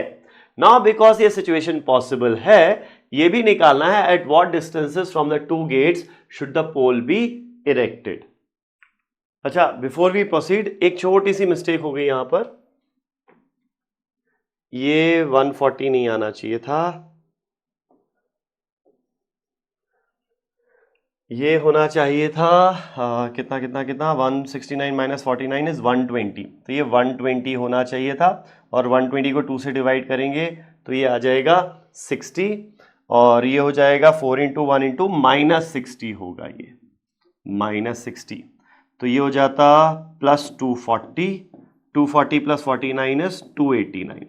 नाउ बिकॉज ये सिचुएशन पॉसिबल है, ये भी निकालना है at what distances from the two gates should the pole be erected. अच्छा बिफोर वी प्रोसीड, एक छोटी सी मिस्टेक हो गई यहां पर, ये 140 नहीं आना चाहिए था, ये होना चाहिए था कितना कितना कितना 169 माइनस 49 इज 120, तो ये 120 होना चाहिए था। और 120 को 2 से डिवाइड करेंगे तो ये आ जाएगा 60, और ये हो जाएगा 4 इंटू 1 इंटू माइनस 60 होगा, ये माइनस 60, तो ये हो जाता प्लस 240 प्लस 49 इज 289,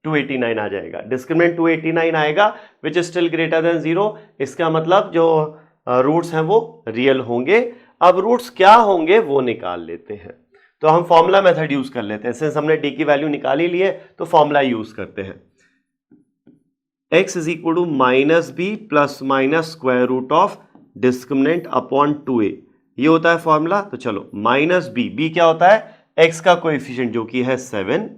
289 आ जाएगा। डिस्क्रिमिनेंट 289 आएगा which is still greater than 0, इसका मतलब जो रूट्स हैं वो रियल होंगे। अब रूट्स क्या होंगे वो निकाल लेते हैं, तो हम फॉर्मूला मेथड यूज कर लेते हैं। सिंस हमने डी की वैल्यू निकाल ही ली है तो फॉर्मूला यूज करते हैं। x is equal to minus B plus minus square root of discriminant upon 2a, ये होता है फॉर्मूला। तो चलो माइनस बी क्या होता है x का कोएफिशिएंट जो कि है 7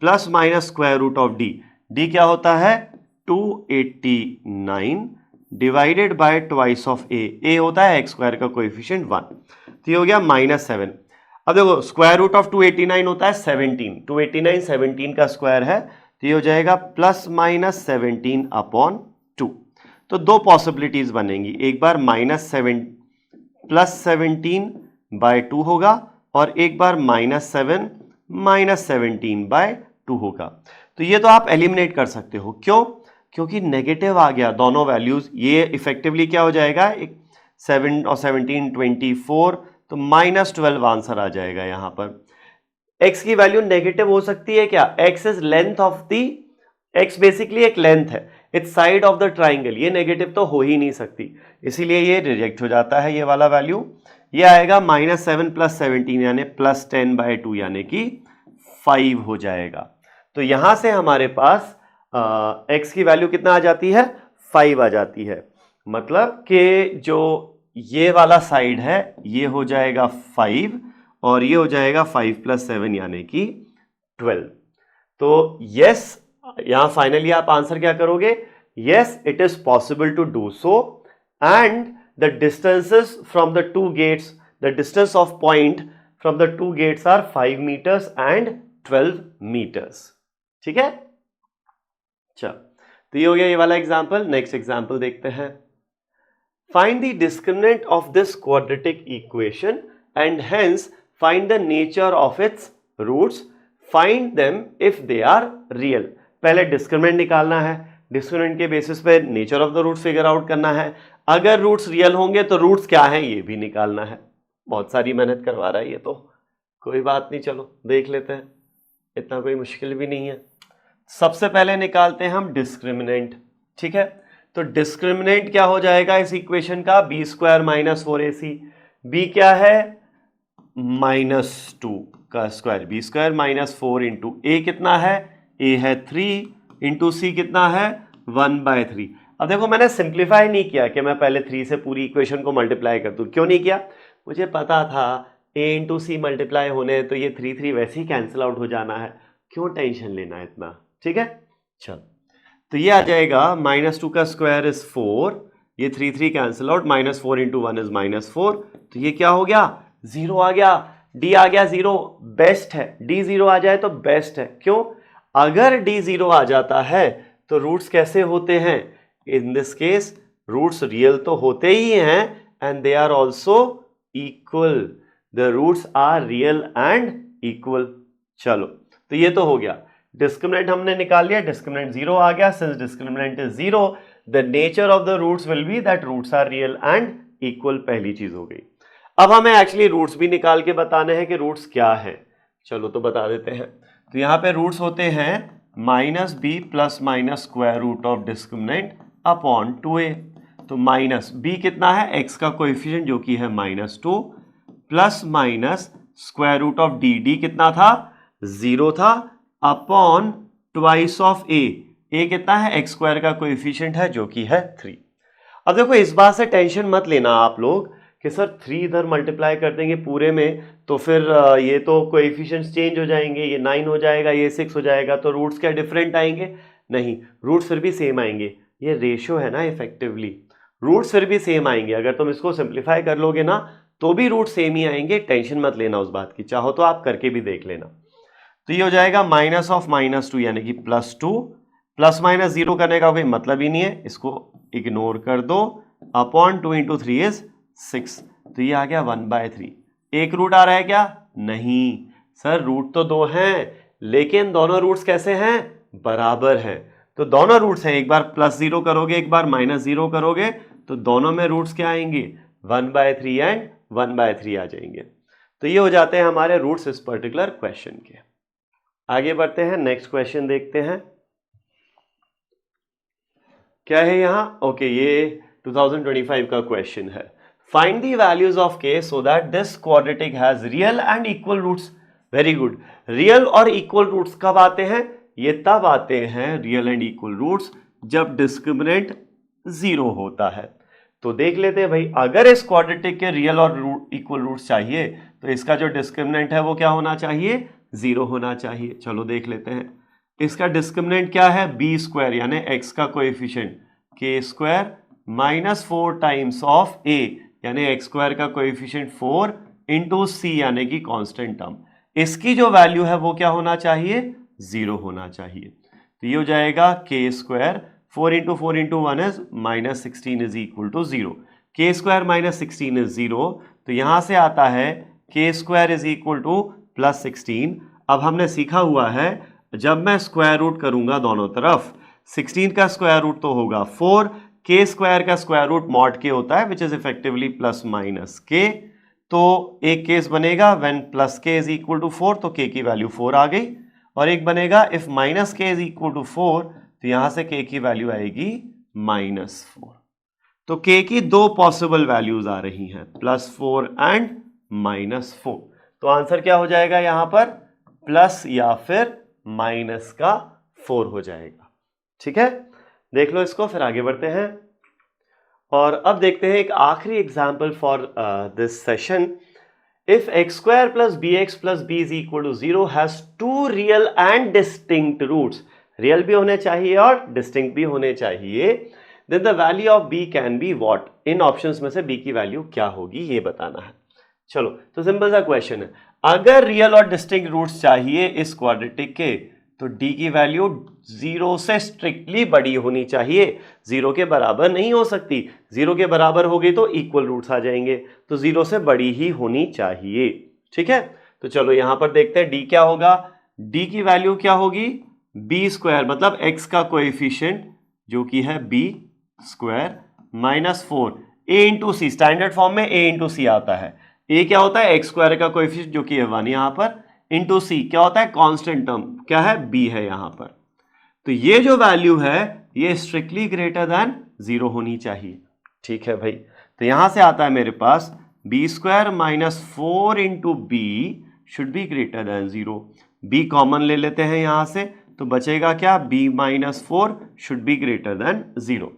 plus minus square root of d क्या होता है 289 divided by twice of a होता है एक्स स्क्वायर का कोएफिशिएंट 1, तो ये हो गया -7। अब देखो स्क्वायर रूट ऑफ 289 होता है 17, 289 17 का स्क्वायर है, तो ये हो जाएगा प्लस माइनस 17 अपॉन 2। तो दो पॉसिबिलिटीज बनेंगी, एक बार प्लस 17 बाय 2 होगा और एक बार -7 माइनस 17 बाय 2 होगा। तो ये तो आप एलिमिनेट कर सकते हो, क्यों? क्योंकि नेगेटिव आ गया दोनों वैल्यूज, ये इफेक्टिवली क्या हो जाएगा 7 और 17 24, तो -12 आंसर आ जाएगा। यहां पर x की वैल्यू नेगेटिव हो सकती है क्या? x is length of the, x basically एक लेंथ है, it's side of the triangle, ये नेगेटिव तो हो ही नहीं सकती, इसीलिए ये रिजेक्ट हो जाता है ये वाला वैल्यू। ये आएगा -7 प्लस 17 यानी प्लस 10 बाय 2 यानी कि 5 हो जाएगा। तो यहां से हमारे पास x की वैल्यू कितना आ जाती है 5 आ जाती है, मतलब कि जो ये वाला साइड है ये हो जाएगा 5 और ये हो जाएगा 5 प्लस 7 यानी कि 12। तो यस, यहां फाइनली आप आंसर क्या करोगे? Yes it is possible to do so and the distances from the two gates, the distance of point from the two gates are 5 metres and 12 metres. ठीक है, चल तो ये हो गया ये वाला एग्जाम्पल। नेक्स्ट एग्जाम्पल देखते हैं। Find the discriminant of this quadratic equation and hence find the nature of its roots, find them if they are real. पहले डिस्क्रिमिनेंट निकालना है, डिस्क्रिमिनेंट के बेसिस पे nature of the roots figure out करना है, अगर रूट्स रियल होंगे तो रूट्स क्या है ये भी निकालना है। बहुत सारी मेहनत करवा रहा है ये तो, कोई बात नहीं, चलो देख लेते हैं, इतना कोई मुश्किल भी नहीं है। सबसे पहले निकालते हैं हम डिस्क्रिमिनेंट। ठीक है, तो डिस्क्रिमिनेंट क्या हो जाएगा इस इक्वेशन का? B square minus 4ac। B क्या है? -2 का square, B square minus 4 into A कितना है? ए है 3 इंटू सी कितना है 1/3। अब देखो मैंने सिंप्लीफाई नहीं किया कि मैं पहले 3 से पूरी इक्वेशन को मल्टीप्लाई कर दूं, क्यों नहीं किया? मुझे पता था a इंटू सी मल्टीप्लाई होने तो ये 3 वैसे ही कैंसिल आउट हो जाना है, क्यों टेंशन लेना है इतना। ठीक है, चल तो ये आ जाएगा -2 का स्क्वायर इज 4, ये 3 कैंसिल आउट, -4 इंटू 1 इज -4, तो ये क्या हो गया 0 आ गया, d आ गया 0, बेस्ट है, d 0 आ जाए तो बेस्ट है। क्यों? अगर d 0 आ जाता है तो रूट्स कैसे होते हैं? In this case roots real तो होते ही हैं and they are also equal, the roots are real and equal. चलो तो ये तो हो गया, डिस्क्रिमिनेंट हमने निकाल लिया, डिस्क्रिमिनेंट 0 आ गया। Since discriminant is 0 the nature of the roots will be that roots are real and equal, पहली चीज हो गई। अब हमें एक्चुअली रूट्स भी निकाल के बताने हैं कि रूट्स क्या है। चलो तो बता देते हैं। तो यहाँ पे रूट्स होते हैं minus B plus minus square root of discriminant upon 2a। तो माइनस बी कितना है, एक्स का कोएफिशिएंट जो कि है -2 plus minus square root of d कितना था, 0 था, अपॉन ट्वाइस ऑफ ए कितना है, एक्स स्क्वायर का कोएफिशिएंट है जो कि है 3। अब देखो इस बात से टेंशन मत लेना आप लोग कि सर 3 इधर मल्टीप्लाई कर देंगे पूरे में तो फिर ये तो कोएफिशिएंट्स चेंज हो जाएंगे, ये 9 हो जाएगा, ये 6 हो जाएगा, तो रूट्स क्या डिफरेंट आएंगे? नहीं, रूट्स फिर भी सेम आएंगे। ये रेशियो है ना, इफेक्टिवली रूट्स फिर भी सेम आएंगे। अगर तुम इसको सिंप्लीफाई कर लोगे ना तो भी रूट सेम ही आएंगे, टेंशन मत लेना उस बात की, चाहो तो आप करके भी देख लेना। तो ये हो जाएगा माइनस ऑफ -2 यानी कि +2, प्लस माइनस 0 करने का कोई मतलब ही नहीं है, इसको इग्नोर कर दो, अपॉन 2 × 3 इज 6। तो ये आ गया 1/3। एक रूट आ रहा है क्या? नहीं सर, रूट तो 2 हैं लेकिन दोनों रूट्स कैसे हैं? बराबर हैं। तो दोनों रूट्स हैं, एक बार +0 करोगे एक बार -0 करोगे तो दोनों में रूट्स क्या आएंगे? 1/3 एंड 1/3 आ जाएंगे। तो ये हो जाते हैं हमारे रूट्स इस पर्टिकुलर क्वेश्चन के। आगे बढ़ते हैं, नेक्स्ट क्वेश्चन देखते हैं क्या है यहां। ओके, ये 2025 का क्वेश्चन है। Find the values of k so that this quadratic has real and equal roots. Very good. Real और इक्वल रूट्स कब आते हैं? ये तब आते हैं रियल एंड इक्वल रूट्स जब डिस्क्रिमिनेंट 0 होता है। तो देख लेते हैं भाई, अगर इस क्वाड्रेटिक के रियल और इक्वल रूट्स चाहिए तो इसका जो डिस्क्रिमिनेंट है वो क्या होना चाहिए? 0 होना चाहिए। चलो देख लेते हैं। इसका डिस्क्रिमिनेंट क्या है? b² यानी x का coefficient k² -4 times of a यानी x² का कोएफिशिएंट 4 इंटू c यानी कि कांस्टेंट टर्म। इसकी जो वैल्यू है वो क्या होना चाहिए? 0 होना चाहिए। तो ये हो जाएगा k² 4 × 4 × 1 is -16 is equal to 0। k² -16 is 0, तो यहां से आता है k² इज इक्वल टू +16। अब हमने सीखा हुआ है जब मैं स्क्वायर रूट करूंगा दोनों तरफ, 16 का स्क्वायर रूट तो होगा 4, k² का स्क्वायर रूट मॉड k होता है विच इज इफेक्टिवली +-k। तो एक केस बनेगा when +k is equal to 4, तो k की वैल्यू 4 आ गई, और एक बनेगा if -k is equal to 4, तो यहां से k की वैल्यू आएगी -4। तो k की दो पॉसिबल वैल्यूज आ रही हैं, +4 एंड -4। तो आंसर क्या हो जाएगा यहां पर? प्लस या फिर -4 हो जाएगा। ठीक है, देख लो इसको, फिर आगे बढ़ते हैं। और अब देखते हैं एक आखिरी example for this session. If x² + bx + b is equal to 0 has 2 real and distinct roots, real भी होने चाहिए और डिस्टिंक्ट भी होने चाहिए, then the value of b can be what. इन ऑप्शंस में से b की वैल्यू क्या होगी ये बताना है। चलो, तो सिंपल सा क्वेश्चन है, अगर रियल और डिस्टिंक्ट रूट्स चाहिए इस क्वाड्रेटिक के तो d की वैल्यू 0 से स्ट्रिक्टली बड़ी होनी चाहिए, 0 के बराबर नहीं हो सकती। 0 के बराबर हो गई तो इक्वल रूट्स आ जाएंगे, तो 0 से बड़ी ही होनी चाहिए। ठीक है, तो चलो यहां पर देखते हैं d क्या होगा। d की वैल्यू क्या होगी? b² मतलब x का कोएफिशिएंट जो कि है b² -4 a × c, standard form में a × c आता है। a क्या होता है? x² का कोएफिशिएंट जो कि है 1 यहां पर, इंटू c क्या होता है? कांस्टेंट टर्म क्या है? b है यहां पर। तो ये जो वैल्यू है ये स्ट्रिक्टली ग्रेटर देन 0 होनी चाहिए। ठीक है भाई, तो यहां से आता है मेरे पास b² -4 into b should be greater than 0। b common ले लेते हैं यहां से, तो बचेगा क्या? b -4 should be greater than 0।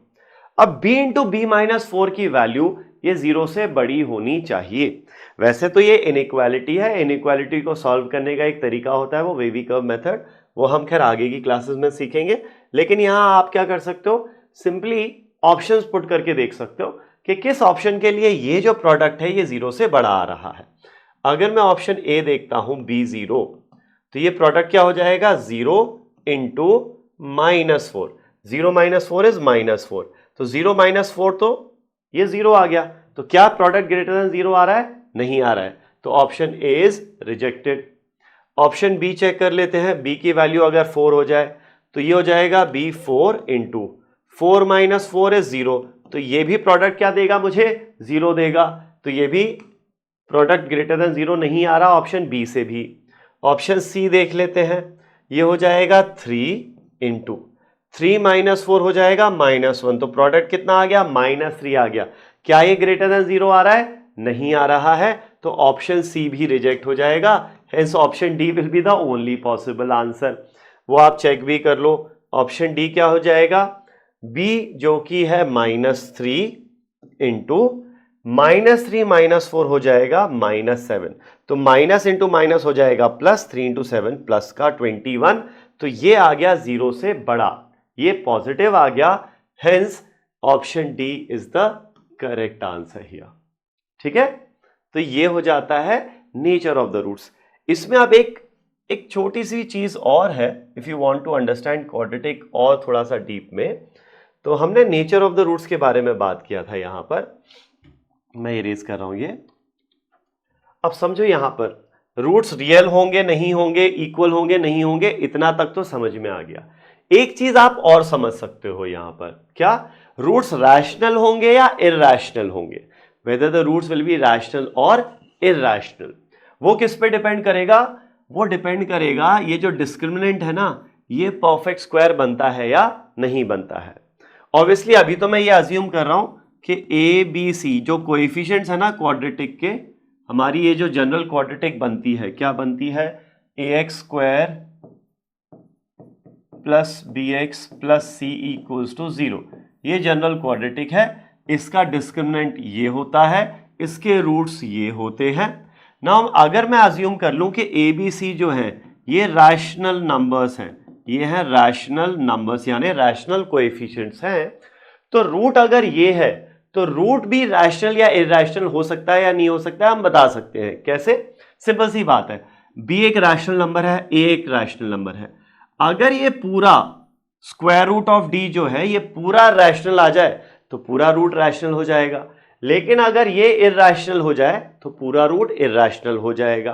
अब b इंटू b -4 की वैल्यू ये 0 से बड़ी होनी चाहिए। वैसे तो ये इनइक्वालिटी है, इनइक्वालिटी को सॉल्व करने का एक तरीका होता है वो वेवी कर्व मेथड, वो हम खैर आगे की क्लासेस में सीखेंगे। लेकिन यहां आप क्या कर सकते हो, सिंपली ऑप्शंस पुट करके देख सकते हो कि किस ऑप्शन के लिए ये जो प्रोडक्ट है ये 0 से बड़ा आ रहा है। अगर मैं ऑप्शन ए देखता हूं b0, तो ये प्रोडक्ट क्या हो जाएगा? 0 इंटू -4, 0 - 4 इज -4, तो 0 - 4 तो ये 0 आ गया। तो क्या प्रोडक्ट ग्रेटर देन 0 आ रहा है? नहीं आ रहा है, तो option a is rejected. Option b check कर लेते हैं, बी की वैल्यू अगर 4 हो जाए तो ये हो जाएगा b4 इंटू 4 - 4 इज 0, तो ये भी प्रोडक्ट क्या देगा मुझे? 0 देगा, तो ये भी प्रोडक्ट ग्रेटर देन 0 नहीं आ रहा ऑप्शन बी से भी। ऑप्शन सी देख लेते हैं, ये हो जाएगा 3 इंटू 3 माइनस 4 हो जाएगा -1, तो प्रोडक्ट कितना आ गया -3 आ गया। क्या ये ग्रेटर देन 0 आ रहा है? नहीं आ रहा है, तो ऑप्शन सी भी रिजेक्ट हो जाएगा। Hence option D will be the only possible answer. वो आप चेक भी कर लो, ऑप्शन डी क्या हो जाएगा, बी जो कि है -3 इंटू -3 -4 हो जाएगा -7, तो माइनस इंटू माइनस हो जाएगा प्लस, 3 इंटू 7 प्लस का 21, तो ये आ गया 0 से बड़ा, ये पॉजिटिव आ गया। Hence option D is the correct answer here. ठीक है, तो ये हो जाता है नेचर ऑफ द रूट्स। इसमें अब एक छोटी सी चीज और है, if you want to understand quadratic और थोड़ा सा डीप में, तो हमने नेचर ऑफ द रूट्स के बारे में बात किया था। यहां पर मैं इरेज कर रहा हूं ये। अब समझो यहां पर रूट्स रियल होंगे नहीं होंगे, इक्वल होंगे नहीं होंगे, इतना तक तो समझ में आ गया। एक चीज आप और समझ सकते हो यहां पर, क्या रूट्स रैशनल होंगे या इरैशनल होंगे, whether the roots will be rational और इरैशनल। वो किस पे डिपेंड करेगा? वो डिपेंड करेगा ये जो डिस्क्रिमिनेंट है ना, ये परफेक्ट स्क्वायर बनता है या नहीं बनता है। ऑब्वियसली अभी तो मैं ये अज्यूम कर रहा हूं कि ए बी सी जो कोएफिशिएंट्स है ना क्वाड्रेटिक के, हमारी ये जो जनरल क्वाड्रेटिक बनती है, क्या बनती है, ax square plus B x plus C equals to 0, ये जनरल क्वाड्रेटिक है। इसका डिस्क्रिमिनेंट ये होता है, इसके रूट्स ये होते हैं। नाउ अगर मैं अज्यूम कर लूं कि ए बी सी जो है ये रैशनल नंबर्स हैं, ये हैं रैशनल नंबर्स यानी रैशनल कोएफिशिएंट्स हैं, तो रूट अगर ये है तो रूट भी रैशनल या इरैशनल हो सकता है या नहीं हो सकता है, हम बता सकते हैं। कैसे? सिंपल सी बात है, बी एक रैशनल नंबर है, ए एक रैशनल नंबर है। अगर ये पूरा स्क्वायर रूट ऑफ डी जो है ये पूरा रैशनल आ जाए तो पूरा रूट रैशनल हो जाएगा, लेकिन अगर ये इरैशनल हो जाए तो पूरा रूट इरैशनल हो जाएगा।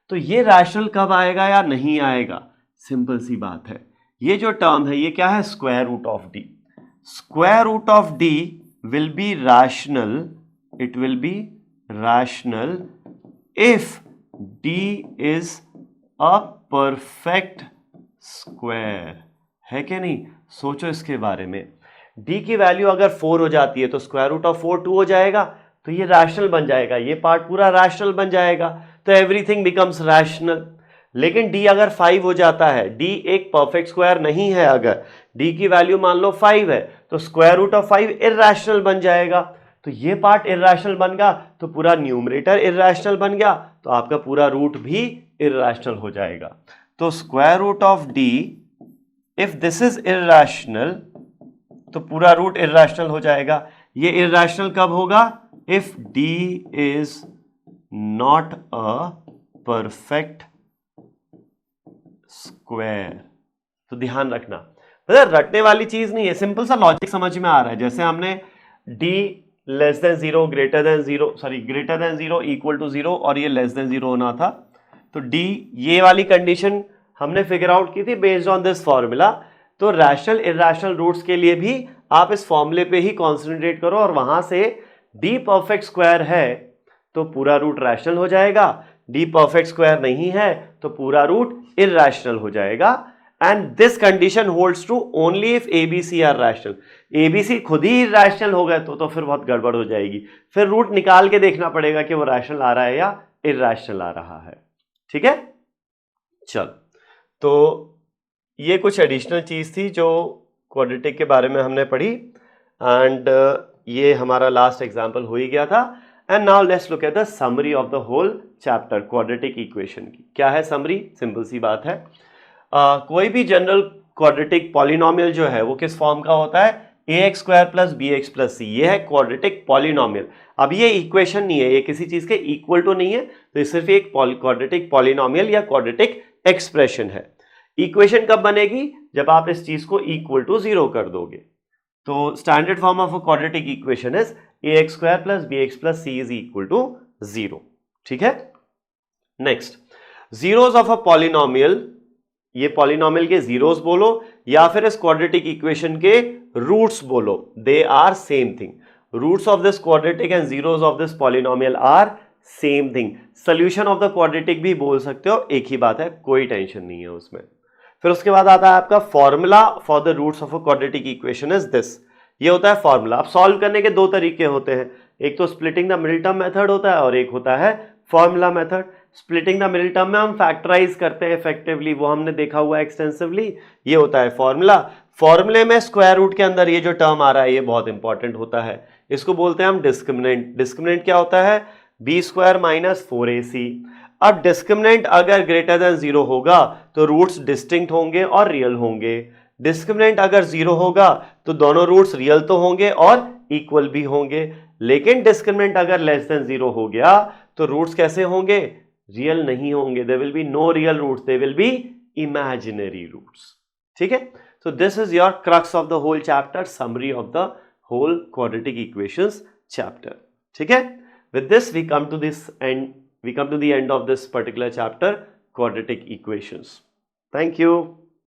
तो ये रैशनल कब आएगा या नहीं आएगा? सिंपल सी बात है, ये जो टर्म है ये क्या है, square root of d. Square root of d will be rational, it will be rational if d is a perfect square, है कि नहीं? सोचो इसके बारे में, d की वैल्यू अगर 4 हो जाती है तो स्क्वायर रूट ऑफ 4 2 हो जाएगा, तो ये रैशनल बन जाएगा, ये पार्ट पूरा रैशनल बन जाएगा, तो एवरीथिंग बिकम्स रैशनल। लेकिन d अगर 5 हो जाता है, d एक परफेक्ट स्क्वायर नहीं है, अगर d की वैल्यू मान लो 5 है तो स्क्वायर रूट ऑफ 5 इरैशनल बन जाएगा, तो ये पार्ट इरैशनल बन गया, तो पूरा न्यूमरेटर इरैशनल बन गया, तो आपका पूरा रूट भी इरैशनल हो जाएगा। तो square root of d if this is irrational तो पूरा रूट इरैशनल हो जाएगा। ये इरैशनल कब होगा? If d is not a perfect square. तो ध्यान रखना, मतलब रटने वाली चीज नहीं है, सिंपल सा लॉजिक समझ में आ रहा है। जैसे हमने d less than 0 greater than 0 sorry greater than 0 equal to 0 और ये लेस देन 0 होना था, तो d ये वाली कंडीशन हमने फिगर आउट की थी बेस्ड ऑन दिस फॉर्मूला। तो रैशनल इरैशनल रूट्स के लिए भी आप इस फॉर्मूले पे ही कॉन्सेंट्रेट करो, और वहां से d परफेक्ट स्क्वायर है तो पूरा रूट रैशनल हो जाएगा, d परफेक्ट स्क्वायर नहीं है तो पूरा रूट इरैशनल हो जाएगा। And this condition holds true only if ABC are rational. ABC खुद ही रैशनल हो गए तो फिर बहुत गड़बड़ हो जाएगी, फिर रूट निकाल के देखना पड़ेगा कि वो रैशनल आ रहा है या इरैशनल आ रहा है। ठीक है, चल, तो ये कुछ एडिशनल चीज थी जो क्वाड्रेटिक के बारे में हमने पढ़ी, एंड ये हमारा लास्ट एग्जाम्पल हो ही गया था। And now let's look at the summary of the whole chapter quadratic equation की। क्या है समरी? सिंपल सी बात है, कोई भी जनरल क्वाड्रेटिक पॉलिनोमियल जो है वो किस फॉर्म का होता है, ax square plus B x plus C, ये है क्वाड्रेटिक पॉलिनोमियल। अब ये इक्वेशन नहीं है, ये किसी चीज के इक्वल टू नहीं है, तो ये सिर्फ एक क्वाड्रेटिक पॉलिनोमियल या क्वाड्रेटिक एक्सप्रेशन है। इक्वेशन कब बनेगी? जब आप इस चीज को इक्वल टू 0 कर दोगे। तो standard form of a quadratic equation is ax square plus B x plus c is equal to 0। ठीक है, next, zeros of a polynomial, ये पॉलिनोमियल के जीरोस बोलो या फिर इस क्वाड्रेटिक इक्वेशन के रूट्स बोलो, they are same thing. Roots of this quadratic and zeros of this polynomial are same thing. Solution of the quadratic भी बोल सकते हो, एक ही बात है, कोई टेंशन नहीं है उसमें। फिर उसके बाद आता है आपका formula for the roots of a quadratic equation is this. ये होता है फॉर्मूला। अब सॉल्व करने के दो तरीके होते हैं, एक तो splitting the middle term method होता है और एक होता है formula method. Splitting the middle term में हम फैक्टराइज करते हैं इफेक्टिवली, वो हमने देखा हुआ है एक्सटेंसिवली। ये होता है फॉर्मूला। फॉर्मूले में स्क्वायर रूट के अंदर ये जो टर्म आ रहा है ये बहुत इंपॉर्टेंट होता है, इसको बोलते हैं हम डिस्क्रिमिनेंट। डिस्क्रिमिनेंट क्या होता है? B square minus 4ac। अब डिस्क्रिमिनेंट अगर ग्रेटर देन 0 होगा तो रूट्स डिस्टिंक्ट होंगे और रियल होंगे। डिस्क्रिमिनेंट अगर 0 होगा तो दोनों रूट्स रियल तो होंगे और इक्वल भी होंगे, लेकिन डिस्क्रिमिनेंट अगर लेस देन 0 हो गया तो रूट्स कैसे होंगे? रियल नहीं होंगे। There will be no real roots, they will be imaginary roots. ठीक है, so this is your crux of the whole chapter, summary of the whole quadratic equations chapter. ठीक है, with this we come to the end of this particular chapter, quadratic equations. Thank you.